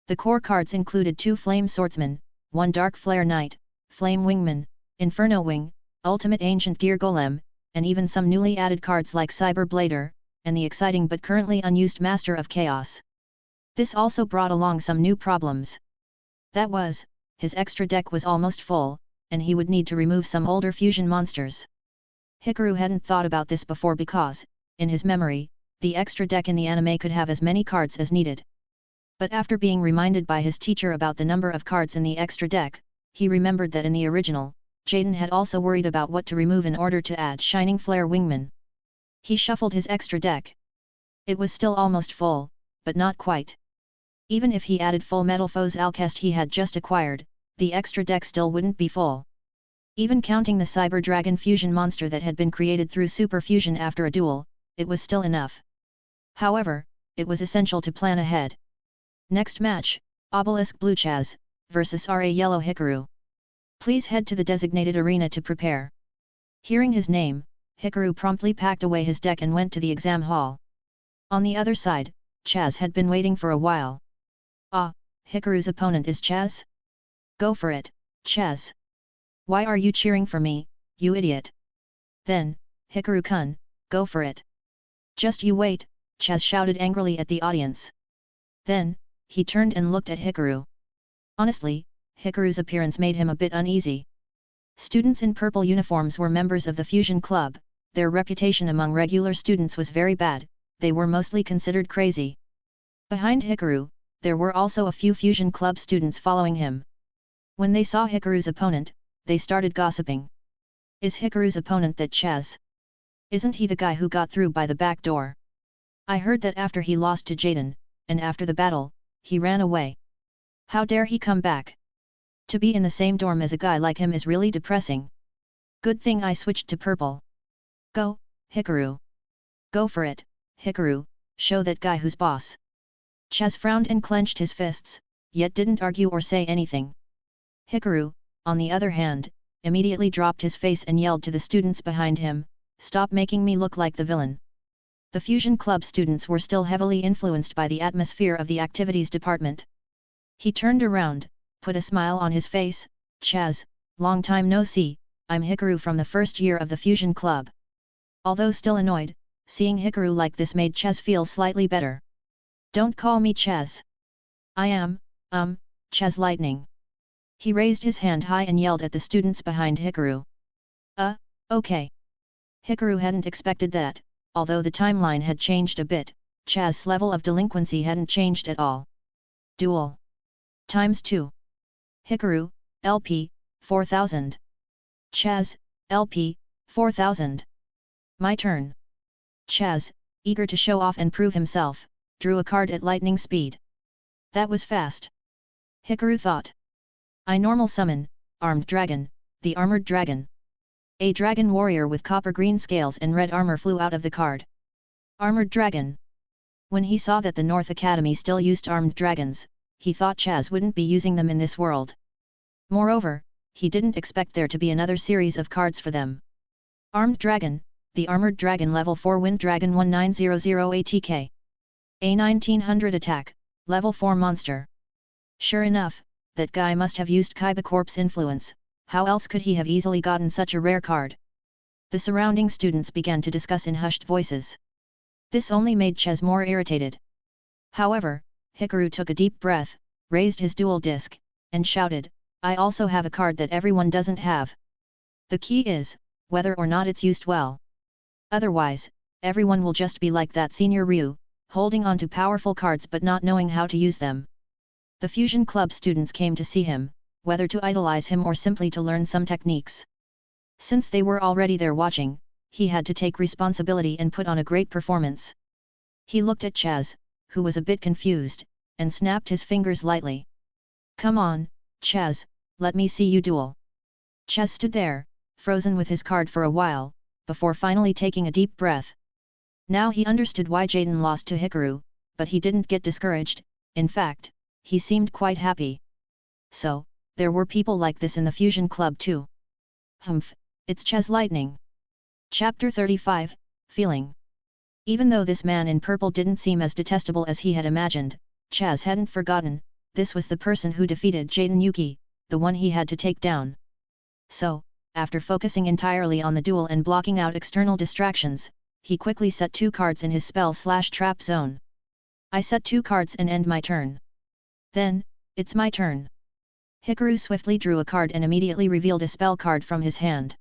The core cards included 2 Flame Swordsmen, 1 Dark Flare Knight, Flame Wingman, Inferno Wing, Ultimate Ancient Gear Golem, and even some newly added cards like Cyber Blader, and the exciting but currently unused Master of Chaos. This also brought along some new problems. That was, his extra deck was almost full, and he would need to remove some older fusion monsters. Hikaru hadn't thought about this before because, in his memory, the extra deck in the anime could have as many cards as needed. But after being reminded by his teacher about the number of cards in the extra deck, he remembered that in the original, Jaden had also worried about what to remove in order to add Shining Flare Wingman. He shuffled his extra deck. It was still almost full, but not quite. Even if he added Full Metal Foes Alcest he had just acquired, the extra deck still wouldn't be full. Even counting the Cyber Dragon fusion monster that had been created through super fusion after a duel, it was still enough. However, it was essential to plan ahead. Next match, Obelisk Blue Chaz, versus RA Yellow Hikaru. Please head to the designated arena to prepare. Hearing his name, Hikaru promptly packed away his deck and went to the exam hall. On the other side, Chaz had been waiting for a while. Ah, Hikaru's opponent is Chaz? Go for it, Chaz. Why are you cheering for me, you idiot? Then, Hikaru-kun, go for it. Just you wait, Chaz shouted angrily at the audience. Then, he turned and looked at Hikaru. Honestly, Hikaru's appearance made him a bit uneasy. Students in purple uniforms were members of the Fusion Club, their reputation among regular students was very bad, they were mostly considered crazy. Behind Hikaru, there were also a few Fusion Club students following him. When they saw Hikaru's opponent, they started gossiping. Is Hikaru's opponent that Chaz? Isn't he the guy who got through by the back door? I heard that after he lost to Jaden, and after the battle, he ran away. How dare he come back? To be in the same dorm as a guy like him is really depressing. Good thing I switched to purple. Go, Hikaru. Go for it, Hikaru, show that guy who's boss. Chaz frowned and clenched his fists, yet didn't argue or say anything. Hikaru, on the other hand, immediately dropped his face and yelled to the students behind him, "Stop making me look like the villain." The Fusion Club students were still heavily influenced by the atmosphere of the activities department. He turned around, put a smile on his face, "Chaz, long time no see, I'm Hikaru from the first year of the Fusion Club." Although still annoyed, seeing Hikaru like this made Chaz feel slightly better. "Don't call me Chaz. I am, Chaz Lightning." He raised his hand high and yelled at the students behind Hikaru. Okay." Hikaru hadn't expected that, although the timeline had changed a bit, Chaz's level of delinquency hadn't changed at all. Duel. ×2. Hikaru, LP, 4000. Chaz, LP, 4000. My turn. Chaz, eager to show off and prove himself, drew a card at lightning speed. That was fast. Hikaru thought. I normal summon, Armed Dragon, the Armored Dragon. A dragon warrior with copper-green scales and red armor flew out of the card. Armored Dragon. When he saw that the North Academy still used armed dragons, he thought Chaz wouldn't be using them in this world. Moreover, he didn't expect there to be another series of cards for them. Armed Dragon, the Armored Dragon level 4 Wind Dragon 1900 ATK. A 1900 attack, level 4 monster. Sure enough, that guy must have used Kaiba Corp's influence, how else could he have easily gotten such a rare card? The surrounding students began to discuss in hushed voices. This only made Chaz more irritated. However, Hikaru took a deep breath, raised his dual disc, and shouted, I also have a card that everyone doesn't have. The key is, whether or not it's used well. Otherwise, everyone will just be like that senior Ryu, holding on to powerful cards but not knowing how to use them. The Fusion Club students came to see him, whether to idolize him or simply to learn some techniques. Since they were already there watching, he had to take responsibility and put on a great performance. He looked at Chaz, who was a bit confused, and snapped his fingers lightly. Come on, Chaz, let me see you duel. Chaz stood there, frozen with his card for a while, before finally taking a deep breath. Now he understood why Jaden lost to Hikaru, but he didn't get discouraged. In fact, he seemed quite happy. So, there were people like this in the Fusion Club too. Humph, it's Chaz Lightning. Chapter 35, Feeling. Even though this man in purple didn't seem as detestable as he had imagined, Chaz hadn't forgotten, this was the person who defeated Jaden Yuki, the one he had to take down. So, after focusing entirely on the duel and blocking out external distractions, he quickly set 2 cards in his spell/trap zone. I set 2 cards and end my turn. Then, it's my turn. Hikaru swiftly drew a card and immediately revealed a spell card from his hand.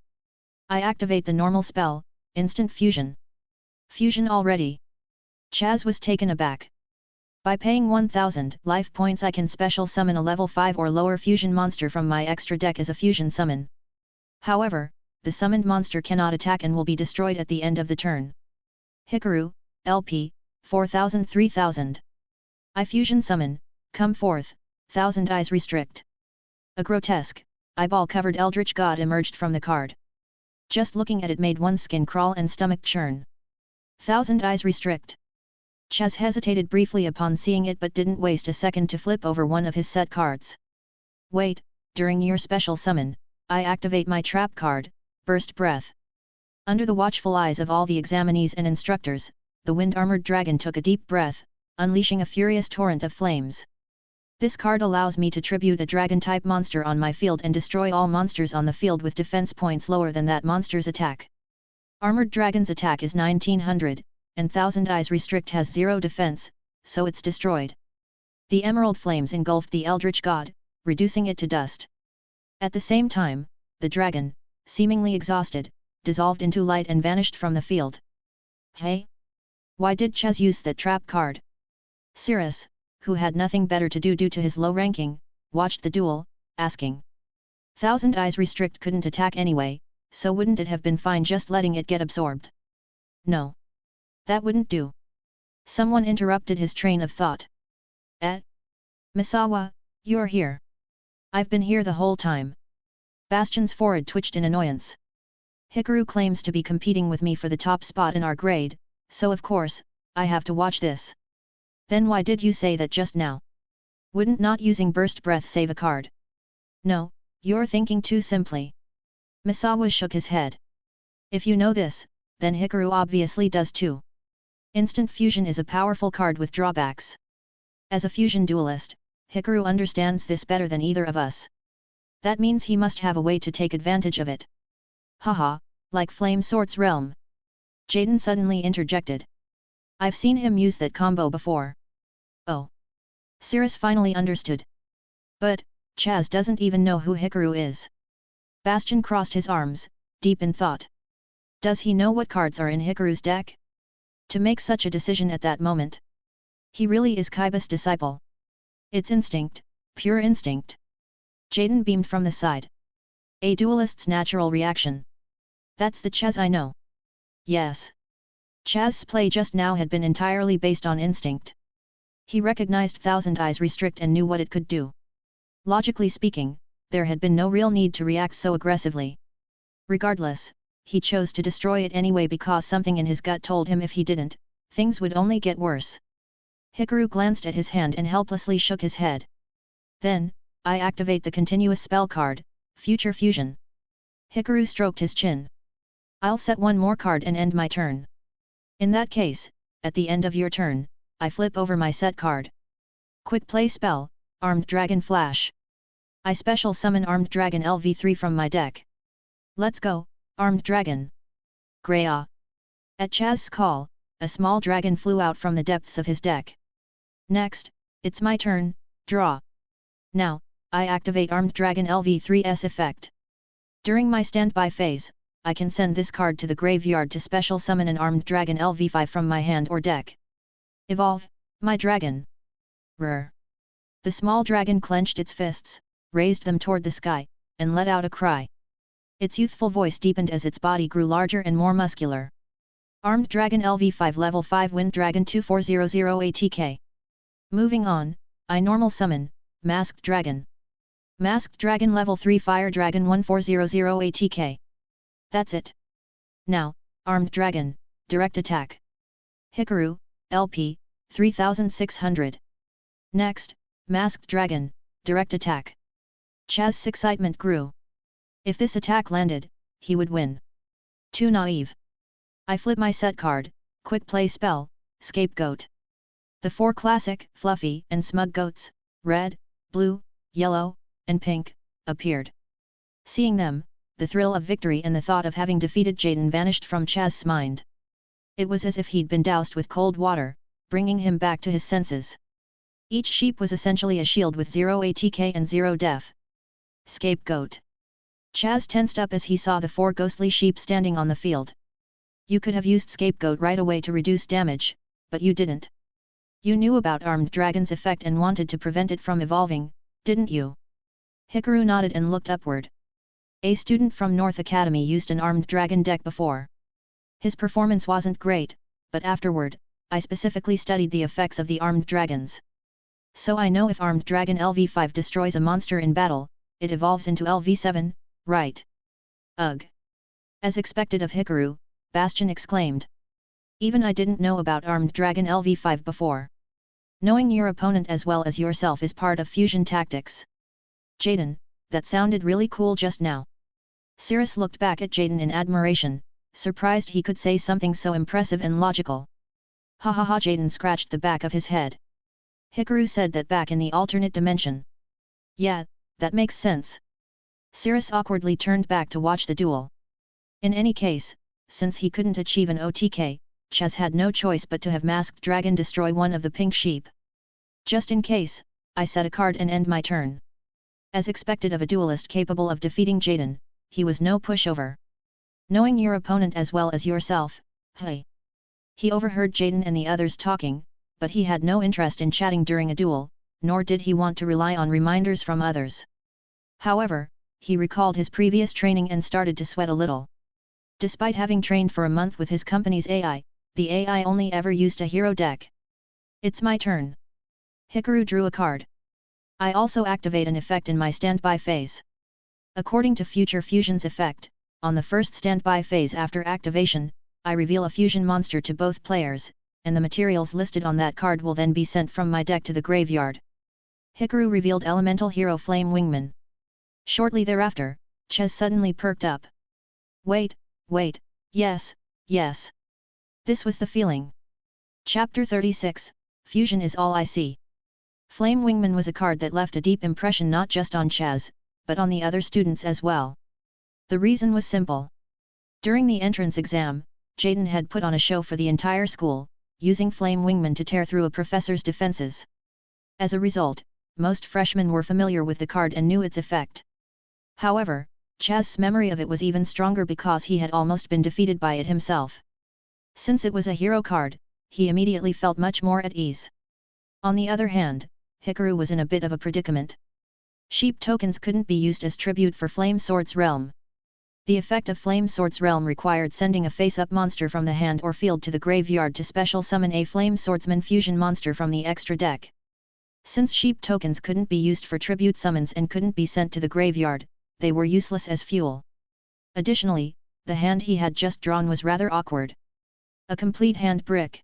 I activate the normal spell, Instant Fusion. Fusion already? Chaz was taken aback. By paying 1000 life points I can special summon a level 5 or lower fusion monster from my extra deck as a fusion summon. However, the summoned monster cannot attack and will be destroyed at the end of the turn. Hikaru, LP, 4000-3000. I fusion summon, come forth, Thousand Eyes restrict. A grotesque, eyeball-covered eldritch god emerged from the card. Just looking at it made one's skin crawl and stomach churn. Thousand Eyes restrict. Chaz hesitated briefly upon seeing it but didn't waste a second to flip over one of his set cards. Wait, during your special summon, I activate my trap card, Burst Breath. Under the watchful eyes of all the examinees and instructors, the wind-armored dragon took a deep breath, unleashing a furious torrent of flames. This card allows me to tribute a dragon-type monster on my field and destroy all monsters on the field with defense points lower than that monster's attack. Armored Dragon's attack is 1900, and Thousand Eyes Restrict has 0 defense, so it's destroyed. The emerald flames engulfed the eldritch god, reducing it to dust. At the same time, the dragon, seemingly exhausted, dissolved into light and vanished from the field. Hey? Why did Chaz use that trap card? Cirrus, who had nothing better to do due to his low ranking, watched the duel, asking. Thousand Eyes Restrict couldn't attack anyway, so wouldn't it have been fine just letting it get absorbed? No. That wouldn't do. Someone interrupted his train of thought. Misawa, you're here. I've been here the whole time. Bastion's forehead twitched in annoyance. Hikaru claims to be competing with me for the top spot in our grade, so of course, I have to watch this. Then why did you say that just now? Wouldn't not using Burst Breath save a card? No, you're thinking too simply. Misawa shook his head. If you know this, then Hikaru obviously does too. Instant Fusion is a powerful card with drawbacks. As a fusion duelist, Hikaru understands this better than either of us. That means he must have a way to take advantage of it. Haha, like Flame Sword's Realm. Jaden suddenly interjected. I've seen him use that combo before. Oh. Cirrus finally understood. But, Chaz doesn't even know who Hikaru is. Bastion crossed his arms, deep in thought. Does he know what cards are in Hikaru's deck? To make such a decision at that moment? He really is Kaiba's disciple. It's instinct, pure instinct. Jaden beamed from the side. A duelist's natural reaction. That's the Chaz I know. Yes. Chaz's play just now had been entirely based on instinct. He recognized Thousand Eyes Restrict and knew what it could do. Logically speaking, there had been no real need to react so aggressively. Regardless, he chose to destroy it anyway because something in his gut told him if he didn't, things would only get worse. Hikaru glanced at his hand and helplessly shook his head. Then, I activate the continuous spell card, Future Fusion. Hikaru stroked his chin. I'll set one more card and end my turn. In that case, at the end of your turn, I flip over my set card. Quick play spell, Armed Dragon Flash. I special summon Armed Dragon LV3 from my deck. Let's go, Armed Dragon. Greya. At Chaz's call, a small dragon flew out from the depths of his deck. Next, it's my turn, draw. Now, I activate Armed Dragon LV3's effect. During my standby phase, I can send this card to the graveyard to special summon an Armed Dragon LV5 from my hand or deck. Evolve, my dragon. Roar. The small dragon clenched its fists, raised them toward the sky, and let out a cry. Its youthful voice deepened as its body grew larger and more muscular. Armed Dragon LV5 Level 5 Wind Dragon 2400 ATK. Moving on, I normal summon, Masked Dragon. Masked Dragon Level 3 Fire Dragon 1400 ATK. That's it. Now, Armed Dragon, Direct Attack. Hikaru, LP, 3600. Next, Masked Dragon, Direct Attack. Chaz's excitement grew. If this attack landed, he would win. Too naive. I flip my set card, Quick Play Spell, Scapegoat. The 4 classic, fluffy, and smug goats, red, blue, yellow, and pink, appeared. Seeing them, the thrill of victory and the thought of having defeated Jaden vanished from Chaz's mind. It was as if he'd been doused with cold water, bringing him back to his senses. Each sheep was essentially a shield with 0 ATK and 0 def. Scapegoat. Chaz tensed up as he saw the 4 ghostly sheep standing on the field. You could have used Scapegoat right away to reduce damage, but you didn't. You knew about Armed Dragon's effect and wanted to prevent it from evolving, didn't you? Hikaru nodded and looked upward. A student from North Academy used an Armed Dragon deck before. His performance wasn't great, but afterward, I specifically studied the effects of the Armed Dragons. So I know if Armed Dragon LV5 destroys a monster in battle, it evolves into LV7, right? Ugh! As expected of Hikaru, Bastion exclaimed. Even I didn't know about Armed Dragon LV5 before. Knowing your opponent as well as yourself is part of fusion tactics. Jaden, that sounded really cool just now. Cirrus looked back at Jaden in admiration, surprised he could say something so impressive and logical. Ha ha ha! Jaden scratched the back of his head. Hikaru said that back in the alternate dimension. Yeah, that makes sense. Cirrus awkwardly turned back to watch the duel. In any case, since he couldn't achieve an OTK, Chaz had no choice but to have Masked Dragon destroy one of the pink sheep. Just in case, I set a card and end my turn. As expected of a duelist capable of defeating Jaden, he was no pushover. Knowing your opponent as well as yourself, hey. He overheard Jaden and the others talking, but he had no interest in chatting during a duel, nor did he want to rely on reminders from others. However, he recalled his previous training and started to sweat a little. Despite having trained for a month with his company's AI, the AI only ever used a hero deck. It's my turn. Hikaru drew a card. I also activate an effect in my standby phase. According to Future Fusion's effect, on the first standby phase after activation, I reveal a fusion monster to both players, and the materials listed on that card will then be sent from my deck to the graveyard. Hikaru revealed Elemental Hero Flame Wingman. Shortly thereafter, Chaz suddenly perked up. Wait, yes. This was the feeling. Chapter 36, Fusion is all I see. Flame Wingman was a card that left a deep impression not just on Chaz, but on the other students as well. The reason was simple. During the entrance exam, Jaden had put on a show for the entire school, using Flame Wingman to tear through a professor's defenses. As a result, most freshmen were familiar with the card and knew its effect. However, Chaz's memory of it was even stronger because he had almost been defeated by it himself. Since it was a hero card, he immediately felt much more at ease. On the other hand, Hikaru was in a bit of a predicament. Sheep tokens couldn't be used as tribute for Flame Sword's realm. The effect of Flame Sword's realm required sending a face-up monster from the hand or field to the graveyard to special summon a Flame Swordsman fusion monster from the extra deck. Since sheep tokens couldn't be used for tribute summons and couldn't be sent to the graveyard, they were useless as fuel. Additionally, the hand he had just drawn was rather awkward. A complete hand brick.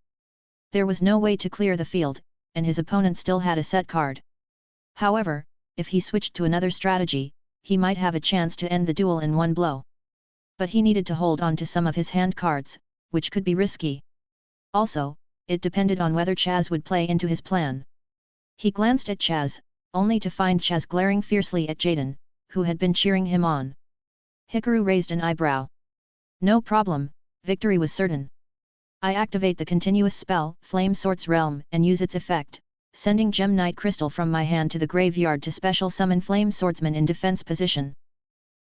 There was no way to clear the field, and his opponent still had a set card. However, if he switched to another strategy, he might have a chance to end the duel in one blow. But he needed to hold on to some of his hand cards, which could be risky. Also, it depended on whether Chaz would play into his plan. He glanced at Chaz, only to find Chaz glaring fiercely at Jaden, who had been cheering him on. Hikaru raised an eyebrow. No problem, victory was certain. I activate the continuous spell, Flame Sword's Realm, and use its effect, sending Gem Knight Crystal from my hand to the graveyard to special summon Flame Swordsman in defense position.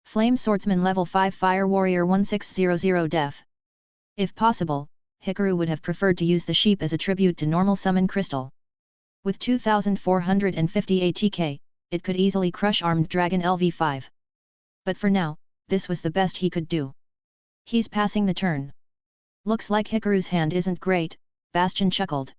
Flame Swordsman level 5 Fire Warrior 1600 def. If possible, Hikaru would have preferred to use the sheep as a tribute to normal summon Crystal. With 2450 ATK, it could easily crush Armed Dragon LV5. But for now, this was the best he could do. He's passing the turn. Looks like Hikaru's hand isn't great, Bastion chuckled.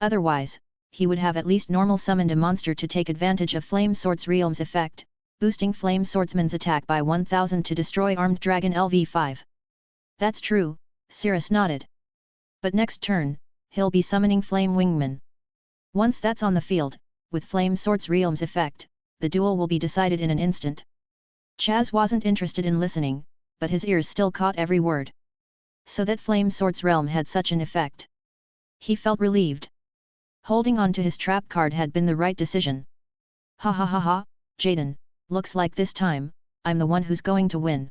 Otherwise, he would have at least normal summoned a monster to take advantage of Flame Sword's Realm's effect, boosting Flame Swordsman's attack by 1000 to destroy Armed Dragon LV5. That's true, Cirrus nodded. But next turn, he'll be summoning Flame Wingman. Once that's on the field, with Flame Swords Realm's effect, the duel will be decided in an instant. Chaz wasn't interested in listening, but his ears still caught every word. So that Flame Swords Realm had such an effect. He felt relieved. Holding on to his trap card had been the right decision. Ha ha ha ha, Jaden, looks like this time, I'm the one who's going to win.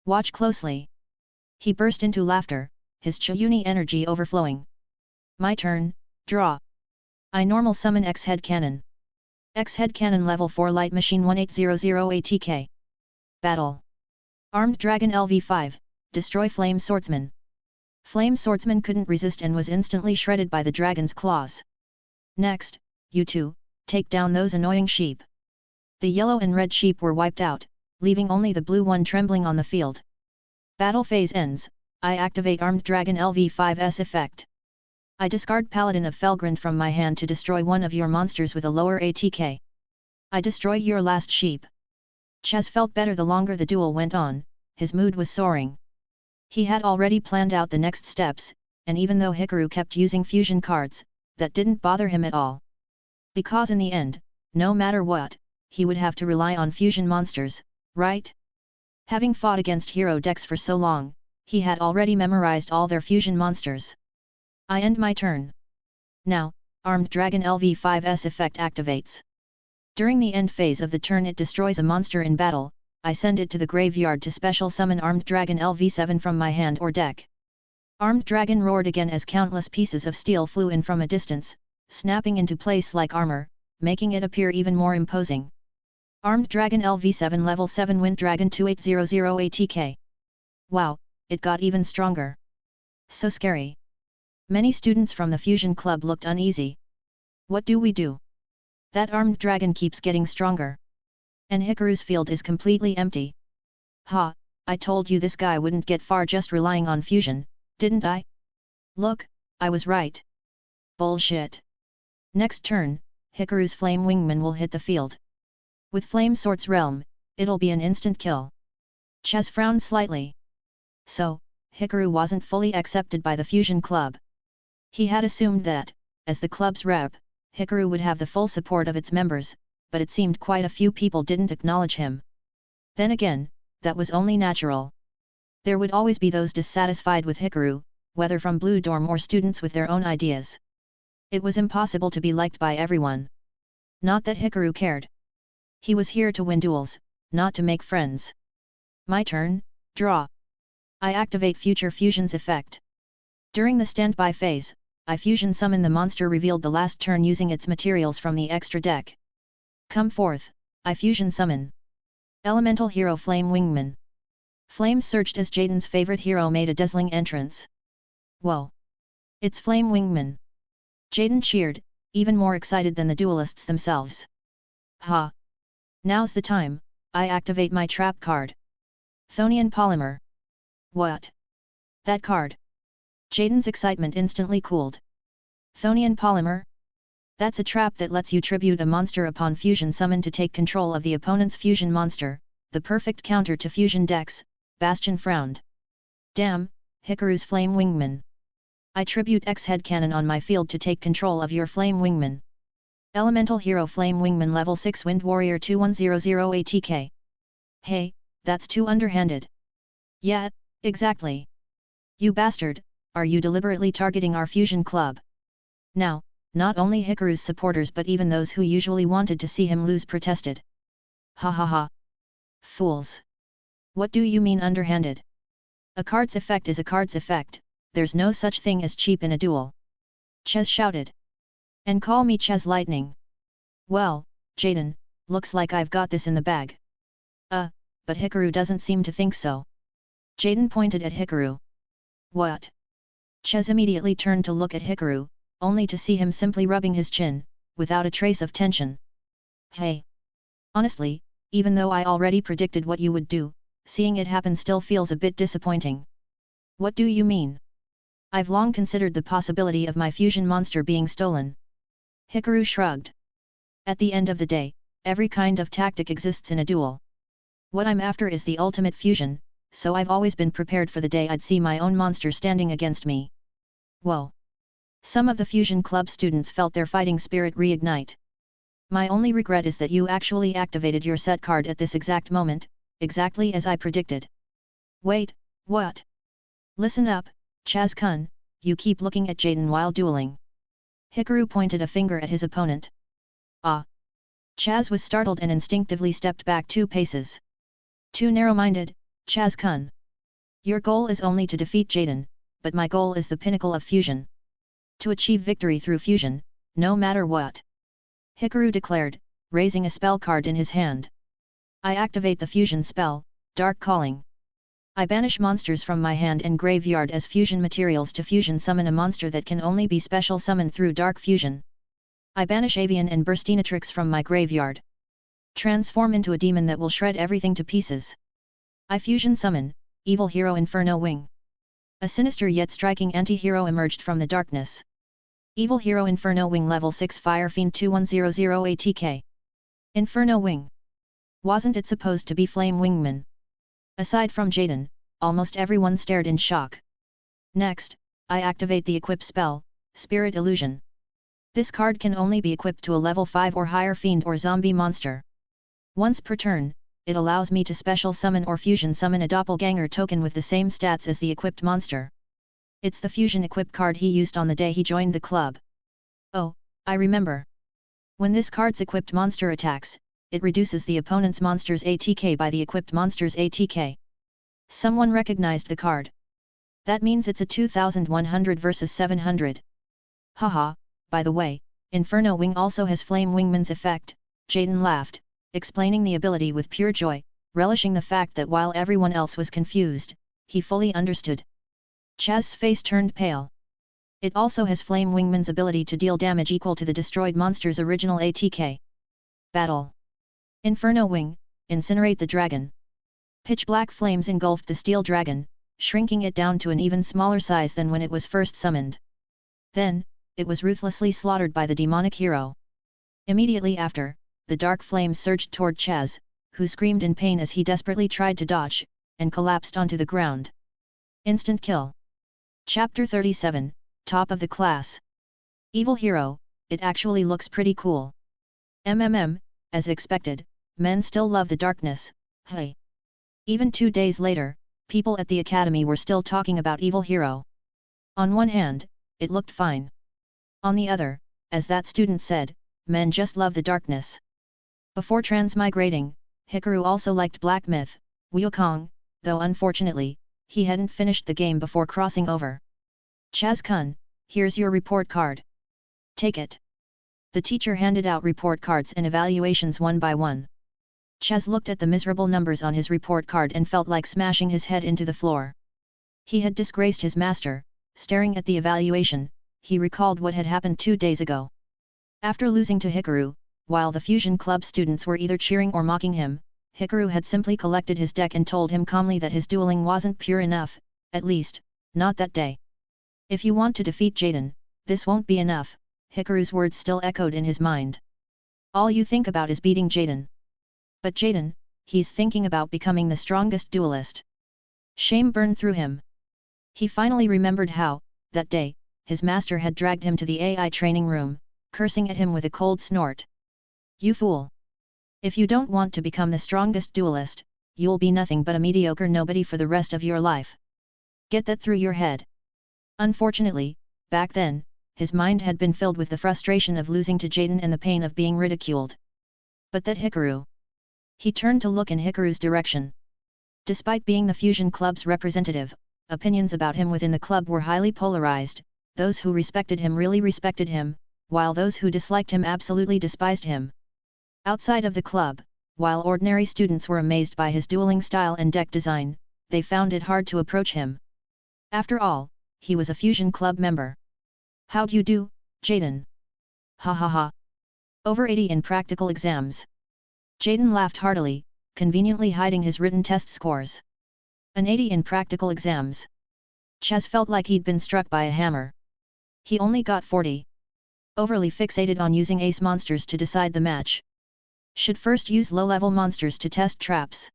Watch closely. He burst into laughter, his Chiyuni energy overflowing. My turn, draw. I normal summon X Head Cannon. X Head Cannon level 4 Light Machine 1800 ATK. Battle. Armed Dragon LV5, destroy Flame Swordsman. Flame Swordsman couldn't resist and was instantly shredded by the dragon's claws. Next, you two, take down those annoying sheep. The yellow and red sheep were wiped out, leaving only the blue one trembling on the field. Battle phase ends, I activate Armed Dragon LV5's effect. I discard Paladin of Felgrand from my hand to destroy one of your monsters with a lower ATK. I destroy your last sheep. Chaz felt better the longer the duel went on, his mood was soaring. He had already planned out the next steps, and even though Hikaru kept using fusion cards, that didn't bother him at all. Because in the end, no matter what, he would have to rely on fusion monsters, right? Having fought against hero decks for so long, he had already memorized all their fusion monsters. I end my turn. Now, Armed Dragon LV5's effect activates. During the end phase of the turn it destroys a monster in battle, I send it to the graveyard to special summon Armed Dragon LV7 from my hand or deck. Armed Dragon roared again as countless pieces of steel flew in from a distance, snapping into place like armor, making it appear even more imposing. Armed Dragon LV7 Level 7 Wind Dragon 2800 ATK. Wow, it got even stronger. So scary. Many students from the Fusion Club looked uneasy. What do we do? That armed dragon keeps getting stronger. And Hikaru's field is completely empty. Ha, I told you this guy wouldn't get far just relying on fusion, didn't I? Look, I was right. Bullshit. Next turn, Hikaru's Flame Wingman will hit the field. With Flame Swords Realm, it'll be an instant kill. Chaz frowned slightly. So, Hikaru wasn't fully accepted by the Fusion Club. He had assumed that, as the club's rep, Hikaru would have the full support of its members, but it seemed quite a few people didn't acknowledge him. Then again, that was only natural. There would always be those dissatisfied with Hikaru, whether from Blue Dorm or students with their own ideas. It was impossible to be liked by everyone. Not that Hikaru cared. He was here to win duels, not to make friends. My turn, draw. I activate Future Fusion's effect. During the standby phase, I fusion summon the monster revealed the last turn using its materials from the extra deck. Come forth, I fusion summon. Elemental Hero Flame Wingman. Flames surged as Jaden's favorite hero made a dazzling entrance. Whoa! It's Flame Wingman. Jaden cheered, even more excited than the duelists themselves. Ha! Now's the time, I activate my trap card. Thonian Polymer. What? That card? Jaden's excitement instantly cooled. Thonian Polymer? That's a trap that lets you tribute a monster upon fusion summon to take control of the opponent's fusion monster, the perfect counter to fusion decks. Bastion frowned. Damn, Hikaru's Flame Wingman. I tribute X Head Cannon on my field to take control of your Flame Wingman. Elemental Hero Flame Wingman Level 6 Wind Warrior 2100 ATK. Hey, that's too underhanded. Yeah, exactly. You bastard, are you deliberately targeting our Fusion Club? Now, not only Hikaru's supporters but even those who usually wanted to see him lose protested. Ha ha ha. Fools. What do you mean underhanded? A card's effect is a card's effect, there's no such thing as cheap in a duel. Chaz shouted. And call me Chaz Lightning. Well, Jaden, looks like I've got this in the bag. But Hikaru doesn't seem to think so. Jaden pointed at Hikaru. What? Chaz immediately turned to look at Hikaru, only to see him simply rubbing his chin, without a trace of tension. Hey! Honestly, even though I already predicted what you would do, seeing it happen still feels a bit disappointing. What do you mean? I've long considered the possibility of my fusion monster being stolen. Hikaru shrugged. At the end of the day, Every kind of tactic exists in a duel. What I'm after is the ultimate fusion, so I've always been prepared for the day I'd see my own monster standing against me. Whoa! Some of the Fusion Club students felt their fighting spirit reignite. My only regret is that you actually activated your set card at this exact moment, exactly as I predicted. Wait, what? Listen up, Chaz-kun, you keep looking at Jaden while dueling. Hikaru pointed a finger at his opponent. Ah! Chaz was startled and instinctively stepped back 2 paces. Too narrow-minded, Chaz-kun. Your goal is only to defeat Jaden, but my goal is the pinnacle of fusion. To achieve victory through fusion, no matter what. Hikaru declared, raising a spell card in his hand. I activate the fusion spell, Dark Calling. I banish monsters from my hand and graveyard as fusion materials to fusion summon a monster that can only be special summoned through dark fusion. I banish Avian and Burstinatrix from my graveyard. Transform into a demon that will shred everything to pieces. I fusion summon, Evil Hero Inferno Wing. A sinister yet striking anti-hero emerged from the darkness. Evil Hero Inferno Wing Level 6 Fire Fiend 2100 ATK. Inferno Wing. Wasn't it supposed to be Flame Wingman? Aside from Jaden, almost everyone stared in shock. Next, I activate the equip spell, Spirit Illusion. This card can only be equipped to a level 5 or higher fiend or zombie monster. Once per turn, it allows me to special summon or fusion summon a doppelganger token with the same stats as the equipped monster. It's the fusion equip card he used on the day he joined the club. Oh, I remember. When this card's equipped monster attacks, it reduces the opponent's monster's ATK by the equipped monster's ATK. Someone recognized the card. That means it's a 2100 versus 700. Haha, by the way, Inferno Wing also has Flame Wingman's effect, Jaden laughed, explaining the ability with pure joy, relishing the fact that while everyone else was confused, he fully understood. Chaz's face turned pale. It also has Flame Wingman's ability to deal damage equal to the destroyed monster's original ATK. Battle. Inferno Wing, incinerate the dragon. Pitch black flames engulfed the steel dragon, shrinking it down to an even smaller size than when it was first summoned. Then, it was ruthlessly slaughtered by the demonic hero. Immediately after, the dark flames surged toward Chaz, who screamed in pain as he desperately tried to dodge, and collapsed onto the ground. Instant kill. Chapter 37, Top of the Class. Evil Hero, it actually looks pretty cool. As expected, men still love the darkness, hey. Even 2 days later, people at the academy were still talking about Evil Hero. On one hand, it looked fine. On the other, as that student said, men just love the darkness. Before transmigrating, Hikaru also liked Black Myth, Wukong, though unfortunately, he hadn't finished the game before crossing over. Chaz-kun, here's your report card. Take it. The teacher handed out report cards and evaluations one by one. Chaz looked at the miserable numbers on his report card and felt like smashing his head into the floor. He had disgraced his master. Staring at the evaluation, he recalled what had happened 2 days ago. After losing to Hikaru, while the Fusion Club students were either cheering or mocking him, Hikaru had simply collected his deck and told him calmly that his dueling wasn't pure enough, at least, not that day. If you want to defeat Jaden, this won't be enough, Hikaru's words still echoed in his mind. All you think about is beating Jaden. But Jaden, he's thinking about becoming the strongest duelist. Shame burned through him. He finally remembered how, that day, his master had dragged him to the AI training room, cursing at him with a cold snort. You fool! If you don't want to become the strongest duelist, you'll be nothing but a mediocre nobody for the rest of your life. Get that through your head. Unfortunately, back then, his mind had been filled with the frustration of losing to Jaden and the pain of being ridiculed. But that Hikaru. He turned to look in Hikaru's direction. Despite being the Fusion Club's representative, opinions about him within the club were highly polarized. Those who respected him really respected him, while those who disliked him absolutely despised him. Outside of the club, while ordinary students were amazed by his dueling style and deck design, they found it hard to approach him. After all, he was a Fusion Club member. How'd you do, Jaden? Ha ha ha. Over 80 in practical exams. Jaden laughed heartily, conveniently hiding his written test scores. An 80 in practical exams. Chaz felt like he'd been struck by a hammer. He only got 40. Overly fixated on using ace monsters to decide the match. Should first use low-level monsters to test traps.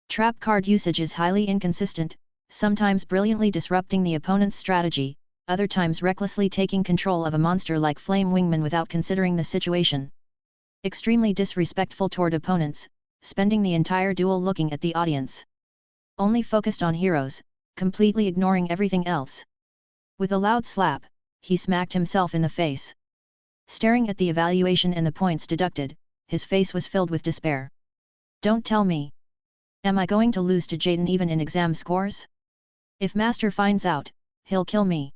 Trap card usage is highly inconsistent, sometimes brilliantly disrupting the opponent's strategy, other times recklessly taking control of a monster like Flame Wingman without considering the situation. Extremely disrespectful toward opponents, spending the entire duel looking at the audience. Only focused on heroes, completely ignoring everything else. With a loud slap, he smacked himself in the face. Staring at the evaluation and the points deducted, his face was filled with despair. Don't tell me. Am I going to lose to Jaden even in exam scores? If Master finds out, he'll kill me.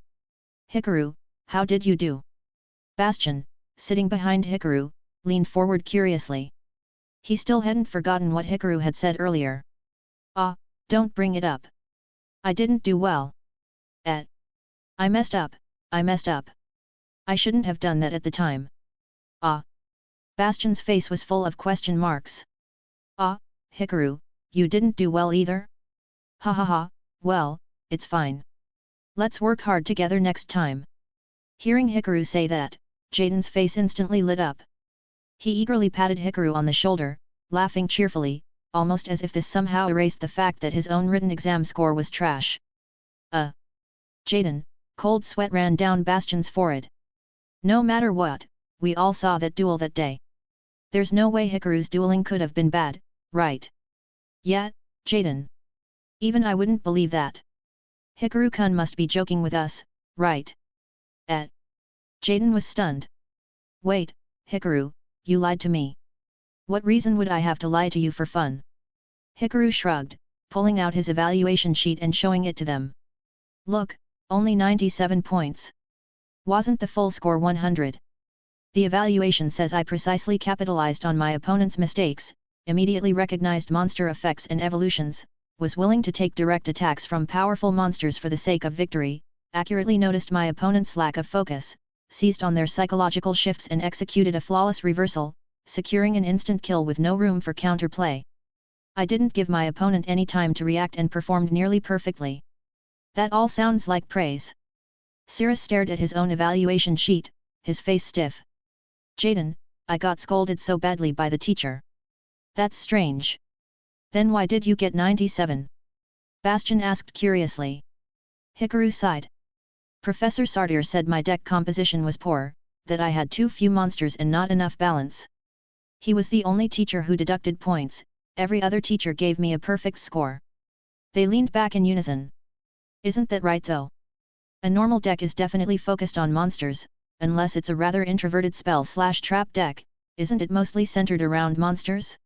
Hikaru, how did you do? Bastion, sitting behind Hikaru, leaned forward curiously. He still hadn't forgotten what Hikaru had said earlier. Ah, don't bring it up. I didn't do well. I messed up. I shouldn't have done that at the time. Ah. Bastion's face was full of question marks. Ah, Hikaru, you didn't do well either? Ha ha ha, well, it's fine. Let's work hard together next time. Hearing Hikaru say that, Jaden's face instantly lit up. He eagerly patted Hikaru on the shoulder, laughing cheerfully, almost as if this somehow erased the fact that his own written exam score was trash. Jaden, cold sweat ran down Bastion's forehead. No matter what, we all saw that duel that day. There's no way Hikaru's dueling could have been bad, right? Yeah, Jaden. Even I wouldn't believe that. Hikaru-kun must be joking with us, right? Jaden was stunned. Wait, Hikaru, you lied to me. What reason would I have to lie to you for fun? Hikaru shrugged, pulling out his evaluation sheet and showing it to them. Look, only 97 points. Wasn't the full score 100? The evaluation says I precisely capitalized on my opponent's mistakes, immediately recognized monster effects and evolutions, was willing to take direct attacks from powerful monsters for the sake of victory, accurately noticed my opponent's lack of focus, seized on their psychological shifts and executed a flawless reversal, securing an instant kill with no room for counterplay. I didn't give my opponent any time to react and performed nearly perfectly. That all sounds like praise. Cirrus stared at his own evaluation sheet, his face stiff. Jaden, I got scolded so badly by the teacher. That's strange. Then why did you get 97? Bastion asked curiously. Hikaru sighed. Professor Sartir said my deck composition was poor, that I had too few monsters and not enough balance. He was the only teacher who deducted points, every other teacher gave me a perfect score. They leaned back in unison. Isn't that right though? A normal deck is definitely focused on monsters, unless it's a rather introverted spell/trap deck, isn't it mostly centered around monsters?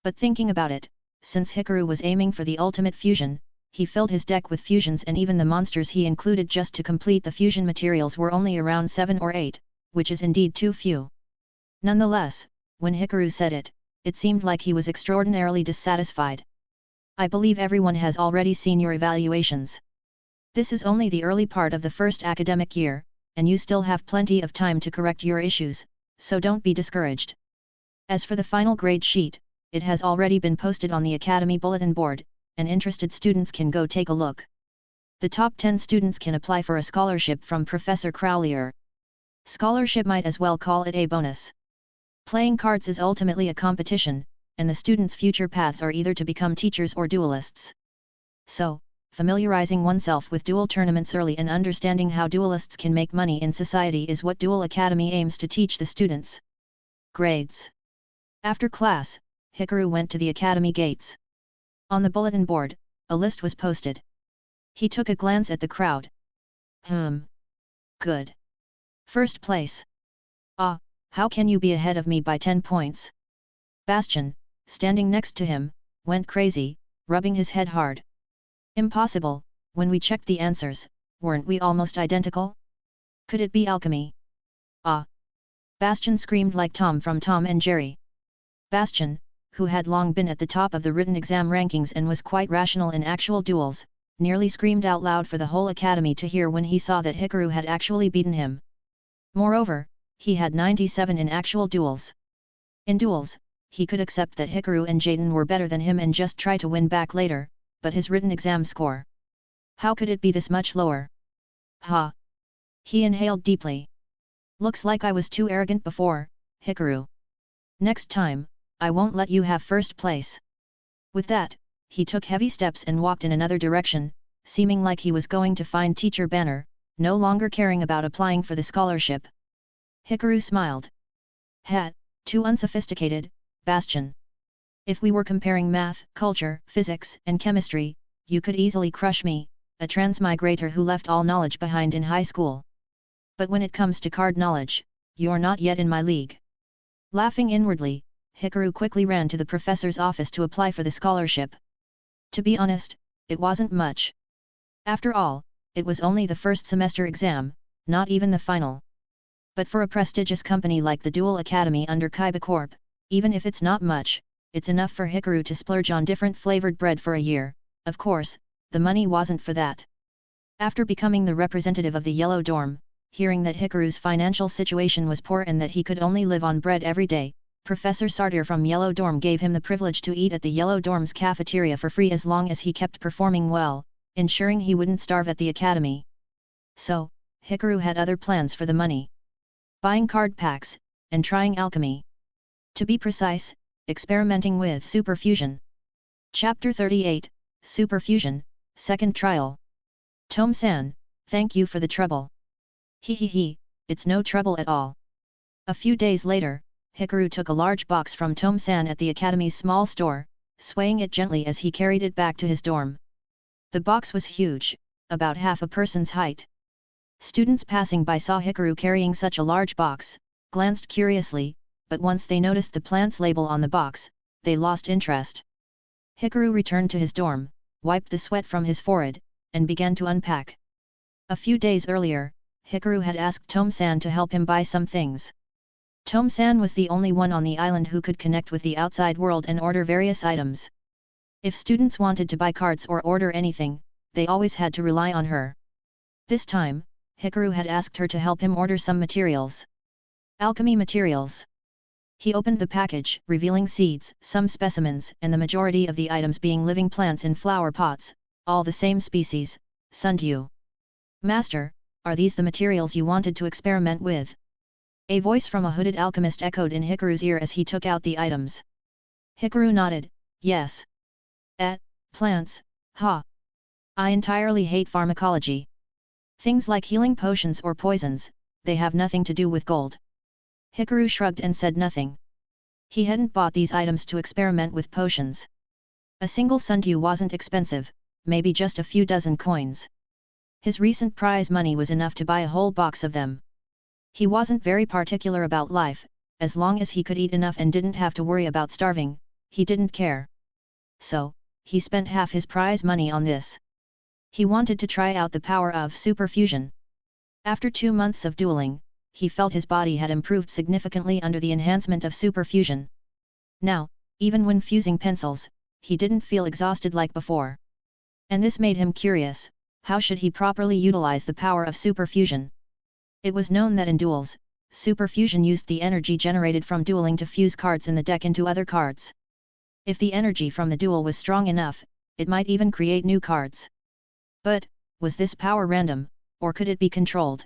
But thinking about it, since Hikaru was aiming for the ultimate fusion, he filled his deck with fusions and even the monsters he included just to complete the fusion materials were only around 7 or 8, which is indeed too few. Nonetheless, when Hikaru said it, it seemed like he was extraordinarily dissatisfied. I believe everyone has already seen your evaluations. This is only the early part of the first academic year, and you still have plenty of time to correct your issues, so don't be discouraged. As for the final grade sheet, it has already been posted on the Academy bulletin board, and interested students can go take a look. The top 10 students can apply for a scholarship from Professor Crowlier. Scholarship might as well call it a bonus. Playing cards is ultimately a competition, and the students' future paths are either to become teachers or duelists. So, familiarizing oneself with duel tournaments early and understanding how duelists can make money in society is what Duel Academy aims to teach the students. Grades. After class, Hikaru went to the academy gates. On the bulletin board, a list was posted. He took a glance at the crowd. Good. First place. Ah, how can you be ahead of me by 10 points? Bastion, standing next to him, went crazy, rubbing his head hard. Impossible, when we checked the answers, weren't we almost identical? Could it be alchemy? Ah! Bastion screamed like Tom from Tom and Jerry. Bastion, who had long been at the top of the written exam rankings and was quite rational in actual duels, nearly screamed out loud for the whole academy to hear when he saw that Hikaru had actually beaten him. Moreover, he had 97 in actual duels. In duels, he could accept that Hikaru and Jaden were better than him and just try to win back later, but his written exam score. How could it be this much lower? Ha! He inhaled deeply. Looks like I was too arrogant before, Hikaru. Next time, I won't let you have first place." With that, he took heavy steps and walked in another direction, seeming like he was going to find teacher Banner, no longer caring about applying for the scholarship. Hikaru smiled. Too unsophisticated, Bastion. If we were comparing math, culture, physics, and chemistry, you could easily crush me, a transmigrator who left all knowledge behind in high school. But when it comes to card knowledge, you're not yet in my league." Laughing inwardly, Hikaru quickly ran to the professor's office to apply for the scholarship. To be honest, it wasn't much. After all, it was only the first semester exam, not even the final. But for a prestigious company like the Duel Academy under Kaiba Corp, even if it's not much, it's enough for Hikaru to splurge on different flavored bread for a year. Of course, the money wasn't for that. After becoming the representative of the Yellow Dorm, hearing that Hikaru's financial situation was poor and that he could only live on bread every day, Professor Sartir from Yellow Dorm gave him the privilege to eat at the Yellow Dorm's cafeteria for free as long as he kept performing well, ensuring he wouldn't starve at the academy. So, Hikaru had other plans for the money. Buying card packs, and trying alchemy. To be precise, experimenting with superfusion. Chapter 38, Superfusion, Second Trial. Tome-san, thank you for the trouble. He, it's no trouble at all. A few days later, Hikaru took a large box from Tome-san at the academy's small store, swaying it gently as he carried it back to his dorm. The box was huge, about half a person's height. Students passing by saw Hikaru carrying such a large box, glanced curiously, but once they noticed the plant's label on the box, they lost interest. Hikaru returned to his dorm, wiped the sweat from his forehead, and began to unpack. A few days earlier, Hikaru had asked Tome-san to help him buy some things. Tome-san was the only one on the island who could connect with the outside world and order various items. If students wanted to buy cards or order anything, they always had to rely on her. This time, Hikaru had asked her to help him order some materials. Alchemy materials. He opened the package, revealing seeds, some specimens, and the majority of the items being living plants in flower pots, all the same species, sundew. "Master, are these the materials you wanted to experiment with?" A voice from a hooded alchemist echoed in Hikaru's ear as he took out the items. Hikaru nodded, yes. Plants, ha. I entirely hate pharmacology. Things like healing potions or poisons, they have nothing to do with gold. Hikaru shrugged and said nothing. He hadn't bought these items to experiment with potions. A single sundew wasn't expensive, maybe just a few dozen coins. His recent prize money was enough to buy a whole box of them. He wasn't very particular about life, as long as he could eat enough and didn't have to worry about starving, he didn't care. So, he spent half his prize money on this. He wanted to try out the power of superfusion. After 2 months of dueling, he felt his body had improved significantly under the enhancement of superfusion. Now, even when fusing pencils, he didn't feel exhausted like before. And this made him curious, how should he properly utilize the power of superfusion? It was known that in duels, superfusion used the energy generated from dueling to fuse cards in the deck into other cards. If the energy from the duel was strong enough, it might even create new cards. But, was this power random, or could it be controlled?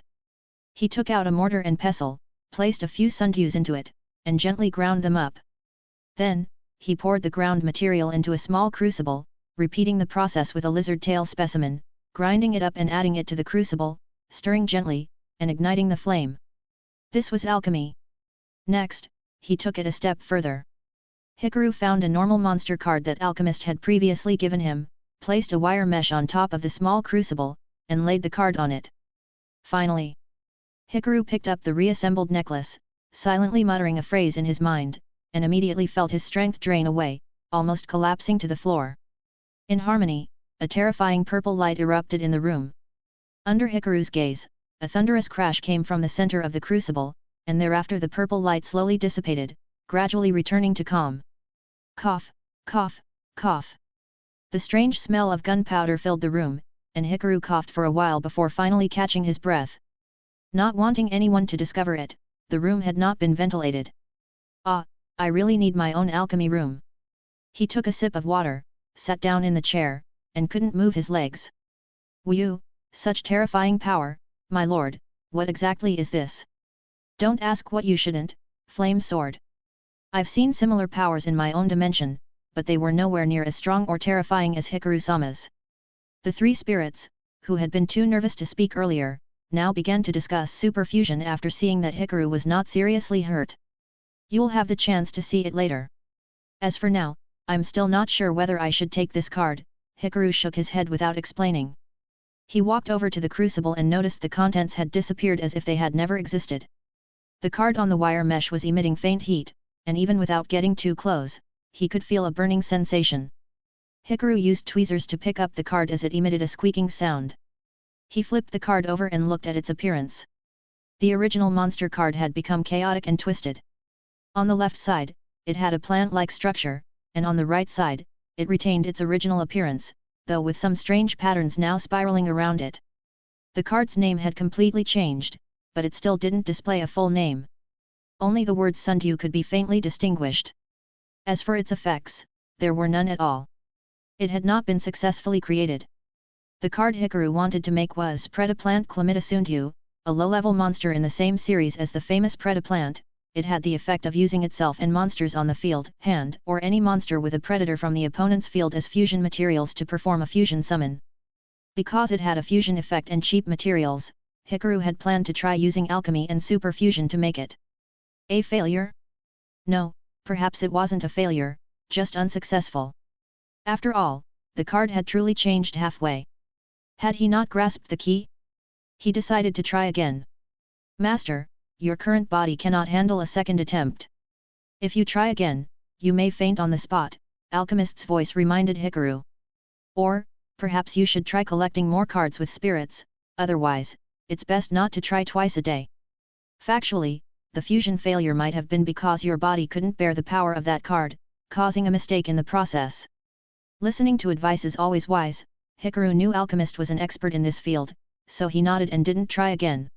He took out a mortar and pestle, placed a few sundews into it, and gently ground them up. Then, he poured the ground material into a small crucible, repeating the process with a lizard tail specimen, grinding it up and adding it to the crucible, stirring gently, and igniting the flame. This was alchemy. Next, he took it a step further. Hikaru found a normal monster card that Alchemist had previously given him, placed a wire mesh on top of the small crucible, and laid the card on it. Finally, Hikaru picked up the reassembled necklace, silently muttering a phrase in his mind, and immediately felt his strength drain away, almost collapsing to the floor. In harmony, a terrifying purple light erupted in the room. Under Hikaru's gaze, a thunderous crash came from the center of the crucible, and thereafter the purple light slowly dissipated, gradually returning to calm. Cough, cough, cough. The strange smell of gunpowder filled the room, and Hikaru coughed for a while before finally catching his breath. Not wanting anyone to discover it, the room had not been ventilated. I really need my own alchemy room. He took a sip of water, sat down in the chair, and couldn't move his legs. Whew, such terrifying power, my lord, what exactly is this? Don't ask what you shouldn't, Flame Sword. I've seen similar powers in my own dimension, but they were nowhere near as strong or terrifying as Hikaru-sama's. The three spirits, who had been too nervous to speak earlier, now began to discuss superfusion after seeing that Hikaru was not seriously hurt. You'll have the chance to see it later. As for now, I'm still not sure whether I should take this card. Hikaru shook his head without explaining. He walked over to the crucible and noticed the contents had disappeared as if they had never existed. The card on the wire mesh was emitting faint heat, and even without getting too close, he could feel a burning sensation. Hikaru used tweezers to pick up the card as it emitted a squeaking sound. He flipped the card over and looked at its appearance. The original monster card had become chaotic and twisted. On the left side, it had a plant-like structure, and on the right side, it retained its original appearance, though with some strange patterns now spiraling around it. The card's name had completely changed, but it still didn't display a full name. Only the word Sundue could be faintly distinguished. As for its effects, there were none at all. It had not been successfully created. The card Hikaru wanted to make was Predaplant Chlamydia Sundue, a low-level monster in the same series as the famous Predaplant. It had the effect of using itself and monsters on the field, hand, or any monster with a predator from the opponent's field as fusion materials to perform a fusion summon. Because it had a fusion effect and cheap materials, Hikaru had planned to try using alchemy and superfusion to make it. A failure? No, perhaps it wasn't a failure, just unsuccessful. After all, the card had truly changed halfway. Had he not grasped the key? He decided to try again. Master, your current body cannot handle a second attempt. If you try again, you may faint on the spot, Alchemist's voice reminded Hikaru. Or, perhaps you should try collecting more cards with spirits, otherwise, it's best not to try twice a day. Factually, the fusion failure might have been because your body couldn't bear the power of that card, causing a mistake in the process. Listening to advice is always wise. Hikaru knew Alchemist was an expert in this field, so he nodded and didn't try again.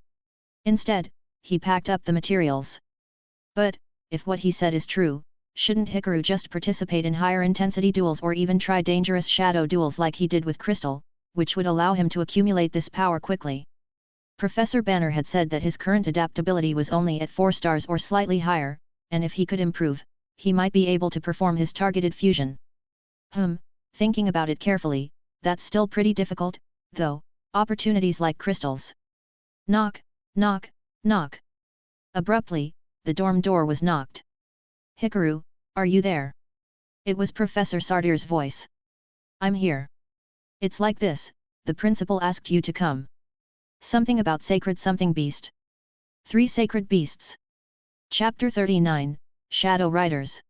Instead, he packed up the materials. But, if what he said is true, shouldn't Hikaru just participate in higher intensity duels or even try dangerous shadow duels like he did with Crystal, which would allow him to accumulate this power quickly? Professor Banner had said that his current adaptability was only at 4 stars or slightly higher, and if he could improve, he might be able to perform his targeted fusion. Thinking about it carefully, that's still pretty difficult, though. Opportunities like Crystal's. Knock, knock, knock. Abruptly, the dorm door was knocked. Hikaru, are you there? It was Professor Sardir's voice. I'm here. It's like this, the principal asked you to come. Something about sacred something beast. 3 sacred beasts. Chapter 39, Shadow Riders.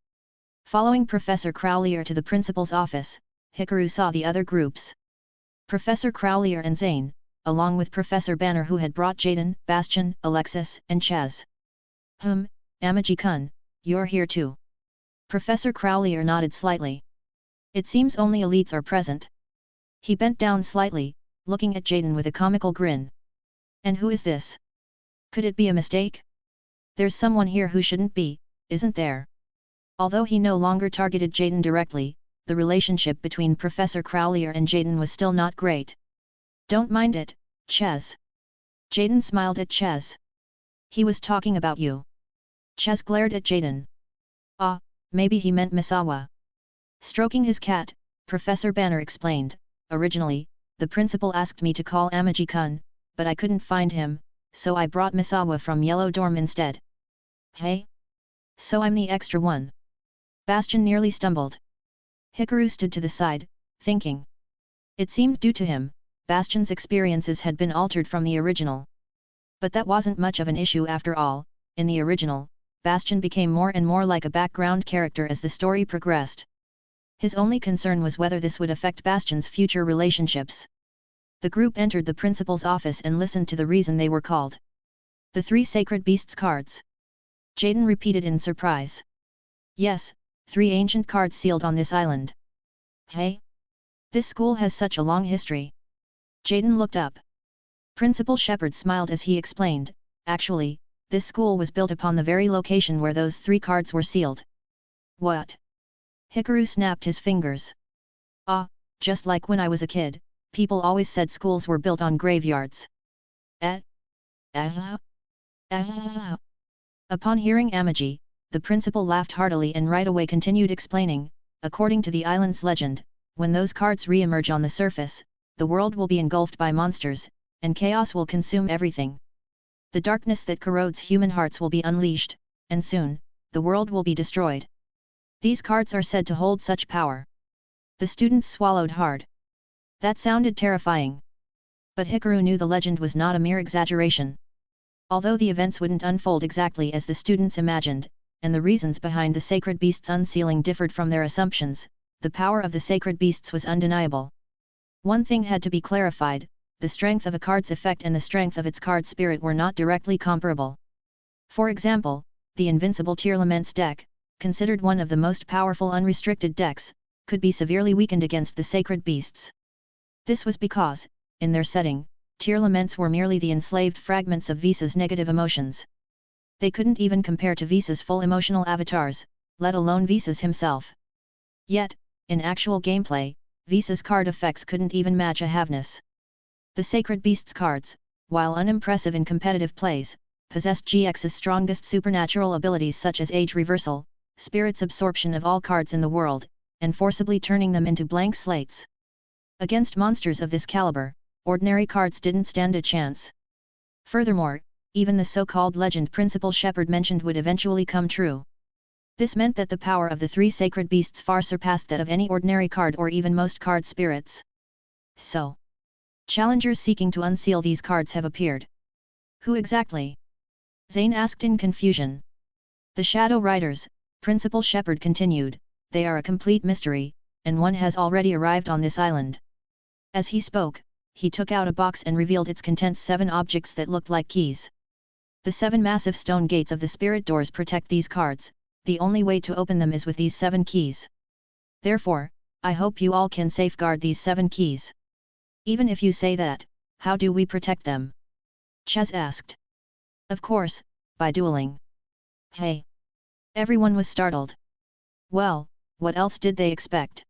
Following Professor Crowlier to the principal's office, Hikaru saw the other groups. Professor Crowlier and Zane, along with Professor Banner who had brought Jaden, Bastion, Alexis, and Chaz. Amagi-kun, you're here too. Professor Crowlier nodded slightly. It seems only elites are present. He bent down slightly, looking at Jaden with a comical grin. And who is this? Could it be a mistake? There's someone here who shouldn't be, isn't there? Although he no longer targeted Jaden directly, the relationship between Professor Crowlier and Jaden was still not great. Don't mind it, Chaz. Jaden smiled at Chaz. He was talking about you. Chaz glared at Jaden. Ah, maybe he meant Misawa. Stroking his cat, Professor Banner explained, originally, the principal asked me to call Amagi-kun, but I couldn't find him, so I brought Misawa from Yellow Dorm instead. Hey? So I'm the extra one. Bastion nearly stumbled. Hikaru stood to the side, thinking. It seemed due to him, Bastion's experiences had been altered from the original. But that wasn't much of an issue after all. In the original, Bastion became more and more like a background character as the story progressed. His only concern was whether this would affect Bastion's future relationships. The group entered the principal's office and listened to the reason they were called. The 3 sacred beasts cards. Jaden repeated in surprise. Yes, 3 ancient cards sealed on this island. Hey? This school has such a long history. Jaden looked up. Principal Shepard smiled as he explained, actually, this school was built upon the very location where those 3 cards were sealed. What? Hikaru snapped his fingers. Ah, just like when I was a kid, people always said schools were built on graveyards. Upon hearing Amagi, the principal laughed heartily and right away continued explaining, according to the island's legend, when those cards re-emerge on the surface, the world will be engulfed by monsters, and chaos will consume everything. The darkness that corrodes human hearts will be unleashed, and soon, the world will be destroyed. These cards are said to hold such power. The students swallowed hard. That sounded terrifying. But Hikaru knew the legend was not a mere exaggeration. Although the events wouldn't unfold exactly as the students imagined, and the reasons behind the sacred beasts' unsealing differed from their assumptions, the power of the sacred beasts was undeniable. One thing had to be clarified: the strength of a card's effect and the strength of its card spirit were not directly comparable. For example, the Invincible Tearlaments deck, considered one of the most powerful unrestricted decks, could be severely weakened against the sacred beasts. This was because, in their setting, Tearlaments were merely the enslaved fragments of Visa's negative emotions. They couldn't even compare to Visa's full emotional avatars, let alone Visa's himself. Yet, in actual gameplay, Visa's card effects couldn't even match a Havness. The Sacred Beasts cards, while unimpressive in competitive plays, possessed GX's strongest supernatural abilities such as age reversal, spirit's absorption of all cards in the world, and forcibly turning them into blank slates. Against monsters of this caliber, ordinary cards didn't stand a chance. Furthermore, even the so-called legend Principal Shepherd mentioned would eventually come true. This meant that the power of the three sacred beasts far surpassed that of any ordinary card or even most card spirits. So, challengers seeking to unseal these cards have appeared. Who exactly? Zane asked in confusion. The Shadow Riders, Principal Shepherd continued, they are a complete mystery, and one has already arrived on this island. As he spoke, he took out a box and revealed its contents: 7 objects that looked like keys. The 7 massive stone gates of the spirit doors protect these cards. The only way to open them is with these 7 keys. Therefore, I hope you all can safeguard these 7 keys. Even if you say that, how do we protect them? Chaz asked. Of course, by dueling. Hey! Everyone was startled. Well, what else did they expect?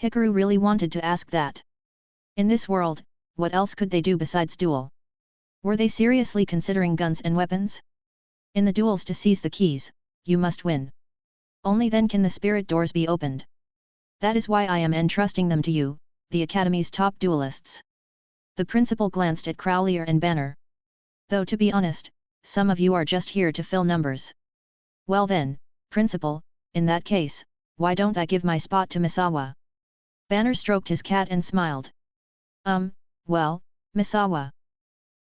Hikaru really wanted to ask that. In this world, what else could they do besides duel? Were they seriously considering guns and weapons? In the duels to seize the keys, you must win. Only then can the spirit doors be opened. That is why I am entrusting them to you, the Academy's top duelists. The principal glanced at Crowlier and Banner. Though to be honest, some of you are just here to fill numbers. Well then, Principal, in that case, why don't I give my spot to Misawa? Banner stroked his cat and smiled. Well, Misawa.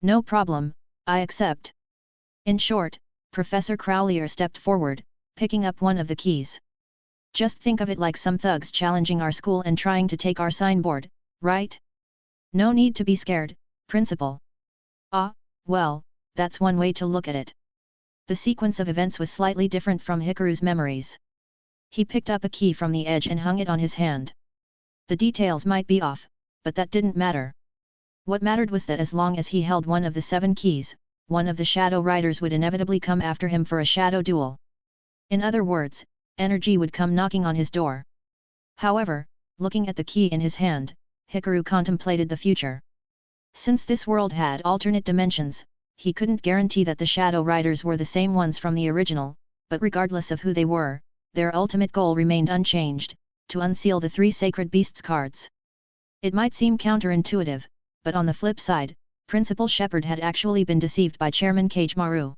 No problem, I accept. In short, Professor Crowlier stepped forward, picking up one of the keys. Just think of it like some thugs challenging our school and trying to take our signboard, right? No need to be scared, Principal. Ah, well, that's one way to look at it. The sequence of events was slightly different from Hikaru's memories. He picked up a key from the edge and hung it on his hand. The details might be off, but that didn't matter. What mattered was that as long as he held one of the 7 keys, one of the Shadow Riders would inevitably come after him for a shadow duel. In other words, energy would come knocking on his door. However, looking at the key in his hand, Hikaru contemplated the future. Since this world had alternate dimensions, he couldn't guarantee that the Shadow Riders were the same ones from the original, but regardless of who they were, their ultimate goal remained unchanged: to unseal the 3 sacred beasts cards. It might seem counterintuitive, but on the flip side, Principal Shepherd had actually been deceived by Chairman Kagemaru.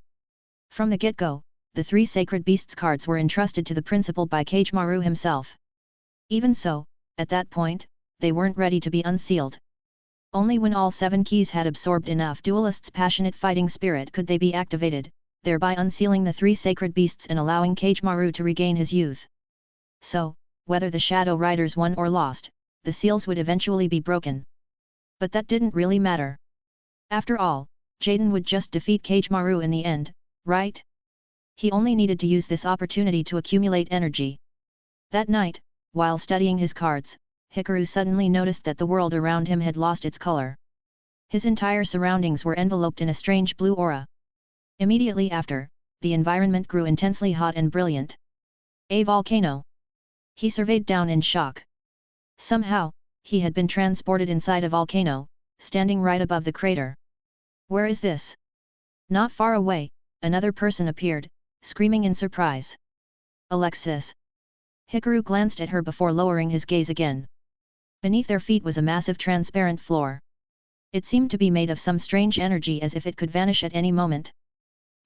From the get-go, the 3 sacred beasts cards were entrusted to the principal by Kagemaru himself. Even so, at that point, they weren't ready to be unsealed. Only when all 7 keys had absorbed enough duelists' passionate fighting spirit could they be activated, thereby unsealing the 3 sacred beasts and allowing Kagemaru to regain his youth. So, whether the Shadow Riders won or lost, the seals would eventually be broken. But that didn't really matter. After all, Jaden would just defeat Kagemaru in the end, right? He only needed to use this opportunity to accumulate energy. That night, while studying his cards, Hikaru suddenly noticed that the world around him had lost its color. His entire surroundings were enveloped in a strange blue aura. Immediately after, the environment grew intensely hot and brilliant. A volcano. He surveyed down in shock. Somehow, he had been transported inside a volcano, standing right above the crater. Where is this? Not far away, another person appeared, screaming in surprise. Alexis! Hikaru glanced at her before lowering his gaze again. Beneath their feet was a massive transparent floor. It seemed to be made of some strange energy as if it could vanish at any moment.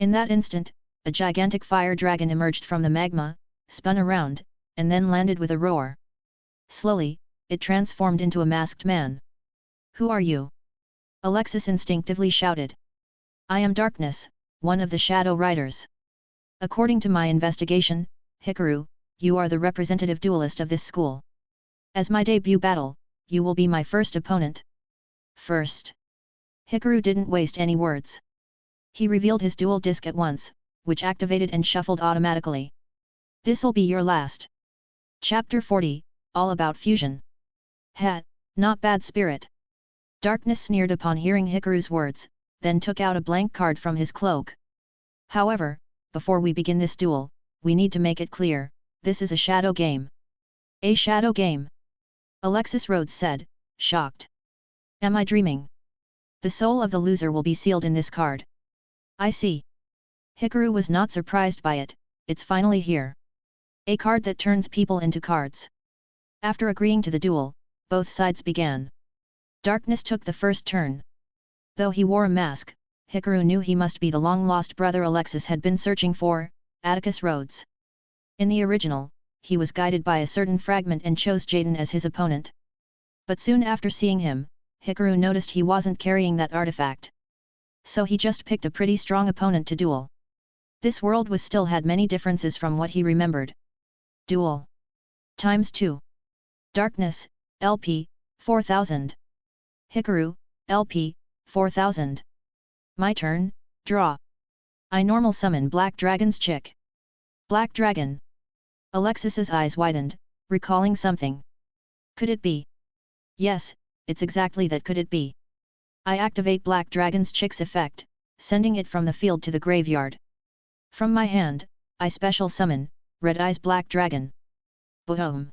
In that instant, a gigantic fire dragon emerged from the magma, spun around, and then landed with a roar. Slowly, it transformed into a masked man. Who are you? Alexis instinctively shouted. I am Darkness, one of the Shadow Riders. According to my investigation, Hikaru, you are the representative duelist of this school. As my debut battle, you will be my first opponent. First. Hikaru didn't waste any words. He revealed his dual disc at once, which activated and shuffled automatically. This'll be your last. Chapter 40, All About Fusion. Hat, not bad spirit. Darkness sneered upon hearing Hikaru's words, then took out a blank card from his cloak. However, before we begin this duel, we need to make it clear, this is a shadow game. A shadow game? Alexis Rhodes said, shocked. Am I dreaming? The soul of the loser will be sealed in this card. I see. Hikaru was not surprised by it, it's finally here. A card that turns people into cards. After agreeing to the duel, both sides began. Darkness took the first turn. Though he wore a mask, Hikaru knew he must be the long-lost brother Alexis had been searching for, Atticus Rhodes. In the original, he was guided by a certain fragment and chose Jaden as his opponent. But soon after seeing him, Hikaru noticed he wasn't carrying that artifact. So he just picked a pretty strong opponent to duel. This world was still had many differences from what he remembered. Duel. ×2. Darkness, LP, 4000. Hikaru, LP, 4000. My turn, draw. I normal summon Black Dragon's chick. Black Dragon. Alexis's eyes widened, recalling something. Could it be? Yes, it's exactly that. Could it be? I activate Black Dragon's chick's effect, sending it from the field to the graveyard. From my hand, I special summon, Red Eyes Black Dragon. Boom!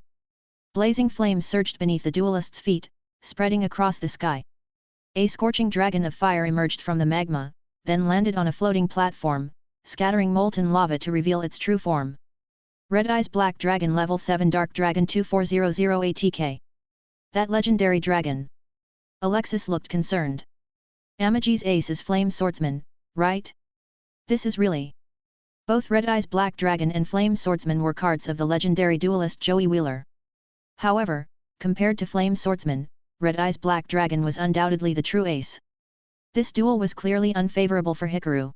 Blazing flames surged beneath the duelist's feet, spreading across the sky. A scorching dragon of fire emerged from the magma, then landed on a floating platform, scattering molten lava to reveal its true form. Red Eyes Black Dragon Level 7 Dark Dragon 2400 ATK. That legendary dragon. Alexis looked concerned. Amagi's ace is Flame Swordsman, right? This is really... Both Red Eyes Black Dragon and Flame Swordsman were cards of the legendary duelist Joey Wheeler. However, compared to Flame Swordsman, Red Eyes Black Dragon was undoubtedly the true ace. This duel was clearly unfavorable for Hikaru.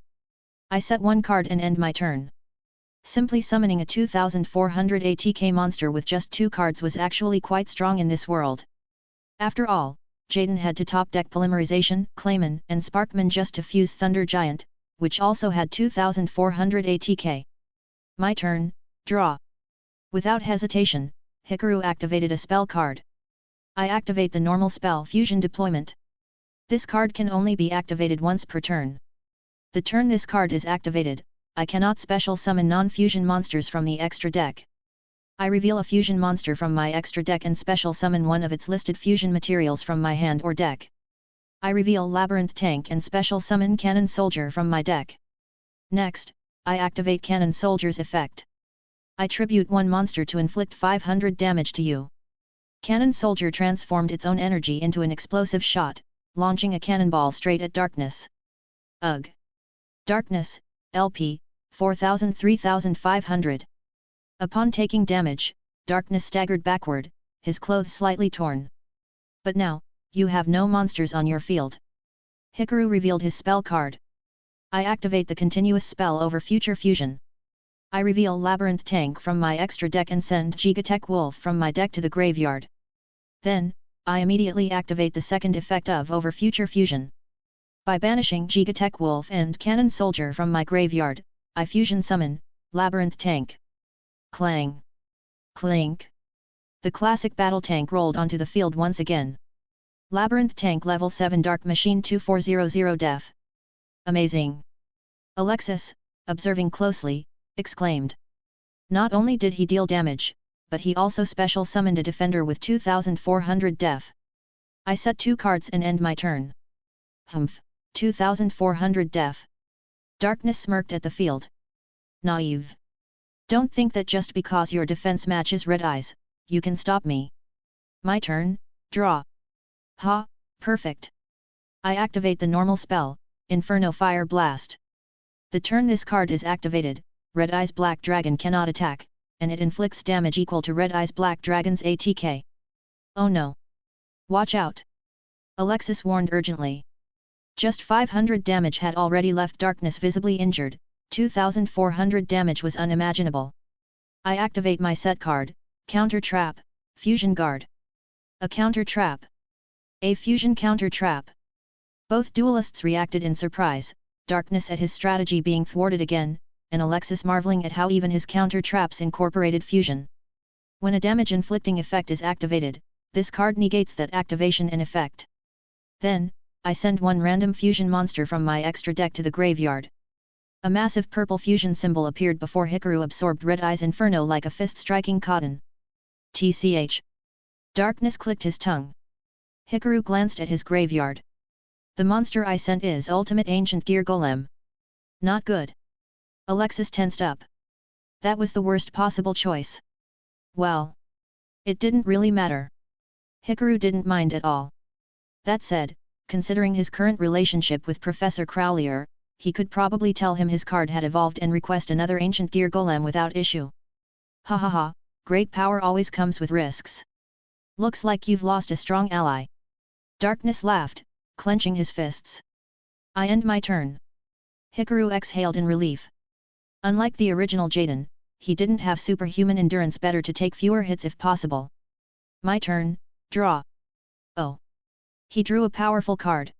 I set one card and end my turn. Simply summoning a 2400 ATK monster with just two cards was actually quite strong in this world. After all, Jaden had to top deck Polymerization, Clayman, and Sparkman just to fuse Thunder Giant, which also had 2400 ATK. My turn, draw. Without hesitation, Hikaru activated a spell card. I activate the normal spell Fusion Deployment. This card can only be activated once per turn. The turn this card is activated, I cannot special summon non-fusion monsters from the extra deck. I reveal a fusion monster from my extra deck and special summon one of its listed fusion materials from my hand or deck. I reveal Labyrinth Tank and special summon Cannon Soldier from my deck. Next, I activate Cannon Soldier's effect. I tribute one monster to inflict 500 damage to you. Cannon Soldier transformed its own energy into an explosive shot, launching a cannonball straight at Darkness. Ugh! Darkness, LP, 3500. Upon taking damage, Darkness staggered backward, his clothes slightly torn. But now, you have no monsters on your field. Hikaru revealed his spell card. I activate the continuous spell over future fusion. I reveal Labyrinth Tank from my extra deck and send Gigatech Wolf from my deck to the graveyard. Then, I immediately activate the second effect of over future fusion. By banishing Gigatech Wolf and Cannon Soldier from my graveyard, I fusion summon Labyrinth Tank. Clang! Clink! The classic battle tank rolled onto the field once again. Labyrinth Tank Level 7 Dark Machine 2400 Def. Amazing! Alexis, observing closely, exclaimed. Not only did he deal damage, but he also special summoned a defender with 2400 def. I set two cards and end my turn. Humph, 2400 def. Darkness smirked at the field. Naive. Don't think that just because your defense matches red eyes, you can stop me. My turn, draw. Ha, perfect. I activate the normal spell, Inferno Fire Blast. The turn this card is activated, Red Eyes Black Dragon cannot attack, and it inflicts damage equal to Red Eyes Black Dragon's ATK. Oh no! Watch out! Alexis warned urgently. Just 500 damage had already left Darkness visibly injured, 2400 damage was unimaginable. I activate my set card, Counter Trap, Fusion Guard. A counter trap. A fusion counter trap. Both duelists reacted in surprise, Darkness at his strategy being thwarted again, and Alexis marveling at how even his counter traps incorporated fusion. When a damage-inflicting effect is activated, this card negates that activation in effect. Then, I send one random fusion monster from my extra deck to the graveyard. A massive purple fusion symbol appeared before Hikaru absorbed Red Eye's Inferno like a fist striking cotton. TCH. Darkness clicked his tongue. Hikaru glanced at his graveyard. The monster I sent is Ultimate Ancient Gear Golem. Not good. Alexis tensed up. That was the worst possible choice. Well. It didn't really matter. Hikaru didn't mind at all. That said, considering his current relationship with Professor Crowlier, he could probably tell him his card had evolved and request another Ancient Gear Golem without issue. Ha ha ha, great power always comes with risks. Looks like you've lost a strong ally. Darkness laughed, clenching his fists. I end my turn. Hikaru exhaled in relief. Unlike the original Jaden, he didn't have superhuman endurance, better to take fewer hits if possible. My turn, draw. Oh. He drew a powerful card.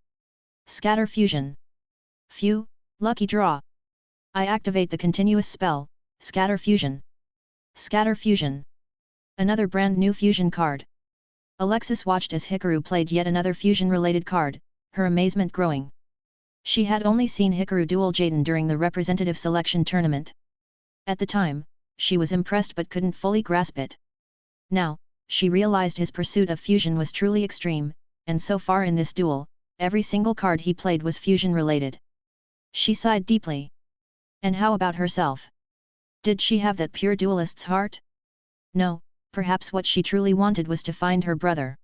Scatter Fusion. Phew, lucky draw. I activate the continuous spell, Scatter Fusion. Scatter Fusion. Another brand new fusion card. Alexis watched as Hikaru played yet another fusion-related card, her amazement growing. She had only seen Hikaru duel Jaden during the representative selection tournament. At the time, she was impressed but couldn't fully grasp it. Now, she realized his pursuit of fusion was truly extreme, and so far in this duel, every single card he played was fusion-related. She sighed deeply. And how about herself? Did she have that pure duelist's heart? No, perhaps what she truly wanted was to find her brother.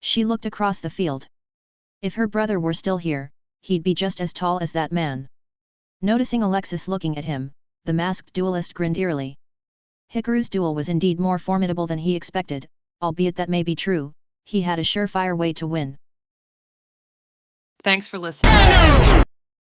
She looked across the field. If her brother were still here, he'd be just as tall as that man. Noticing Alexis looking at him, the masked duelist grinned eerily. Hikaru's duel was indeed more formidable than he expected, albeit that may be true, he had a surefire way to win. Thanks for listening.